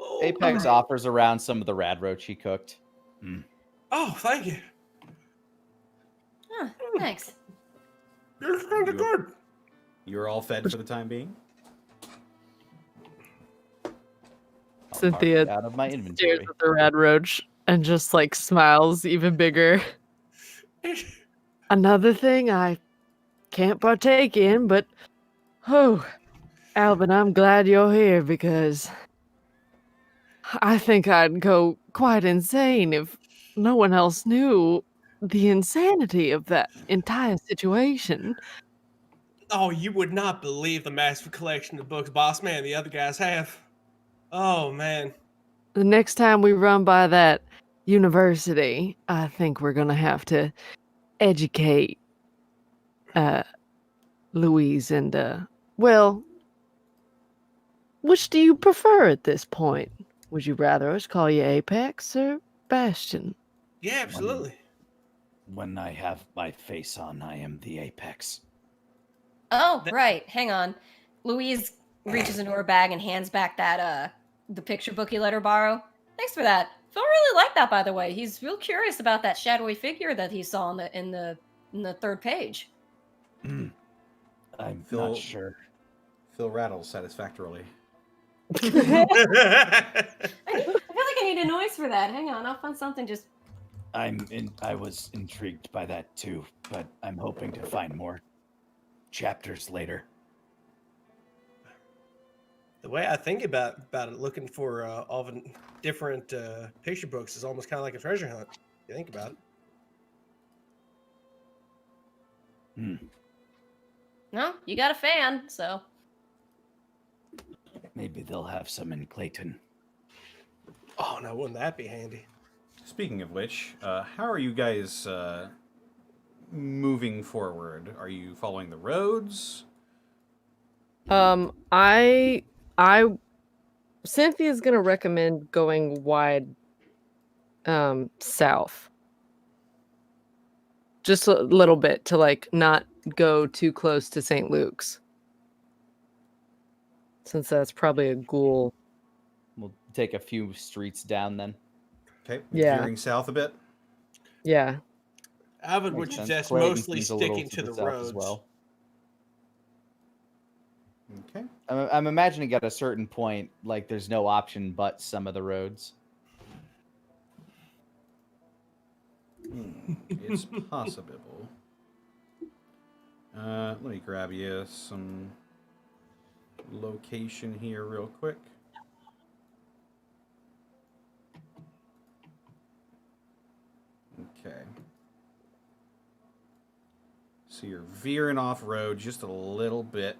Oh, Apex offers around some of the rad roach he cooked. oh, thank you. Huh, thanks. You're kind of good. You're all fed for the time being. I'll Cynthia mark it out of my stares inventory. at the rad roach and just like smiles even bigger. Another thing I can't partake in, but oh, Alvin, I'm glad you're here because I think I'd go quite insane if no one else knew the insanity of that entire situation. Oh, you would not believe the massive collection of books Boss Man and the other guys have. Oh, man. The next time we run by that university, I think we're gonna have to educate Louise and well, which do you prefer at this point? Would you rather us call you Apex or Bastion? Yeah, absolutely. When I have my face on, I am the apex. Oh, right. Hang on. Louise reaches into her bag and hands back that the picture book you let her borrow. Thanks for that. Phil really liked that, by the way. He's real curious about that shadowy figure that he saw in the third page. I'm Phil- not sure. Phil rattles satisfactorily. I feel like I need a noise for that. Hang on, I'll find something. Just I was intrigued by that too, but I'm hoping to find more chapters later. The way I think about it, looking for all the different picture books is almost kind of like a treasure hunt. If you think about it. no, you got a fan, so Maybe they'll have some in Clayton. Oh no, wouldn't that be handy? Speaking of which, how are you guys moving forward? Are you following the roads? Cynthia's gonna recommend going wide south. Just a little bit to like not go too close to St. Luke's. Since that's probably a ghoul take a few streets down then. Okay. Yeah. Veering south a bit. Yeah. Alvin would Makes sense. suggest Croydon mostly seems a little sticking to the south roads. as well. Okay. I'm imagining at a certain point, like there's no option but some of the roads. It's possible. Let me grab you some location here real quick. Okay. So you're veering off road just a little bit.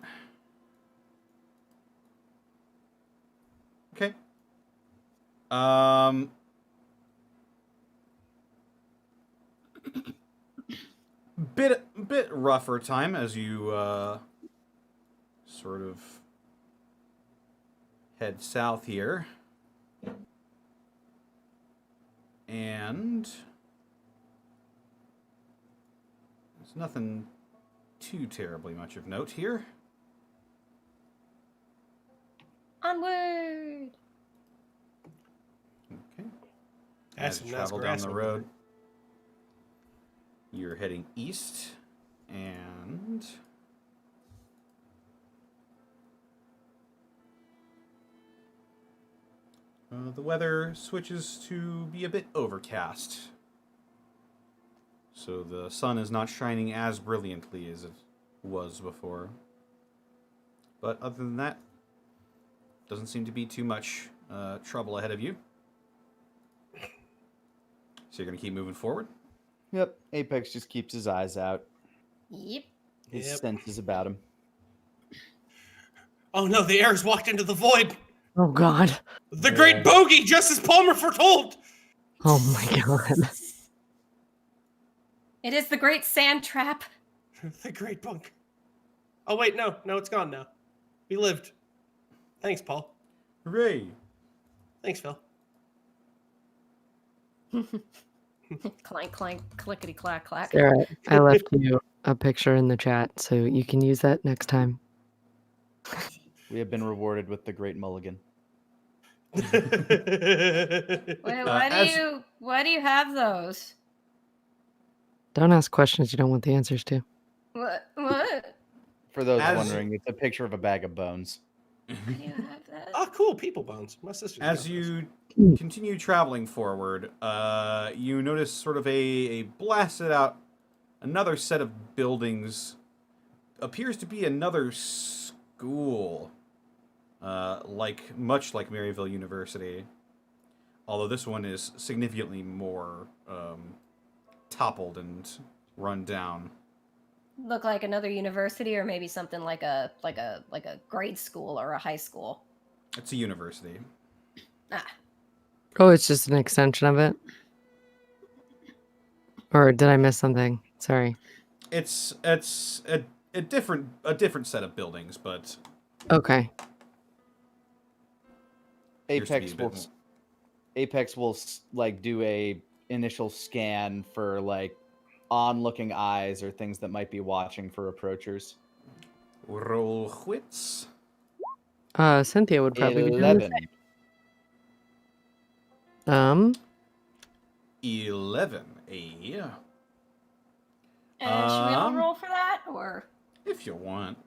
Okay. Bit rougher time as you sort of head south here. And there's nothing too terribly much of note here. Onward. Okay. That's As you some nice travel down grass the over road, you're heading east, and the weather switches to be a bit overcast. So the sun is not shining as brilliantly as it was before. But other than that, doesn't seem to be too much trouble ahead of you. So you're going to keep moving forward? Yep. Apex just keeps his eyes out. Yep. His Yep. senses about him. Oh no, the air's walked into the void. Oh God. The great bogey, just as Palmer foretold. Oh my God. It is the great sand trap. The great bunk. Oh wait, no, it's gone now. We lived. Thanks, Paul. Hooray! Thanks, Phil. Clank, clank, clickety, clack, clack. Sarah, I left you a picture in the chat, so you can use that next time. We have been rewarded with the Great Mulligan. Wait, why do you have those? Don't ask questions you don't want the answers to. What? For those As- wondering, it's a picture of a bag of bones. Why do you have that? Oh, cool, people bones. My sister's got As those. you continue traveling forward, you notice sort of a blasted out, another set of buildings. Appears to be another school, much like Maryville University. Although this one is significantly more toppled and run down. Look like another university, or maybe something like a grade school or a high school. It's a university. Ah, Oh, it's just an extension of it? Or did I miss something? Sorry. It's a different set of buildings, but Okay. appears to be Apex a bit will more. Apex will like do a initial scan for like onlooking eyes or things that might be watching for approachers. Roll wits. Cynthia would probably be doing 11. the 11. should we all Um, roll for that, or If you want.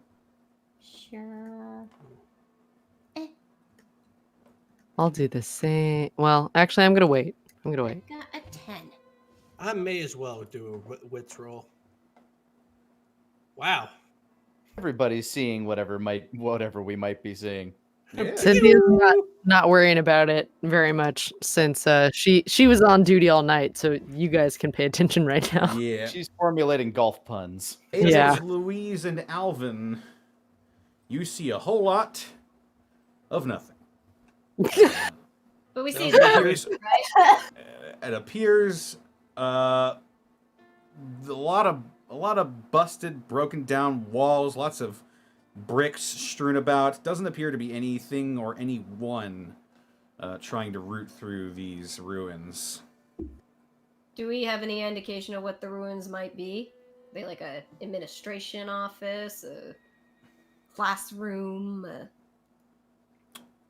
sure? I'll do the same. Well, actually, I'm gonna wait. Got a 10. I may as well do a wits roll. Wow. Everybody's seeing whatever we might be seeing. Yeah. Cynthia's not worrying about it very much since she was on duty all night, so you guys can pay attention right now. Yeah. She's formulating golf puns. Yeah. Louise and Alvin, you see a whole lot of nothing. But we see Sounds that, appears, right? it appears a lot of busted, broken down walls, lots of bricks strewn about. Doesn't appear to be anything or anyone trying to root through these ruins. Do we have any indication of what the ruins might be? Are they like a administration office, a classroom?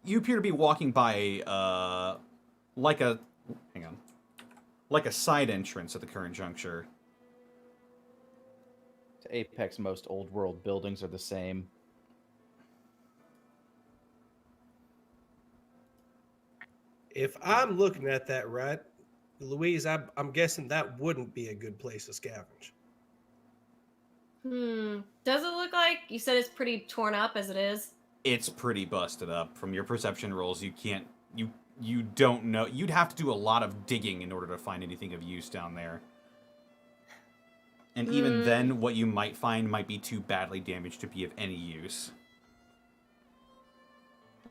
You appear to be walking by like a side entrance at the current juncture. To Apex, most old world buildings are the same. If I'm looking at that right, Louise, I'm guessing that wouldn't be a good place to scavenge. Does it look like you said it's pretty torn up as it is? It's pretty busted up. From your perception rolls, you don't know. You'd have to do a lot of digging in order to find anything of use down there. And even then, what you might find might be too badly damaged to be of any use.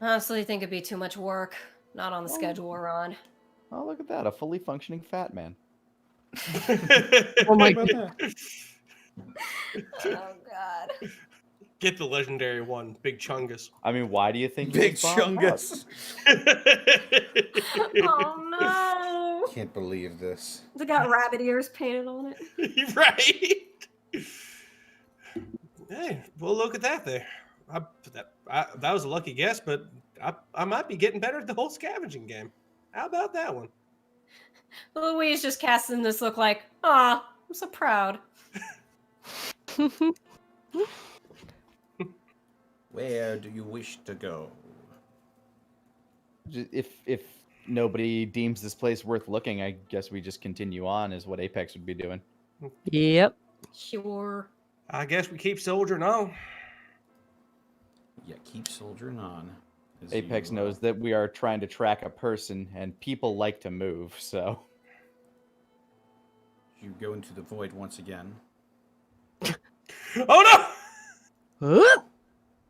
Honestly, I think it'd be too much work. Not on the schedule we're on. Oh, look at that. A fully functioning fat man. Oh my How about god. that? Oh, God. Get the legendary one, Big Chungus. I mean, why do you think Big he was bombed out? Chungus. Oh, no. Can't believe this. They got rabbit ears painted on it. Right? Hey, well, look at that there. That was a lucky guess, but I might be getting better at the whole scavenging game. How about that one? Louise just casting this look like, aw, I'm so proud. Where do you wish to go? If nobody deems this place worth looking, I guess we just continue on, is what Apex would be doing. Yep. Sure. I guess we keep soldiering on. Yeah, keep soldiering on. as Apex you, knows that we are trying to track a person, and people like to move, so... You go into the void once again. Oh no!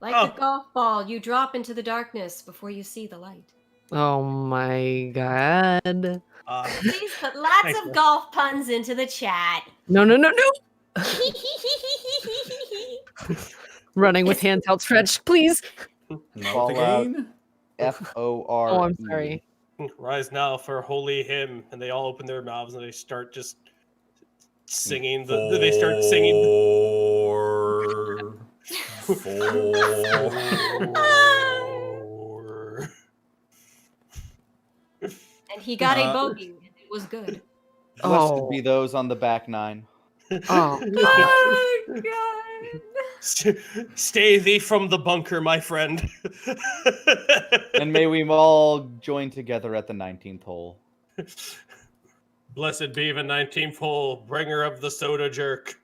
Like Oh. a golf ball, you drop into the darkness before you see the light. Oh my god. Please put lots Thanks, of man. golf puns into the chat. No, no, no, no. Running with hands outstretched, please. Novocaine? F-O-R. Oh, I'm sorry. Rise now for holy hymn, and they all open their mouths and they start just singing. They start singing. Four. And he got a bogey, and it was good. Blessed Oh. be those on the back nine. Oh. Oh, God. Stay thee from the bunker, my friend. And may we all join together at the 19th hole. Blessed be the 19th hole, bringer of the soda jerk.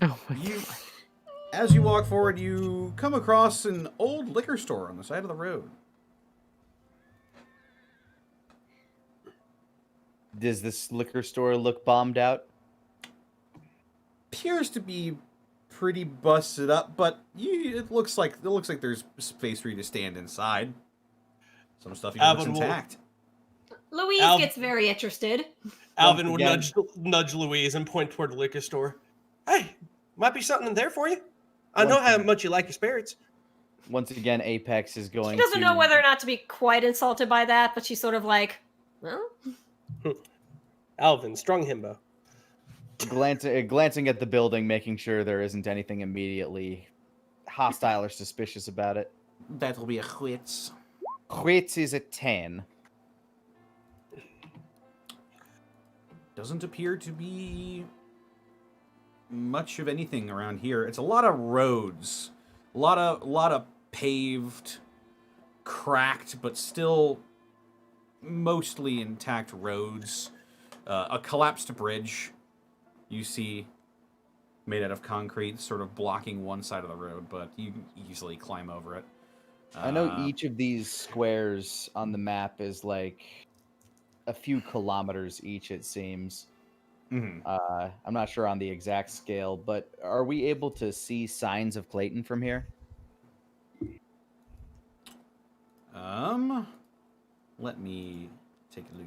Oh my You, as you walk forward, you come across an old liquor store on the side of the road. Does this liquor store look bombed out? Appears to be pretty busted up, but it looks like there's space for you to stand inside. Some stuff even looks Alvin will- intact. Louise Al- gets very interested. Alvin would again- nudge Louise and point toward the liquor store. Hey, might be something in there for you. I know Once how again- much you like your spirits. Once again, Apex is going She doesn't to... know whether or not to be quite insulted by that, but she's sort of like, well, Alvin, strong himbo. glancing at the building, making sure there isn't anything immediately hostile or suspicious about it. That'll be a quits. Quits is a 10. Doesn't appear to be much of anything around here. It's a lot of roads, a lot of paved, cracked, but still mostly intact roads. A collapsed bridge, you see, made out of concrete, sort of blocking one side of the road, but you can easily climb over it. I know each of these squares on the map is like a few kilometers each, it seems. Mhm. I'm not sure on the exact scale, but are we able to see signs of Clayton from here? Let me take a look.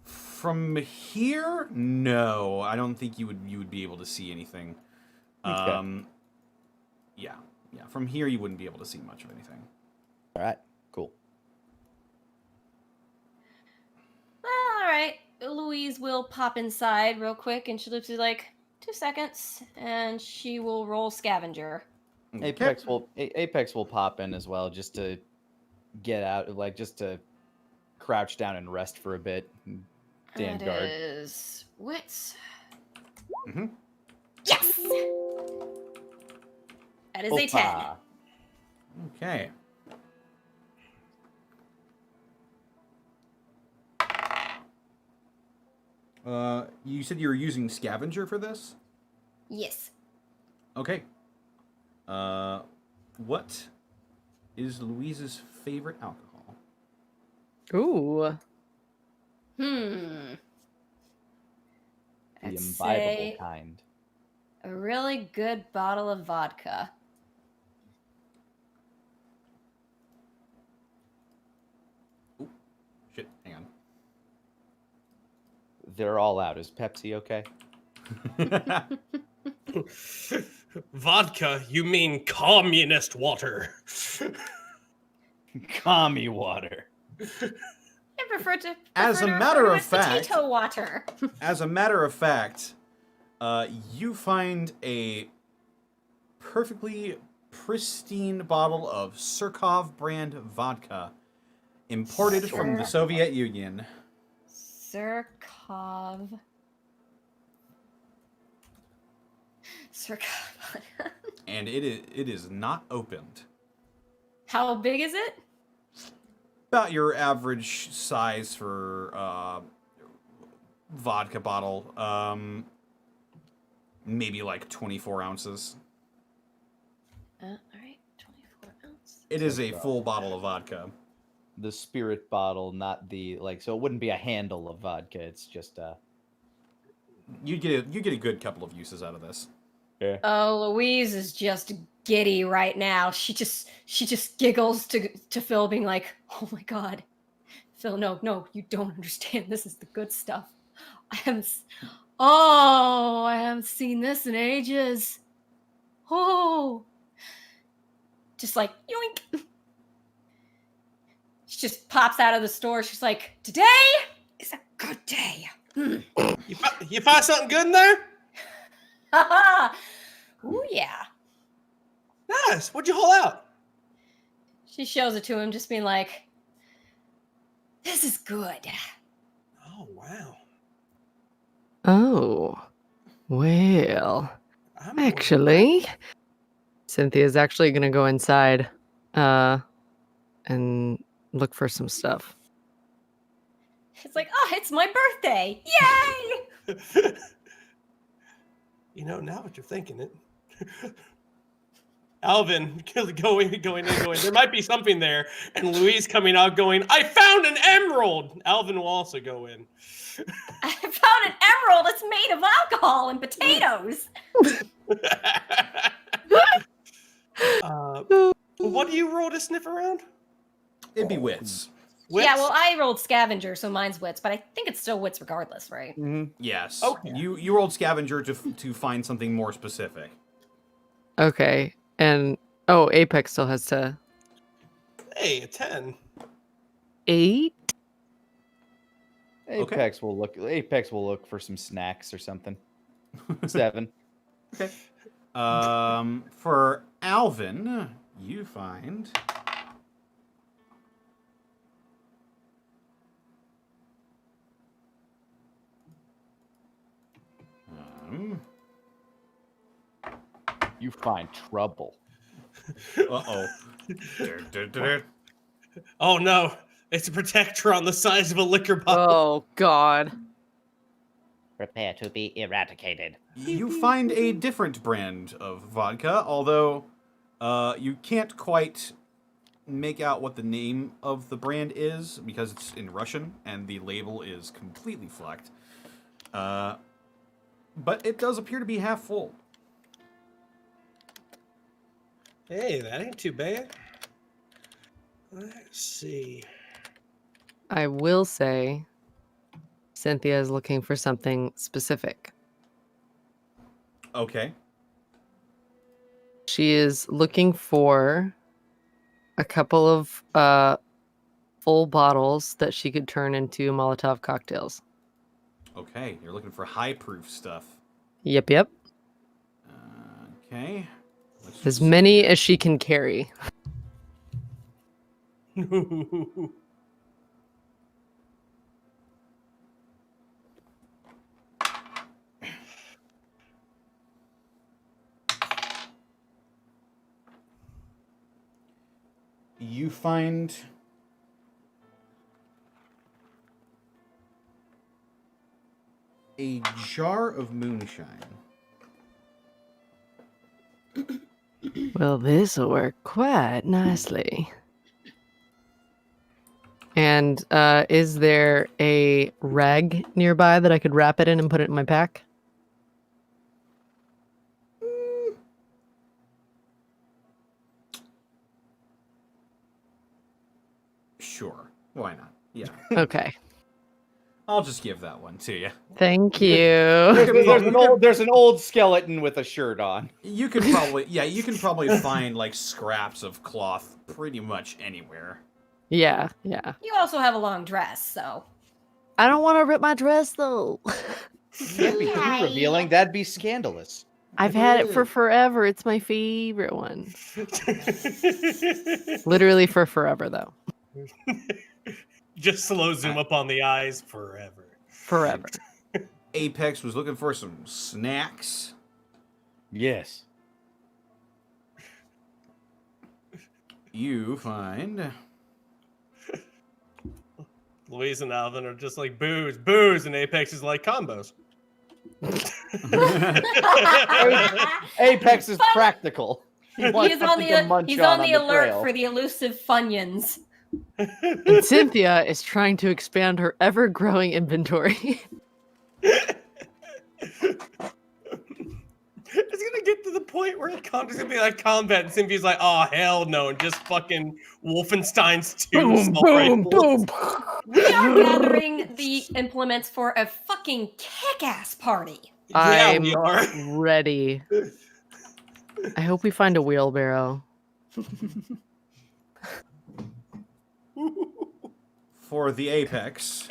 From here, no, I don't think you would be able to see anything. Okay. Yeah. From here, you wouldn't be able to see much of anything. All right, cool. Louise will pop inside real quick, and she'll just be like, 2 seconds, and she will roll Scavenger. Okay. Apex will pop in as well, just to get out, like just to crouch down and rest for a bit. Stand That guard. is wits. Mhm. Yes. That is a 10. Opa. Okay. You said you were using Scavenger for this? Yes. Okay. What is Louise's favorite alcohol? Ooh. The I'd imbibable say kind. a really good bottle of vodka. Shit, hang on. They're all out. Is Pepsi okay? Vodka? You mean communist water? Commie water. I prefer to. As a prefer to matter refer to of it as fact- potato water. As a matter of fact, you find a perfectly pristine bottle of Surkov brand vodka imported from the Soviet Union. Surkov. And it is not opened. How big is it? About your average size for vodka bottle. Maybe like 24 ounces. All right, 24 ounces. It is a full bottle of vodka. The spirit bottle, not the so it wouldn't be a handle of vodka. It's just You get a good couple of uses out of this. Yeah. Oh, Louise is just giddy right now. She just giggles to Phil, being like, "Oh my god, Phil, no, you don't understand. This is the good stuff. I haven't seen this in ages. Oh, just like yoink." She just pops out of the store. She's like, "Today is a good day." You find something good in there? Ooh, yeah. Nice. What'd you haul out? She shows it to him, just being like, "This is good." Oh, wow. Oh. Well. I'm Actually, Cynthia's actually gonna go inside and look for some stuff. It's like, "Oh, it's my birthday. Yay!" You know, now what you're thinking it. Alvin going in. There might be something there. And Louise coming out going, "I found an emerald!" Alvin will also go in. I found an emerald. It's made of alcohol and potatoes. What do you roll to sniff around? It'd be wits. Wits? Yeah, well, I rolled scavenger, so mine's wits, but I think it's still wits regardless, right? Yes. Okay. You rolled scavenger to find something more specific. Okay. And Apex still has to Hey, a 10. 8. Apex will look for some snacks or something. 7. Okay. For Alvin, you find You find trouble. uh-oh. Oh no, it's a protectron the size of a liquor bottle. Oh god. Prepare to be eradicated. You find a different brand of vodka, although you can't quite make out what the name of the brand is because it's in Russian and the label is completely flecked. But it does appear to be half full. Hey, that ain't too bad. Let's see. I will say Cynthia is looking for something specific. Okay. She is looking for a couple of full bottles that she could turn into Molotov cocktails. Okay, you're looking for high-proof stuff. Yep, yep. Okay. Let's As just many see. as she can carry. You find a jar of moonshine. Well, this'll work quite nicely. And is there a rag nearby that I could wrap it in and put it in my pack? Sure. Why not? Yeah. Okay. I'll just give that one to you. Thank you. There's an old skeleton with a shirt on. You can probably find like scraps of cloth pretty much anywhere. Yeah, yeah. You also have a long dress, so. I don't want to rip my dress though. Can't be too revealing. That'd be scandalous. I've had it for forever. It's my favorite one. Literally for forever though. Just slow zoom up on the eyes forever. Forever. Apex was looking for some snacks. Yes. You find Louise and Alvin are just like booze, booze, and Apex is like combos. Apex is practical. He's on the alert for the elusive Funyuns. And Cynthia is trying to expand her ever-growing inventory. It's gonna get to the point where it's gonna be like combat, and Cynthia's like, "Oh hell no!" and just fucking Wolfenstein's 2 assault rifles. We are gathering the implements for a fucking kick-ass party. Yeah, we are. I'm ready. I hope we find a wheelbarrow. for the Apex.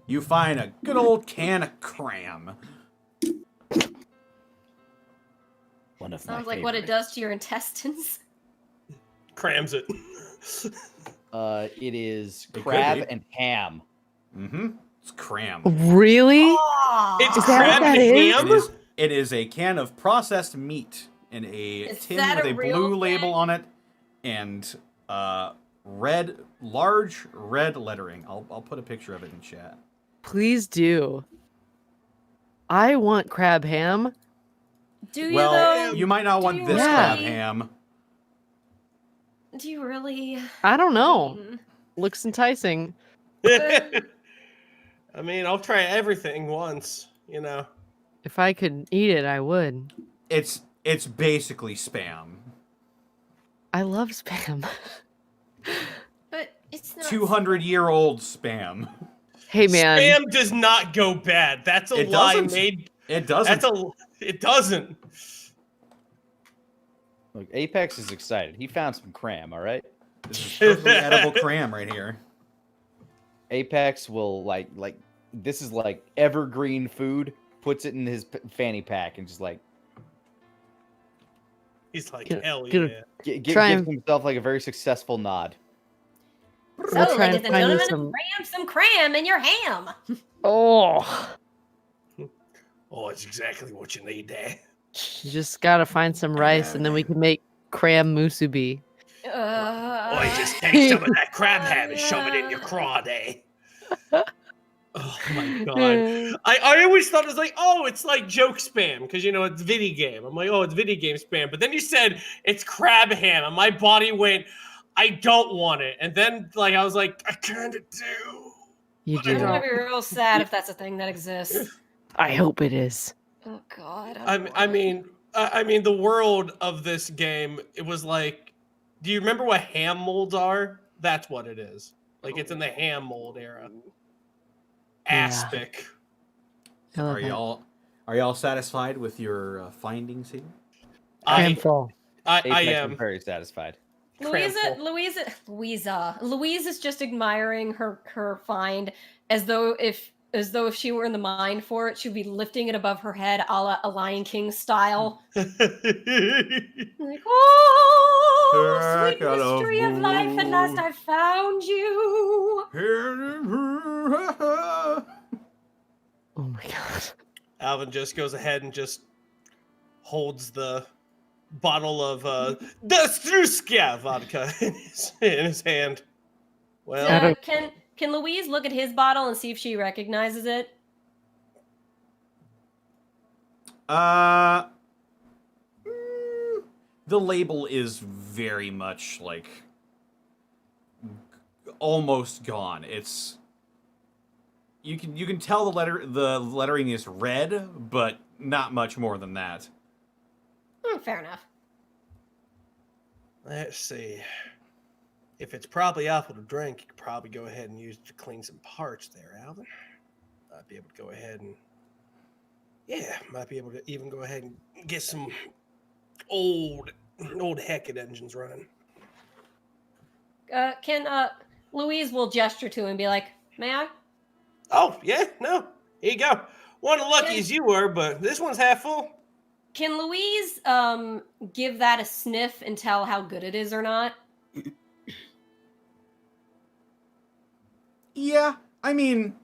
You find a good old can of cram. One of Sounds my like what it does to your intestines. Crams it. It is It crab could be. and ham. Mm-hmm. It's cram. Really? It's Is that what crab that and is? ham? It is a can of processed meat in a Is tin that with a a real blue thing? label on it and large red lettering. I'll put a picture of it in chat. Please do. I want crab ham. Do you Well, though? you might not want you this really? crab ham. Do you really? I don't know. Mm. Looks enticing. I mean, I'll try everything once, you know. If I could eat it, I would. It's basically spam. I love spam. But it's not. 200-year-old spam. Hey man, Spam does not go bad. That's a It lie doesn't. made. It doesn't. It doesn't. Look, Apex is excited. He found some cram, all right? This is perfectly edible cram right here. Apex will like this is like evergreen food, puts it in his fanny pack and just like He's like, Get- hell get a- yeah. Try gives and- himself like a very successful nod. So, I'll try ladies and and find you gentlemen, cram some cram in your ham. oh, Oh, it's exactly what you need there. you just gotta find some rice, and then we can make cram musubi. Oh, you just take some of that crab ham and shove it in your craw there. Oh my god. I always thought it was like, oh, it's like joke spam, because you know it's video game. I'm like, oh, it's video game spam. But then you said it's crab ham, and my body went, I don't want it. And then like I was like, I kinda do. You I'm do. gonna be real sad if that's a thing that exists. I hope it is. Oh god. I mean, the world of this game, it was like, do you remember what ham molds are? That's what it is. Like it's in the ham mold era. Yeah. Aspic. I love Are y'all satisfied with your findings here? I am I full. I Apex am. is very satisfied. Louise is just admiring her find as though if she were in the mind for it, she'd be lifting it above her head, a la a Lion King style. Like, oh, sweet mystery of life, at last I found you. Oh my god. Alvin just goes ahead and just holds the bottle of the Struska vodka in his hand. Well, Can Louise look at his bottle and see if she recognizes it? The label is very much like almost gone. It's you can tell the lettering is red, but not much more than that. Fair enough. Let's see. If it's probably awful to drink, you could probably go ahead and use it to clean some parts there, Alvin. Might be able to go ahead and might be able to even go ahead and get some old Heckett engines running. Can Louise will gesture to him and be like, "May I?" Oh yeah, no. Here you go. One of the lucky as you were, but this one's half full. Can Louise give that a sniff and tell how good it is or not? Yeah, I mean,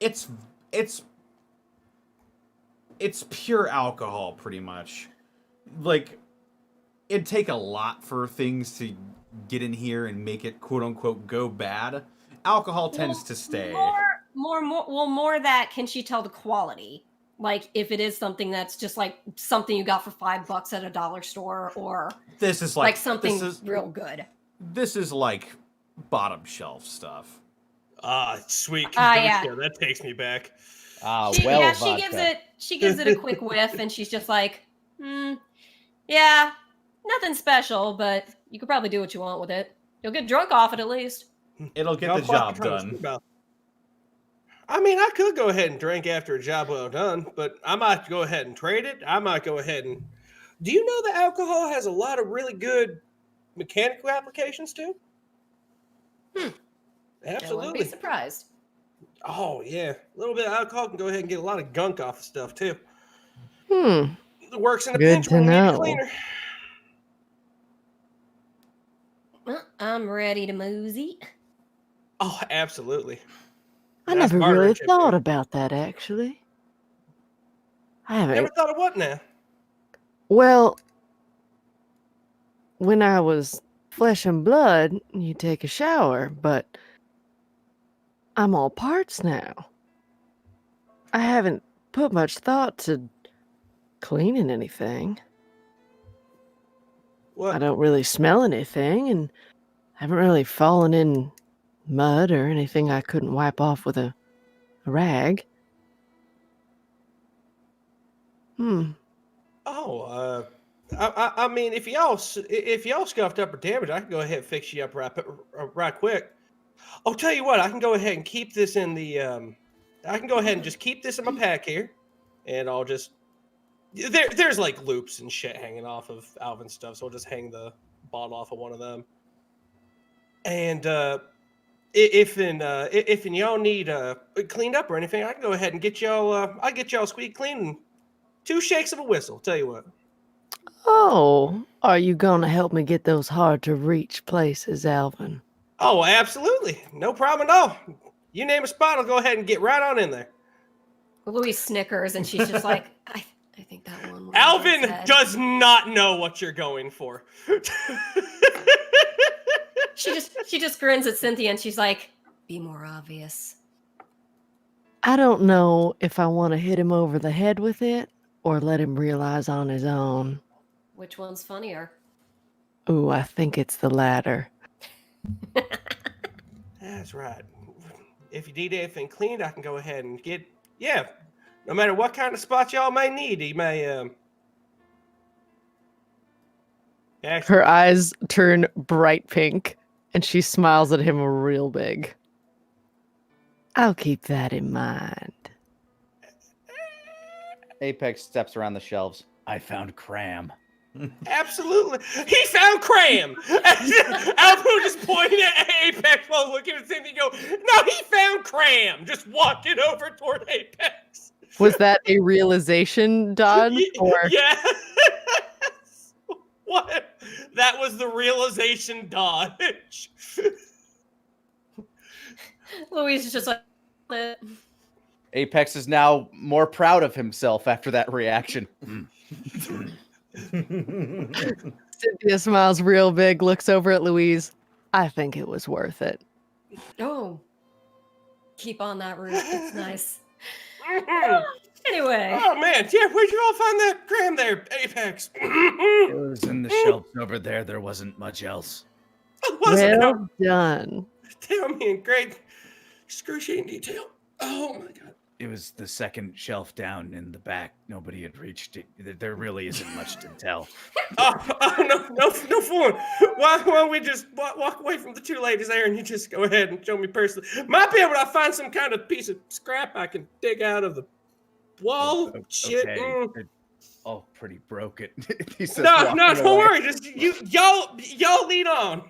it's pure alcohol, pretty much. Like, it'd take a lot for things to get in here and make it "quote unquote" go bad. Alcohol tends to stay. More that, can she tell the quality? Like, if it is something that's just like something you got for $5 at a dollar store, or this is like something real good. This is like bottom shelf stuff. Sweet. Yeah. That takes me back. She gives it a quick whiff, and she's just like, yeah, nothing special, but you could probably do what you want with it. You'll get drunk off it at least. It'll get the job done. I mean, I could go ahead and drink after a job well done, but I might go ahead and trade it. I might go ahead and... Do you know that alcohol has a lot of really good mechanical applications too? Absolutely. I wouldn't be surprised. Oh, yeah. A little bit of alcohol can go ahead and get a lot of gunk off of stuff too. It works in a Good pinch to when you need a know. cleaner. Well, I'm ready to mosey. Oh, absolutely. I That's never barter really chip, thought man. about that, actually. I haven't. Never thought of what now? Well, when I was flesh and blood, you take a shower, but I'm all parts now. I haven't put much thought to cleaning anything. What? I don't really smell anything, and haven't really fallen in mud or anything I couldn't wipe off with a rag. Oh, I mean, if y'all scuffed up or damaged, I can go ahead and fix you up right quick. I'll tell you what, I can go ahead and keep this in the I can go ahead and just keep this in my pack here, and I'll just there's like loops and shit hanging off of Alvin's stuff, so I'll just hang the bottle off of one of them. And if y'all need cleaned up or anything, I can go ahead and get y'all I'll get y'all squeak clean in 2 shakes of a whistle. Tell you what. Oh, are you gonna help me get those hard to reach places, Alvin? Oh, absolutely. No problem at all. You name a spot, I'll go ahead and get right on in there. Louise snickers, and she's just like, I think that one. Alvin does not know what you're going for. She just grins at Cynthia, and she's like, be more obvious. I don't know if I want to hit him over the head with it or let him realize on his own. Which one's funnier? Ooh, I think it's the latter. That's right. If you need anything cleaned, I can go ahead and get... Yeah, no matter what kind of spot y'all may need, he may... Actually, Her eyes turn bright pink, and she smiles at him real big. I'll keep that in mind. Apex steps around the shelves. I found cram. Absolutely. He found Cram. Alvin just pointed at Apex while looking at Cynthia and go, no, he found Cram. Just walking over toward Apex. Was that a realization, Dodd? Or Yeah. What? That was the realization dodge. Louise is just like, Apex is now more proud of himself after that reaction. Cynthia smiles real big, looks over at Louise. I think it was worth it. oh, keep on that route. It's nice. Anyway. Oh, man. Yeah, where'd you all find that Cram there, Apex? It was in the shelves over there. There wasn't much else. Well done. Tell me in great excruciating detail. Oh, my God. It was the second shelf down in the back. Nobody had reached it. There really isn't much to tell. No fooling. Why don't we just walk away from the two ladies there and you just go ahead and show me personally? Might be able to find some kind of piece of scrap I can dig out of the wall. Shit. Okay. They're all pretty broken. He says, No, don't away. worry. Just y'all lead on.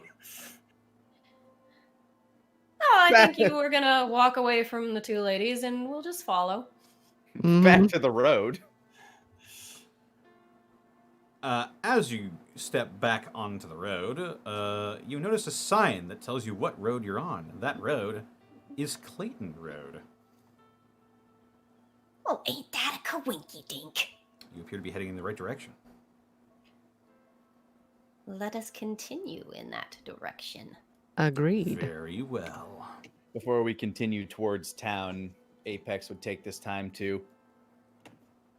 No, I think you were gonna walk away from the two ladies, and we'll just follow. Back to the road. As you step back onto the road, you notice a sign that tells you what road you're on. That road is Clayton Road. Well, ain't that a coinky dink? You appear to be heading in the right direction. Let us continue in that direction. Agreed. Very well. Before we continue towards town, Apex would take this time to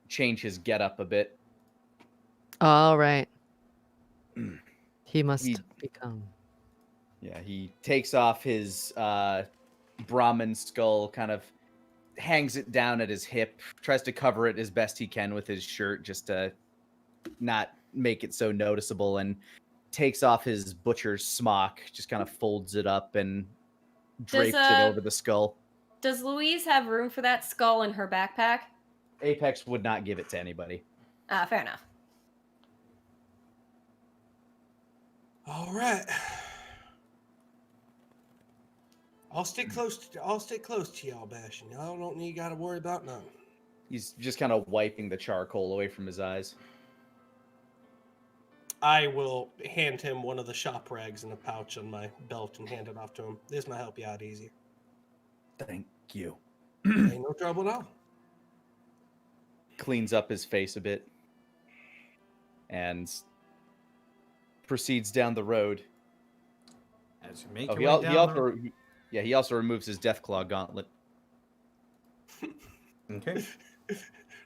change his getup a bit. All right. He must become. Yeah, he takes off his Brahmin skull, kind of hangs it down at his hip, tries to cover it as best he can with his shirt just to not make it so noticeable, and takes off his butcher's smock, just kind of folds it up and drapes it over the skull. Does Louise have room for that skull in her backpack? Apex would not give it to anybody. Fair enough. All right. I'll stick close to y'all, Bastion. Y'all don't need gotta worry about nothing. He's just kind of wiping the charcoal away from his eyes. I will hand him one of the shop rags in a pouch on my belt and hand it off to him. This might help you out easier. Thank you. Ain't no trouble at all. Cleans up his face a bit and proceeds down the road. As you make your way down he also removes his Deathclaw gauntlet. Okay.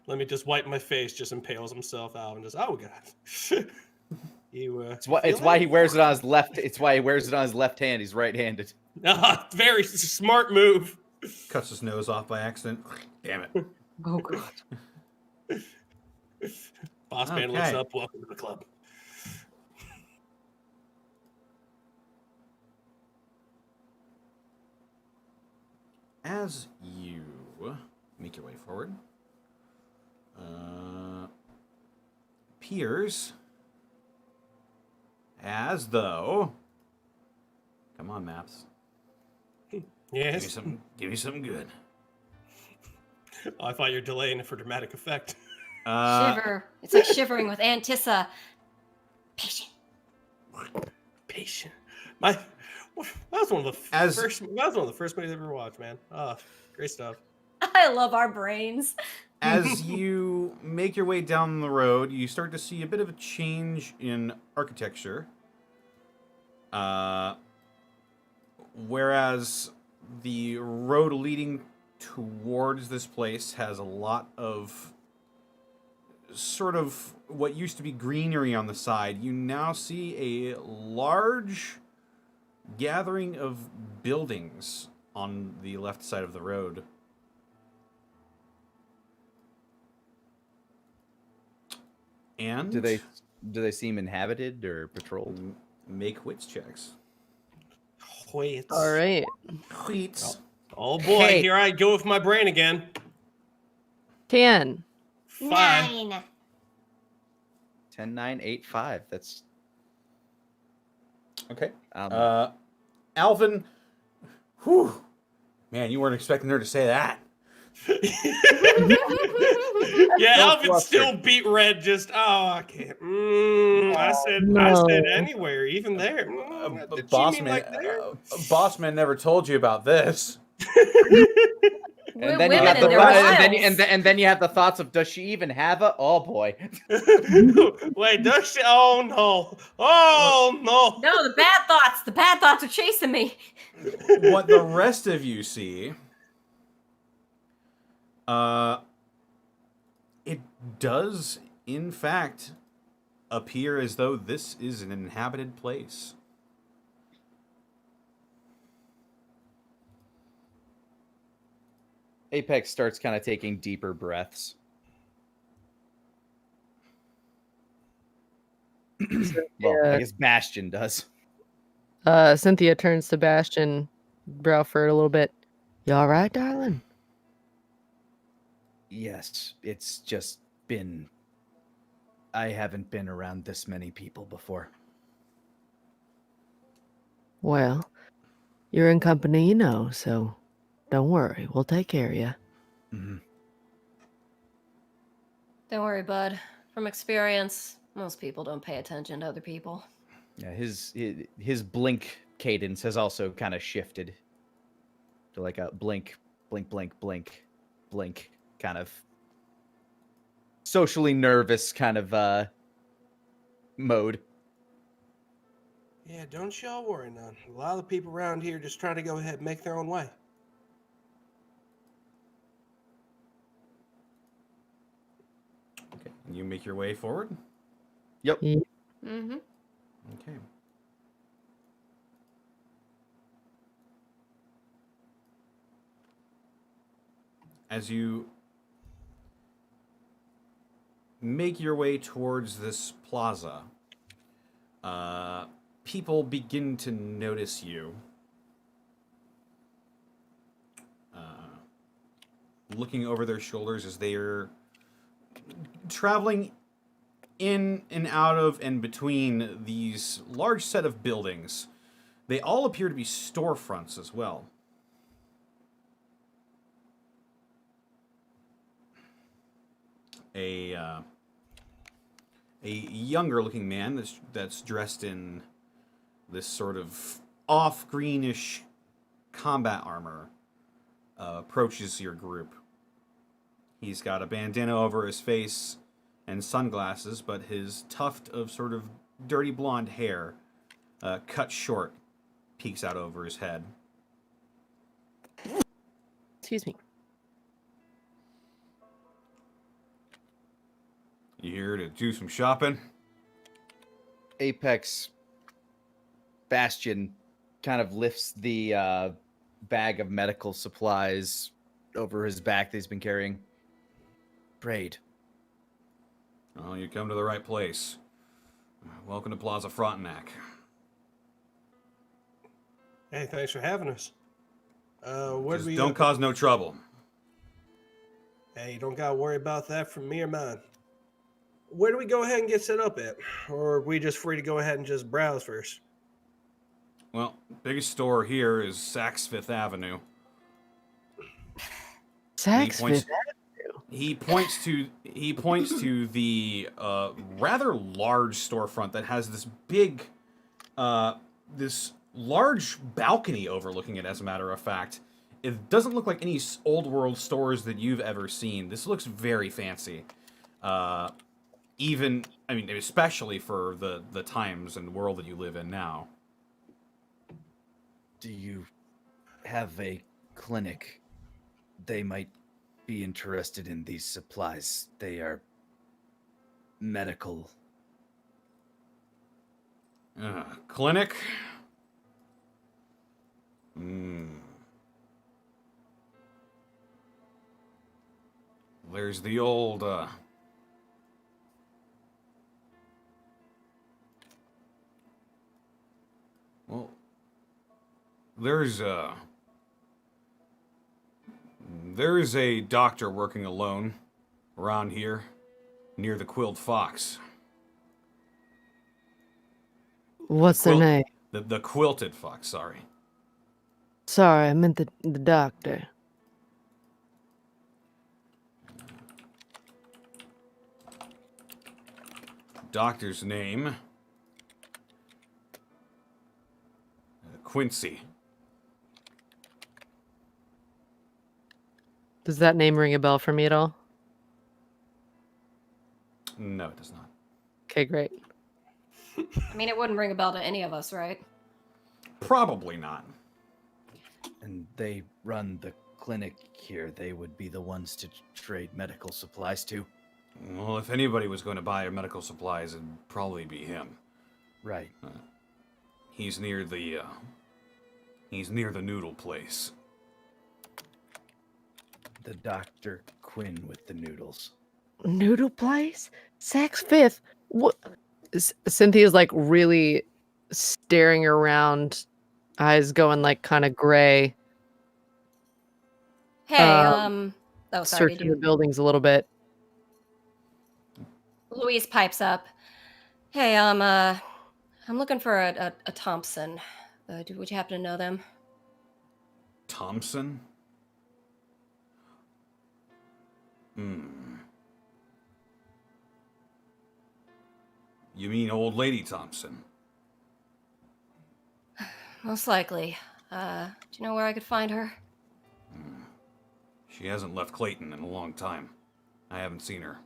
Let me just wipe my face. Just impales himself out and just, oh god. It's why he wears it on his left. It's why he wears it on his left hand. He's right-handed. Very smart move. Cuts his nose off by accident. Damn it. Oh god. Boss man looks up. Welcome to the club. As you make your way forward, appears as though. Come on, maps. Yes. Give me something good. Oh, I thought you were delaying it for dramatic effect. Shiver. It's like shivering with Antissa. Patient. That was one of the first movies I ever watched, man. Great stuff. I love our brains. As you make your way down the road, you start to see a bit of a change in architecture. Whereas the road leading towards this place has a lot of sort of what used to be greenery on the side, you now see a large gathering of buildings on the left side of the road. And Do they seem inhabited or patrolled? make wits checks. Wait. All right. Wits. Oh boy, Hey. here I go with my brain again. 10. 5. 9. 10985. That's Okay. um, Alvin. Whew. Man, you weren't expecting her to say that. Yeah, No Alvin's fluster. still beat red. Just I can't. I said no. anywhere, even there. Did she Boss mean man, like there? boss man never told you about this. and then you Women have and the their and then you have the thoughts of, does she even have a? Oh boy. Wait, does she? Oh no! Oh no! No, the bad thoughts. The bad thoughts are chasing me. What the rest of you see, it does in fact appear as though this is an inhabited place. Apex starts kind of taking deeper breaths. Well, I guess Bastion does. Cynthia turns to Bastion, brow furrowed a little bit. You all right, darling? Yes, it's just been. I haven't been around this many people before. Well, you're in company, you know, so don't worry. We'll take care of you. Mm-hmm. Don't worry, bud. From experience, most people don't pay attention to other people. Yeah, his blink cadence has also kind of shifted to like a blink, blink, blink, blink, blink, kind of socially nervous kind of mode. Yeah, don't y'all worry none. A lot of the people around here just try to go ahead and make their own way. Okay, you make your way forward. Yep. Mm-hmm. Okay. As you make your way towards this plaza, people begin to notice you. Looking over their shoulders as they are traveling in and out of and between these large set of buildings. They all appear to be storefronts as well. A younger looking man that's dressed in this sort of off greenish combat armor approaches your group. He's got a bandana over his face and sunglasses, but his tuft of sort of dirty blonde hair, cut short, peeks out over his head. Excuse me. You here to do some shopping? Apex Bastion kind of lifts the bag of medical supplies over his back that he's been carrying. Braid. Well, you come to the right place. Welcome to Plaza Frontenac. Hey, thanks for having us. Just don't cause no trouble. Hey, you don't gotta worry about that from me or mine. Where do we go ahead and get set up at? Or are we just free to go ahead and just browse first? Well, biggest store here is Saks Fifth Avenue. Saks Fifth. He points to the rather large storefront that has this big, this large balcony overlooking it. As a matter of fact, it doesn't look like any old world stores that you've ever seen. This looks very fancy. Especially for the times and world that you live in now. Do you have a clinic? They might be interested in these supplies. They are medical. Clinic? There's the old, well, there's a doctor working alone around here near the Quilled Fox. What's their name? The quilted fox, sorry. Sorry, I meant the doctor. Doctor's name. Quincy. Does that name ring a bell for me at all? No, it does not. Okay, great. I mean, it wouldn't ring a bell to any of us, right? Probably not. And they run the clinic here. They would be the ones to trade medical supplies to. Well, if anybody was going to buy our medical supplies, it'd probably be him. Right. He's near the noodle place. The Dr. Quinn with the noodles. Noodle place? Saks Fifth? What? Cynthia's like really staring around, eyes going like kind of gray. Hey, oh, sorry, searching the buildings a little bit. Louise pipes up. Hey, I'm looking for a Thompson. Would you happen to know them? Thompson? You mean old lady Thompson? Most likely. Do you know where I could find her? She hasn't left Clayton in a long time. I haven't seen her.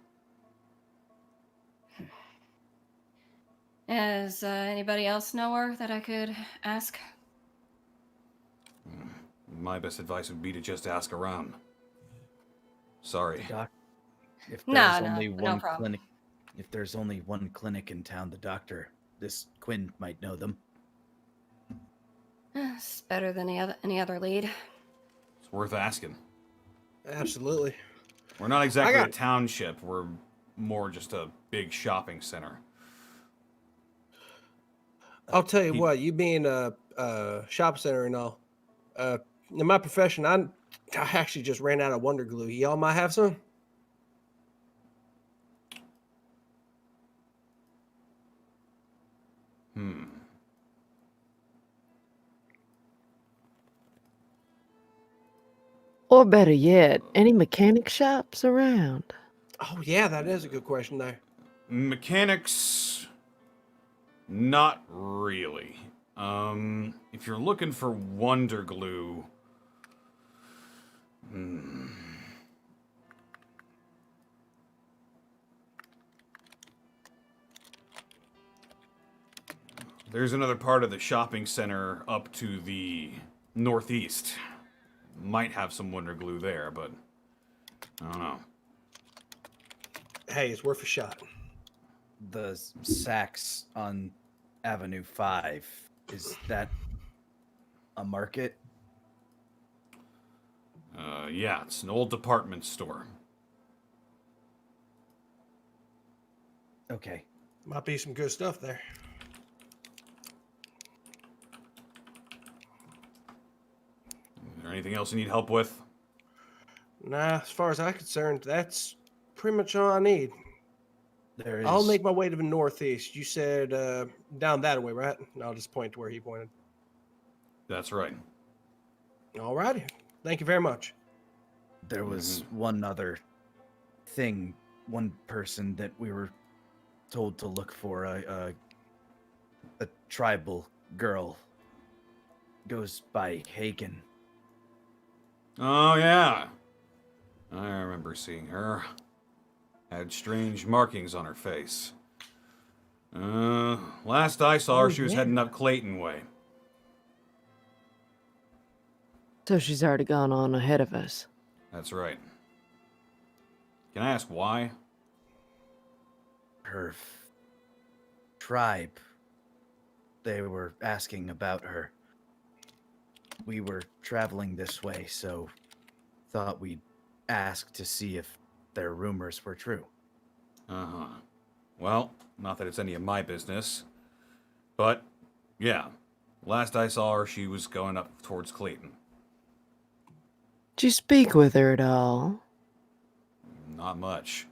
Does anybody else know her that I could ask? My best advice would be to just ask around. Sorry. Doc, if No, there's no, only no one problem. clinic, if there's only one clinic in town, the doctor, this Quinn might know them. It's better than any other lead. It's worth asking. Absolutely. We're not exactly a township. We're more just a big shopping center. I'll tell you what, you being a shop center and all, in my profession, I actually just ran out of Wonder Glue. Y'all might have some? Or better yet, any mechanic shops around? Oh, yeah, that is a good question there. Mechanics, not really. If you're looking for Wonder Glue, there's another part of the shopping center up to the northeast. Might have some Wonder Glue there, but I don't know. Hey, it's worth a shot. The Saks on Avenue 5, is that a market? Yeah, it's an old department store. Okay. Might be some good stuff there. Is there anything else you need help with? Nah, as far as I'm concerned, that's pretty much all I need. There is. I'll make my way to the northeast. You said down that way, right? And I'll just point to where he pointed. That's right. All righty. Thank you very much. There was one other thing, one person that we were told to look for, a tribal girl. Goes by Hagen. Oh, yeah. I remember seeing her. Had strange markings on her face. Last I saw her, she was heading up Clayton way. So she's already gone on ahead of us. That's right. Can I ask why? Her tribe. They were asking about her. We were traveling this way, so thought we'd ask to see if their rumors were true. Uh-huh. Well, not that it's any of my business. But, yeah. Last I saw her, she was going up towards Clayton. Did you speak with her at all? Not much.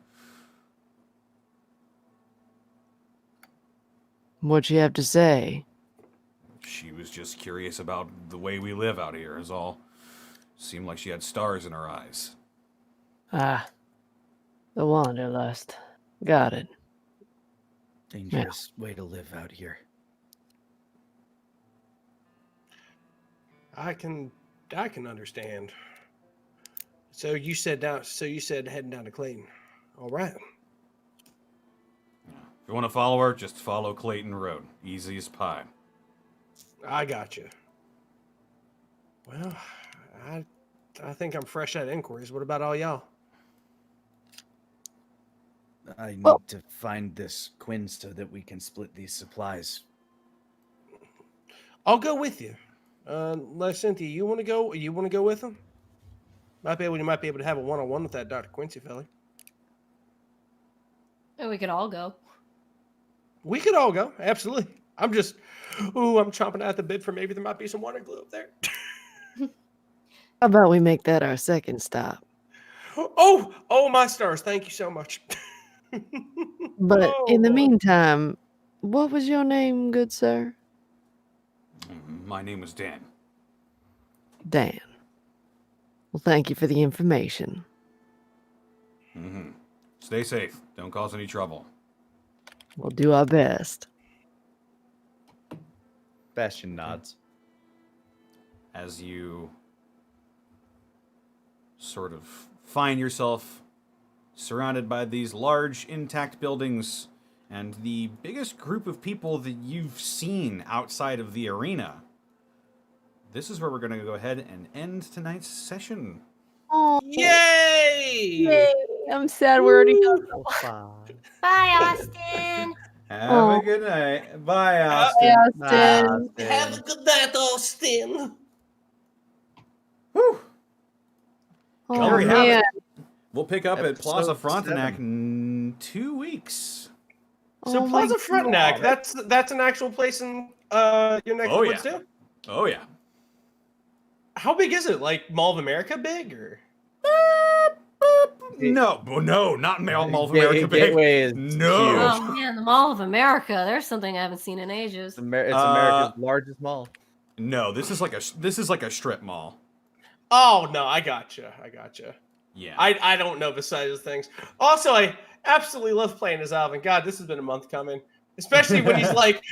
What'd you have to say? She was just curious about the way we live out here, is all. Seemed like she had stars in her eyes. Ah, the wanderlust. Got it. Dangerous way to live out here. I can understand. So you said heading down to Clayton. All right. If you want to follow her, just follow Clayton Road. Easy as pie. I got you. Well, I think I'm fresh out of inquiries. What about all y'all? I need Well- to find this Quinn so that we can split these supplies. I'll go with you. Cynthia, you want to go? You want to go with him? You might be able to have a one-on-one with that Dr. Quincy fella. Oh, we could all go. We could all go. Absolutely. I'm chomping at the bit for maybe there might be some water glue up there. How about we make that our second stop? Oh, my stars. Thank you so much. But Oh, in the boy. meantime, what was your name, good sir? My name is Dan. Dan. Well, thank you for the information. Mm-hmm. Stay safe. Don't cause any trouble. We'll do our best. Bastion nods. As you sort of find yourself surrounded by these large, intact buildings and the biggest group of people that you've seen outside of the arena, this is where we're going to go ahead and end tonight's session. Oh, Yay! I'm sad we're already done. Bye, Austin. Have a good night. Bye, Hey, Austin. Austin. Have a good night, Austin. Whew. Oh, There we have man. it. We'll pick up at Plaza Episode Frontenac 7. in 2 weeks. So Oh my Plaza Frontenac, God. that's an actual place in your neck of Oh, the woods yeah. too? Oh, yeah. How big is it? Like Mall of America big or? No, not Mall of America big. Gateway is No. huge. Oh man, the Mall of America. There's something I haven't seen in ages. It's America's largest mall. No, this is like a strip mall. Oh no, I gotcha. Yeah. I don't know the size of things. Also, I absolutely love playing as Alvin. God, this has been a month coming. Especially when he's like,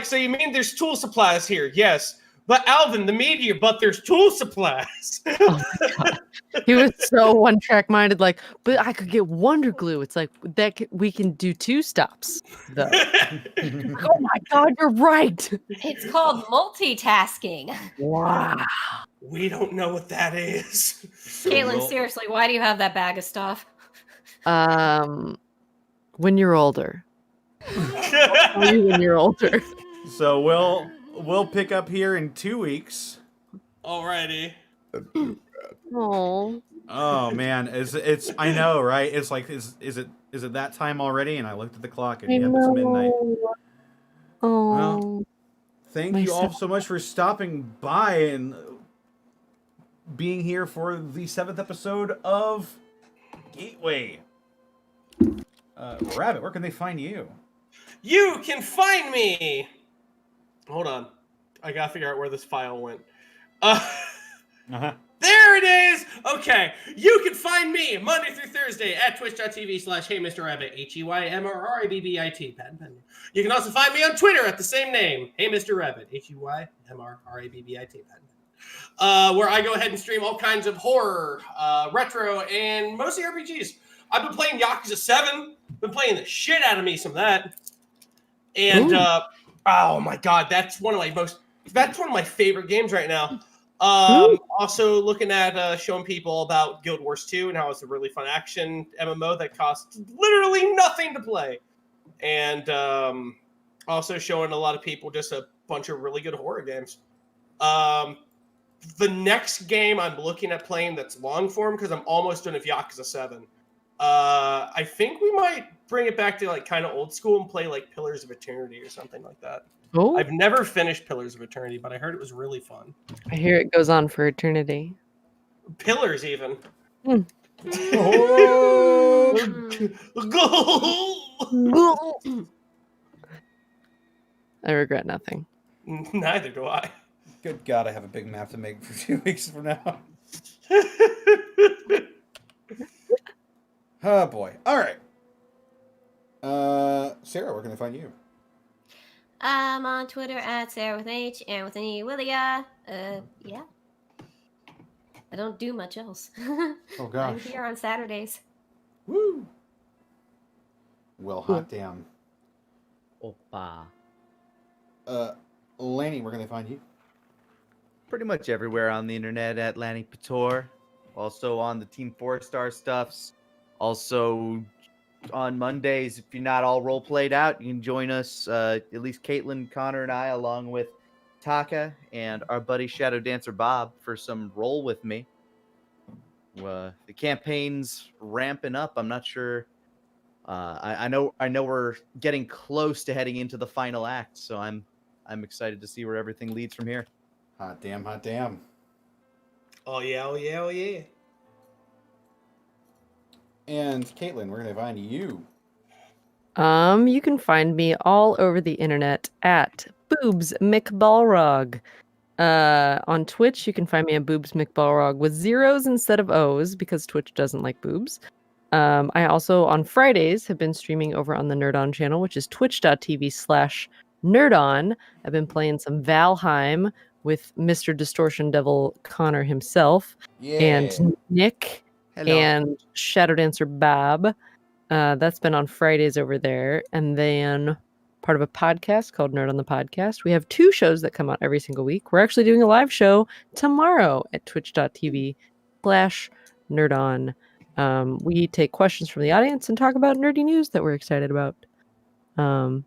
so you mean there's tool supplies here? Yes. But Alvin, the meteor, but there's tool supplies. Oh my God. He was so one-track minded, like, but I could get Wonder Glue. It's like, we can do 2 stops, though. Oh my God, you're right. It's called multitasking. Wow. We don't know what that is. Caitlyn, seriously, why do you have that bag of stuff? When you're older. Tell you when you're older. So we'll pick up here in 2 weeks. Alrighty. Oh. Oh man, it's I know, right? It's like is it that time already? And I looked at the clock and yeah, it's midnight. Oh. Well, thank My you all son. so much for stopping by and being here for the 7th episode of Gateway. Rabbit, where can they find you? You can find me. Hold on. I gotta figure out where this file went. There it is! Okay. You can find me Monday through Thursday at twitch.tv/HeyMrRabbit, HeyMrRabbit. Patent pending. You can also find me on Twitter at the same name, HeyMrRabbit, HeyMrRabbit. Where I go ahead and stream all kinds of horror, retro, and mostly RPGs. I've been playing Yakuza 7. Been playing the shit out of me some of that. And oh my God, that's one of my favorite games right now. Also looking at showing people about Guild Wars 2 and how it's a really fun action MMO that costs literally nothing to play. And also showing a lot of people just a bunch of really good horror games. The next game I'm looking at playing that's long form, because I'm almost done with Yakuza 7. I think we might bring it back to like kind of old school and play like Pillars of Eternity or something like that. Oh, I've never finished Pillars of Eternity, but I heard it was really fun. I hear it goes on for eternity. Pillars even. I regret nothing. Neither do I. Good God, I have a big map to make for 2 weeks from now. Oh boy. All right. Sarah, where can I find you? I'm on Twitter at Sarah with H and with an E, Willia. Yeah. I don't do much else. Oh gosh. I'm here on Saturdays. Woo. Well, hot damn. Opa. Lanny, where can I find you? Pretty much everywhere on the internet at Lanny Pator. Also on the Team 4-star stuffs. Also on Mondays, if you're not all role played out, you can join us, at least Caitlyn, Connor, and I, along with Taka and our buddy Shadow Dancer Bob, for some roll with me. The campaign's ramping up. I'm not sure. I know we're getting close to heading into the final act, so I'm excited to see where everything leads from here. Hot damn, hot damn. Oh yeah, oh yeah, oh yeah. And Caitlyn, where can I find you? You can find me all over the internet at Boobs McBalrog. On Twitch, you can find me at Boobs McBalrog with zeros instead of O's because Twitch doesn't like boobs. I also on Fridays have been streaming over on the Nerd On channel, which is twitch.tv/nerdon. I've been playing some Valheim with Mr. Distortion Devil Connor himself and Nick and Shadow Dancer Bob. That's been on Fridays over there. And then part of a podcast called Nerd on the Podcast. We have 2 shows that come out every single week. We're actually doing a live show tomorrow at twitch.tv/nerdon. We take questions from the audience and talk about nerdy news that we're excited about. I'm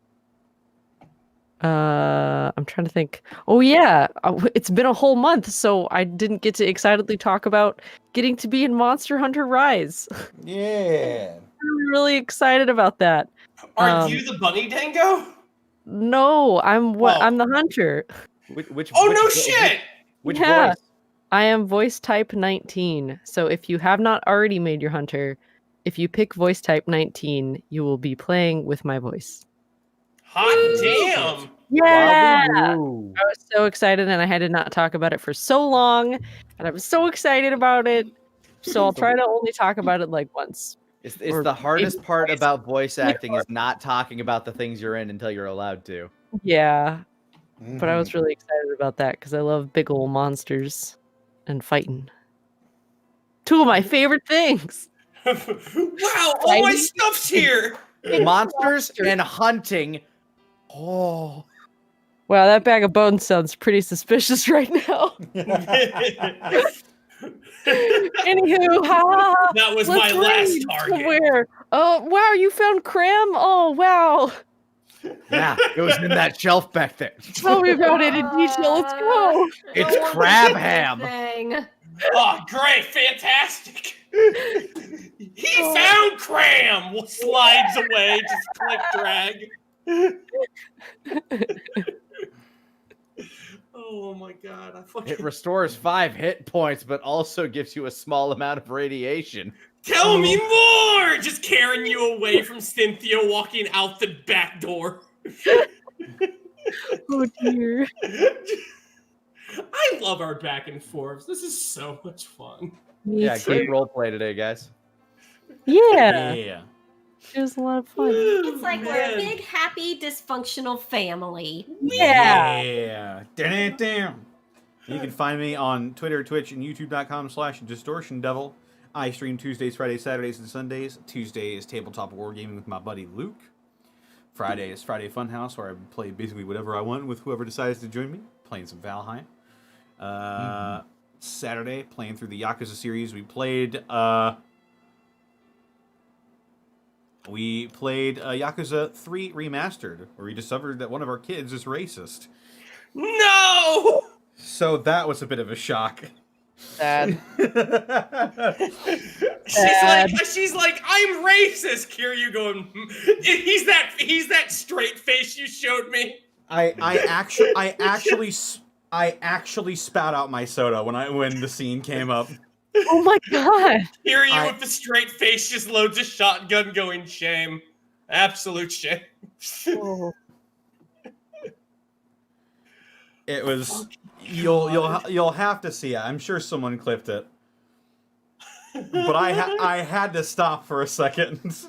trying to think. Oh yeah, it's been a whole month, so I didn't get to excitedly talk about getting to be in Monster Hunter Rise. Yeah. I'm really excited about that. Are you the bunny dango? No, I'm the hunter. Which shit! Which Yeah. voice? I am voice type 19. So if you have not already made your hunter, if you pick voice type 19, you will be playing with my voice. Hot damn! Yeah! Wahoo. I was so excited and I had to not talk about it for so long. And I was so excited about it. So I'll try to only talk about it like once. It's the hardest part about voice acting is not talking about the things you're in until you're allowed to. Yeah. But I was really excited about that because I love big ol' monsters and fighting. 2 of my favorite things. Wow, all my stuff's here. Monsters and hunting. Oh. Wow, that bag of bones sounds pretty suspicious right now. Anywho, that was my last target. Somewhere. Oh, wow, you found Cram? Oh, wow. Yeah, it was in that shelf back there. Tell me about it in detail. Let's go. It's crab ham. Oh, great, fantastic. He found Cram. Slides away, just click drag. Oh my god, It restores 5 hit points, but also gives you a small amount of radiation. Tell me more! Just carrying you away from Cynthia walking out the back door. Oh dear. I love our back and forths. This is so much fun. Yeah, great roleplay today, guys. Yeah. Yeah. It was a lot of fun. It's like we're a big, happy, dysfunctional family. Yeah. Yeah. Damn. You can find me on Twitter, Twitch, and YouTube.com/DistortionDevil. I stream Tuesdays, Fridays, Saturdays, and Sundays. Tuesday is tabletop wargaming with my buddy Luke. Friday is Friday Funhouse, where I play basically whatever I want with whoever decides to join me. Playing some Valheim. Saturday, playing through the Yakuza series. We played Yakuza 3 Remastered, where we discovered that one of our kids is racist. No! So that was a bit of a shock. Sad. She's like, I'm racist. Kiryu going, he's that straight face you showed me. I actually spat out my soda when the scene came up. Oh my god. Kiryu with the straight face just loads a shotgun going, shame. Absolute shame. Oh. It was you'll have to see it. I'm sure someone clipped it, but I had to stop for a second.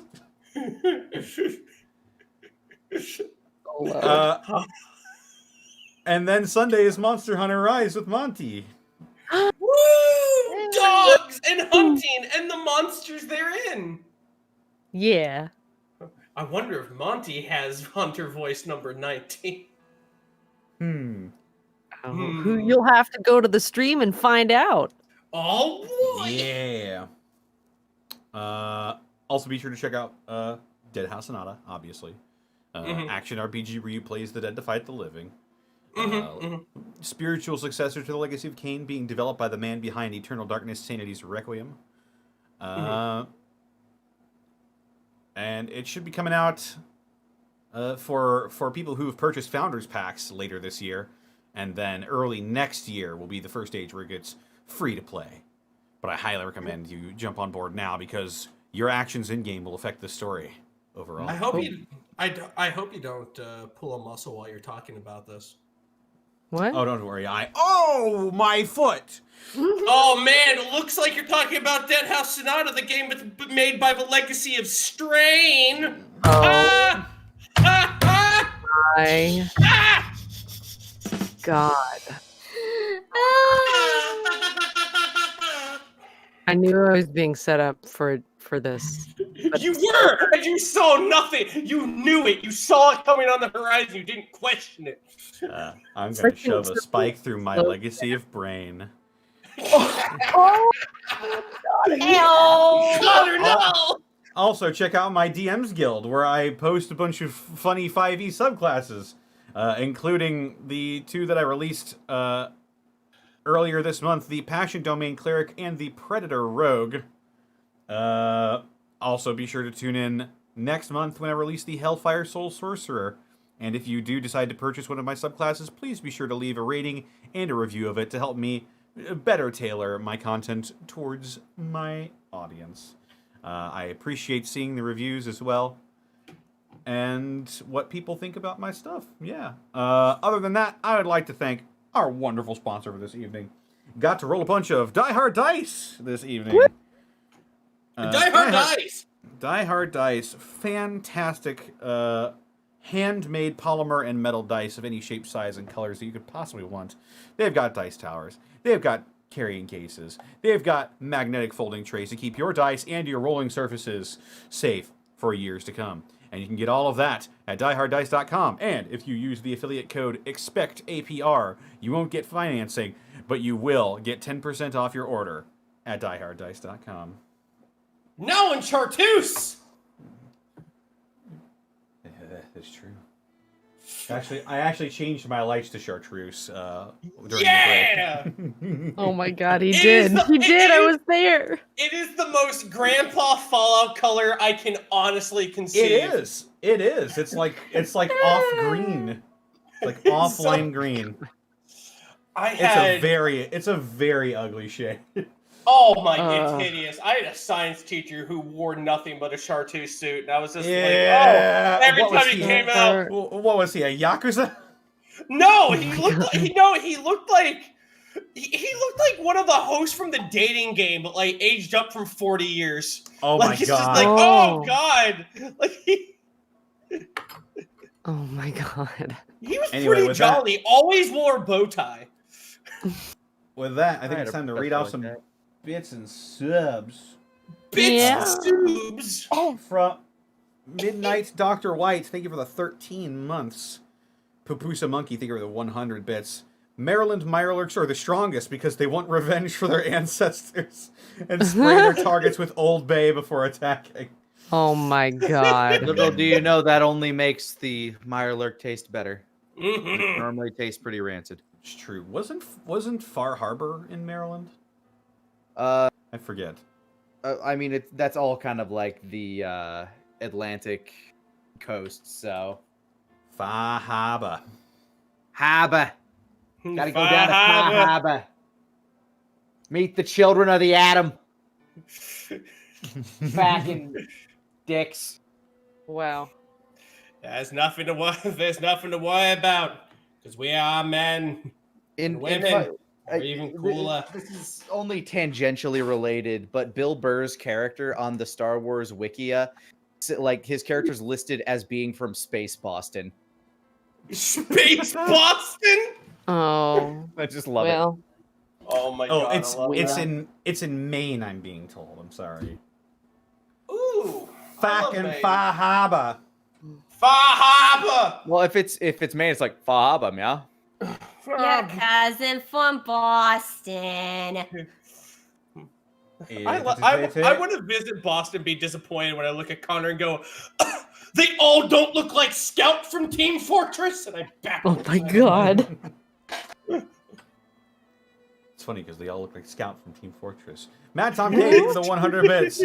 And then Sunday is Monster Hunter Rise with Monty. Woo! Dogs and hunting and the monsters therein. Yeah. I wonder if Monty has Hunter voice number 19. Who you'll have to go to the stream and find out. Oh boy! Yeah. Also, be sure to check out Dead House Sonata, obviously. Action RPG where you plays the dead to fight the living. Spiritual successor to the Legacy of Kain, being developed by the man behind Eternal Darkness, Sanity's Requiem. And it should be coming out for people who have purchased Founders Packs later this year. And then early next year will be the first stage where it gets free to play. But I highly recommend you jump on board now because your actions in-game will affect the story overall. I hope you don't pull a muscle while you're talking about this. What? Oh, don't worry. Oh, my foot! Oh man, it looks like you're talking about Dead House Sonata, the game made by the Legacy of Strain. Oh. My God. I knew I was being set up for this. You were, and you saw nothing. You knew it. You saw it coming on the horizon. You didn't question it. I'm going to shove a spike through my legacy of brain. Oh, Connor, no! Also, check out my DM's Guild, where I post a bunch of funny 5e subclasses, including the 2 that I released earlier this month, the Passion Domain Cleric and the Predator Rogue. Also, be sure to tune in next month when I release the Hellfire Soul Sorcerer. And if you do decide to purchase one of my subclasses, please be sure to leave a rating and a review of it to help me better tailor my content towards my audience. I appreciate seeing the reviews as well and what people think about my stuff. Yeah. Other than that, I would like to thank our wonderful sponsor for this evening. Got to roll a bunch of Die Hard Dice this evening. Die Hard Dice! Die Hard Dice. Fantastic handmade polymer and metal dice of any shape, size, and colors that you could possibly want. They've got dice towers. They've got carrying cases. They've got magnetic folding trays to keep your dice and your rolling surfaces safe for years to come. And you can get all of that at dieharddice.com. And if you use the affiliate code EXPECTAPR, you won't get financing, but you will get 10% off your order at dieharddice.com. No, in Chartreuse! That's true. Actually, I actually changed my lights to chartreuse during the break. Oh my God, he did. I was there. It is the most grandpa Fallout color I can honestly conceive. It is. It's like off green, like off lime green. It's a very ugly shade. Oh my, it's hideous. I had a science teacher who wore nothing but a chartreuse suit, and I was just like, oh, every time he came out. What was he, a Yakuza? No, he looked like one of the hosts from the dating game, but like aged up from 40 years. Oh like, my it's God. Just like, oh God. Like Oh my God. He was pretty jolly. Always wore a bow tie. With that, I think it's time to read off some bits and subs. Subs. Oh, from Midnight Dr. White, thank you for the 13 months. Pupusa Monkey, thank you for the 100 bits. Maryland Mirelurks are the strongest because they want revenge for their ancestors and spray their targets with Old Bay before attacking. Oh my God. Little do you know that only makes the Mirelurk taste better. It normally tastes pretty rancid. It's true. Wasn't Far Harbor in Maryland? I forget. I mean, that's all kind of like the Atlantic coast, so. Far Harbor. Harbor. Gotta go down to Far Harbor. Meet the children of the atom. Fucking dicks. Wow. There's nothing to worry about. Because we are men. In Women are even cooler. This is only tangentially related, but Bill Burr's character on the Star Wars Wikia, like his character's listed as being from Space Boston. Space Boston? Oh, I just love well. Oh my Oh, god! it's in Maine. I'm being told. I'm sorry. Ooh, Fucking Far Harbor. Far Harbor. it. Well, if it's Maine, it's like Fahaba, yeah. Your cousin from Boston. I want to visit Boston, be disappointed when I look at Connor and go, they all don't look like Scout from Team Fortress, and I back. Oh my god. It's funny because they all look like Scout from Team Fortress. Matt Tom K for the 100 bits.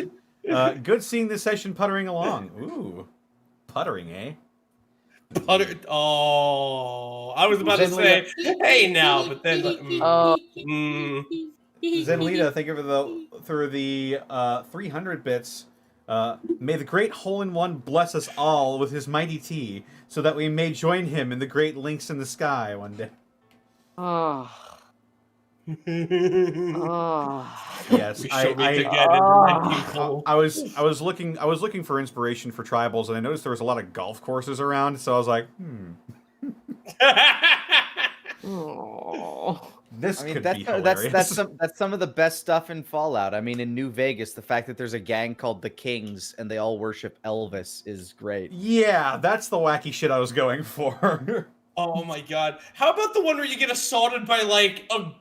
Good seeing this session puttering along. Ooh, puttering, eh? Putter. Oh, I was about to say, hey now, but then. Zenlita, thank you for the 300 bits. May the great hole-in-one bless us all with his mighty tea, so that we may join him in the great links in the sky one day. Oh. Yes, I was looking for inspiration for tribals, and I noticed there was a lot of golf courses around, so I was like, Oh. This could be hilarious. That's some of the best stuff in Fallout. I mean, in New Vegas, the fact that there's a gang called the Kings and they all worship Elvis is great. Yeah, that's the wacky shit I was going for. Oh my god! How about the one where you get assaulted by like a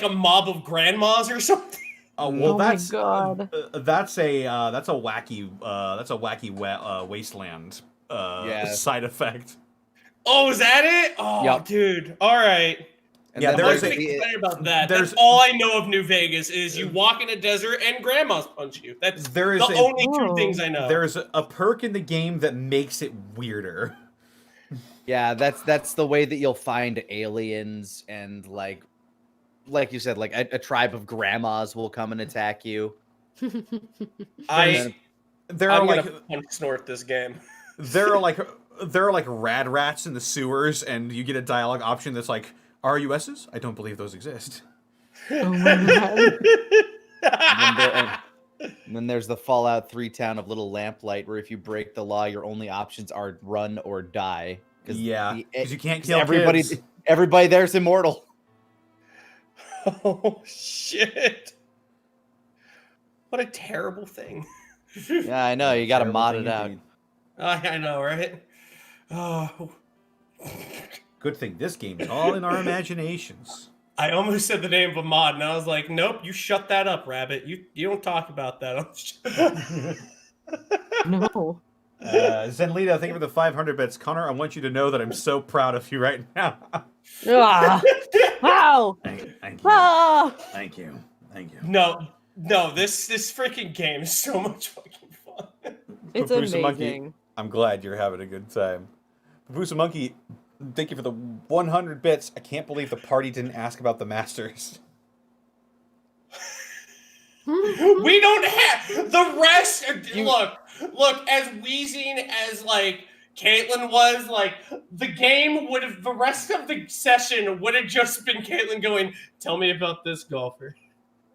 mob of grandmas or something? Oh well, my god. That's a wacky wasteland side effect. Oh, is that it? Oh, yep. Dude. All right. And I'm excited about that. That's all I know of New Vegas is you walk in a desert and grandmas punch you. That's the only two things I know. There's a perk in the game that makes it weirder. Yeah, that's the way that you'll find aliens and like you said, like a tribe of grandmas will come and attack you. I'm gonna punch snort this game. There are like rad rats in the sewers, and you get a dialogue option that's like, RUSs? I don't believe those exist. Oh my god. And then there's the Fallout 3 town of Little Lamplight, where if you break the law, your only options are run or die. Because you can't kill everybody. kids. Everybody there's immortal. Oh shit! What a terrible thing. Yeah, I know. You got to mod it out. I know, right? Oh. Good thing this game is all in our imaginations. I almost said the name of a mod, and I was like, nope, you shut that up, Rabbit. You don't talk about that. No. Zenlita, thank you for the 500 bits. Connor, I want you to know that I'm so proud of you right now. Wow. Thank you. Ah. Thank you. No, this freaking game is so much fucking fun. It's Papusa amazing. Monkey, I'm glad you're having a good time. Papusa Monkey, thank you for the 100 bits. I can't believe the party didn't ask about the Masters. We don't have the rest. Look, as wheezing as like Caitlyn was, like the game would have, the rest of the session would have just been Caitlyn going, "Tell me about this golfer."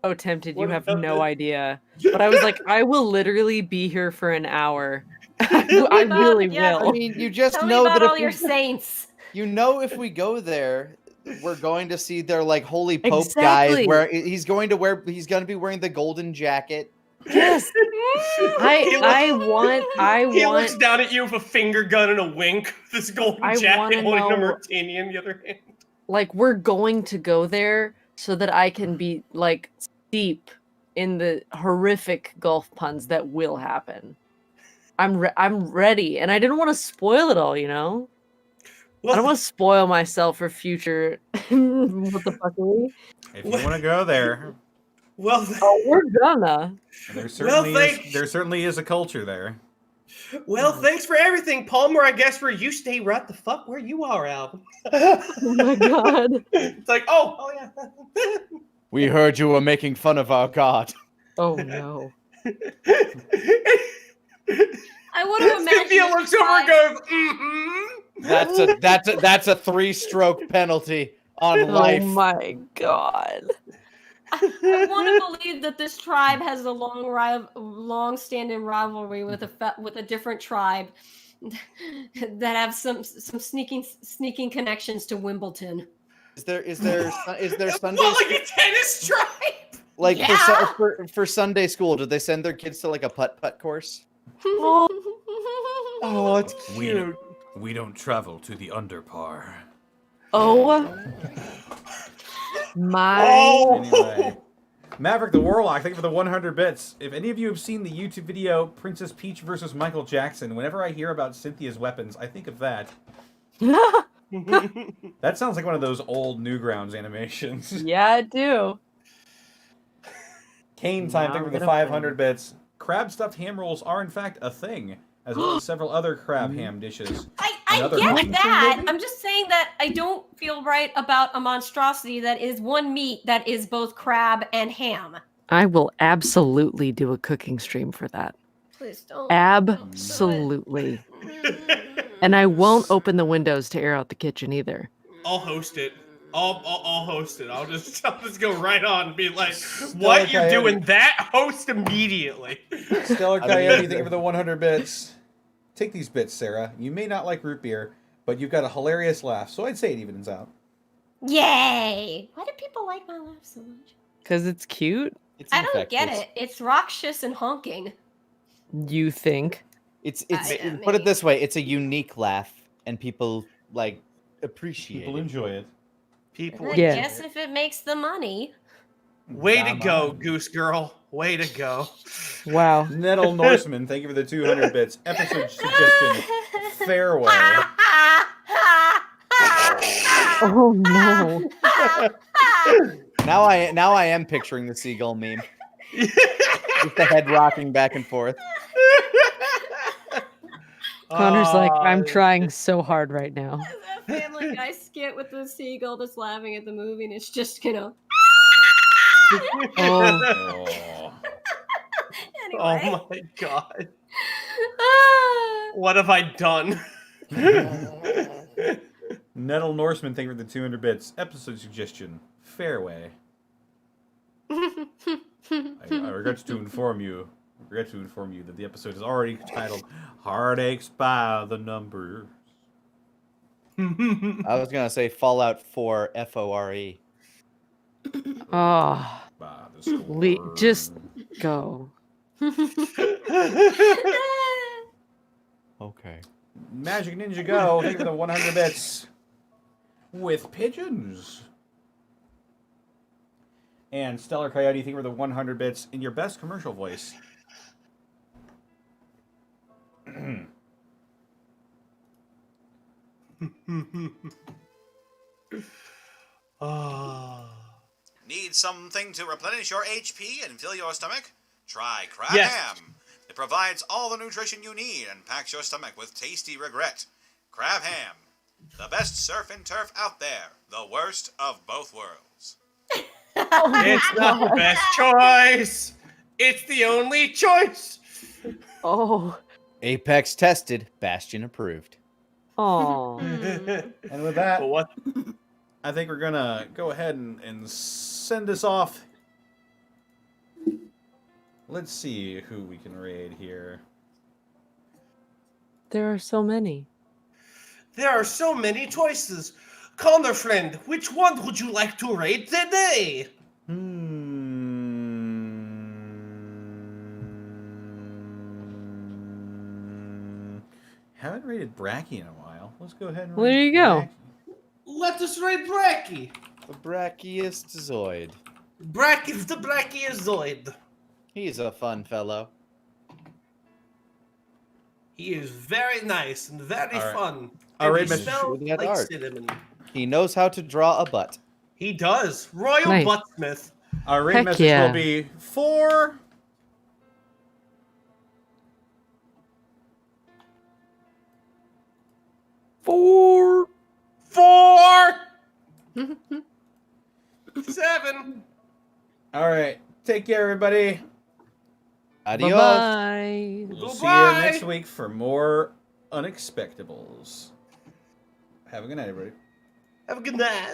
Oh, tempted. You have no idea. But I was like, I will literally be here for an hour. I really will. I mean, you just Tell know me about that all your saints. You know, if we go there, we're going to see their like holy pope Exactly. guys where he's going to be wearing the golden jacket. Yes. I want. He looks down at you with a finger gun and a wink. This golden jacket holding a martini in the other hand. Like, we're going to go there so that I can be like deep in the horrific golf puns that will happen. I'm ready, and I didn't want to spoil it all, you know. I don't want to spoil myself for future. What the fuck are we? If you want to go there, well, we're gonna. There certainly is a culture there. Well, thanks for everything, Palmer. I guess where you stay right the fuck where you are, Al. Oh my god. It's like, oh yeah. We heard you were making fun of our god. Oh no. I would have imagined. Cynthia looks over and goes, That's a 3-stroke penalty on life. Oh my god. I want to believe that this tribe has a long-standing rivalry with a different tribe that have some sneaking connections to Wimbledon. Is there Sunday Well, like a tennis tribe. like Yeah. for Sunday school? Did they send their kids to like a putt course? Oh, it's cute. We don't travel to the underpar. Oh my. Anyway, Maverick the Warlock, thank you for the 100 bits. If any of you have seen the YouTube video Princess Peach versus Michael Jackson, whenever I hear about Cynthia's weapons, I think of that. That sounds like one of those old Newgrounds animations. Yeah, I do. Cane Time, thank you for the Now 500 bits. Crab stuffed ham rolls are in fact a thing, as well as several other crab ham dishes. I Another get cooking that. thing, maybe? I'm just saying that I don't feel right about a monstrosity that is one meat that is both crab and ham. I will absolutely do a cooking stream for that. Please don't. Absolutely. And I won't open the windows to air out the kitchen either. I'll host it. I'll host it. I'll just go right on and be like, "What you're doing that? Host immediately." Stellar Coyote, thank you for the 100 bits. Take these bits, Sarah. You may not like root beer, but you've got a hilarious laugh, so I'd say it evens out. Yay! Why do people like my laugh so much? Because it's cute, I don't get it. It's rockshus and honking. you think. It's Yeah, put it maybe. this way, it's a unique laugh and people like appreciate People it. enjoy it. People. I Yeah. guess if it makes the money. Way to Come go, on. Goose Girl. Way to go. Wow. Nettle Norseman, thank you for the 200 bits. Episode suggestion, Fairway. Oh no. Now I am picturing the seagull meme. With the head rocking back and forth. Connor's like, I'm trying so hard right now. That Family Guy skit with the seagull that's laughing at the movie, and it's just, you know. Oh, Oh. Anyway. Oh my god. What have I done? Nettle Norseman, thank you for the 200 bits. Episode suggestion, Fairway. I regret to inform you that the episode is already titled Heartaches by the Numbers. I was gonna say Fallout 4 FORE. oh. By the score. Just go. Okay. Magic Ninja Go, thank you for the 100 bits. With pigeons. And Stellar Coyote, thank you for the 100 bits in your best commercial voice. Need something to replenish your HP and fill your stomach? Try Crab Yes. Ham. It provides all the nutrition you need and packs your stomach with tasty regret. Crab Ham. The best surf and turf out there. The worst of both worlds. It's not the best choice. It's the only choice. Oh. Apex tested, Bastion approved. Oh. And with that, But what? I think we're gonna go ahead and send this off. Let's see who we can raid here. There are so many. There are so many choices. Connor friend, which one would you like to raid today? Haven't rated Bracky in a while. Let's go ahead and Well, there raid you go. Bracky. Let us raid Bracky. The brachiost Zoid. Bracky the Brachiozoid. He's a fun fellow. He is very nice and very All right. fun. Our And raid he message smells with that like art. cinnamon. He knows how to draw a butt. He does. Royal Nice. Buttsmith. Our raid Heck message yeah. will be 4. Four. 4. 7. All right. Take care, everybody. Adios. Bye-bye. We'll see you Goodbye. next week for more Unexpectables. Have a good night, everybody. Have a good night.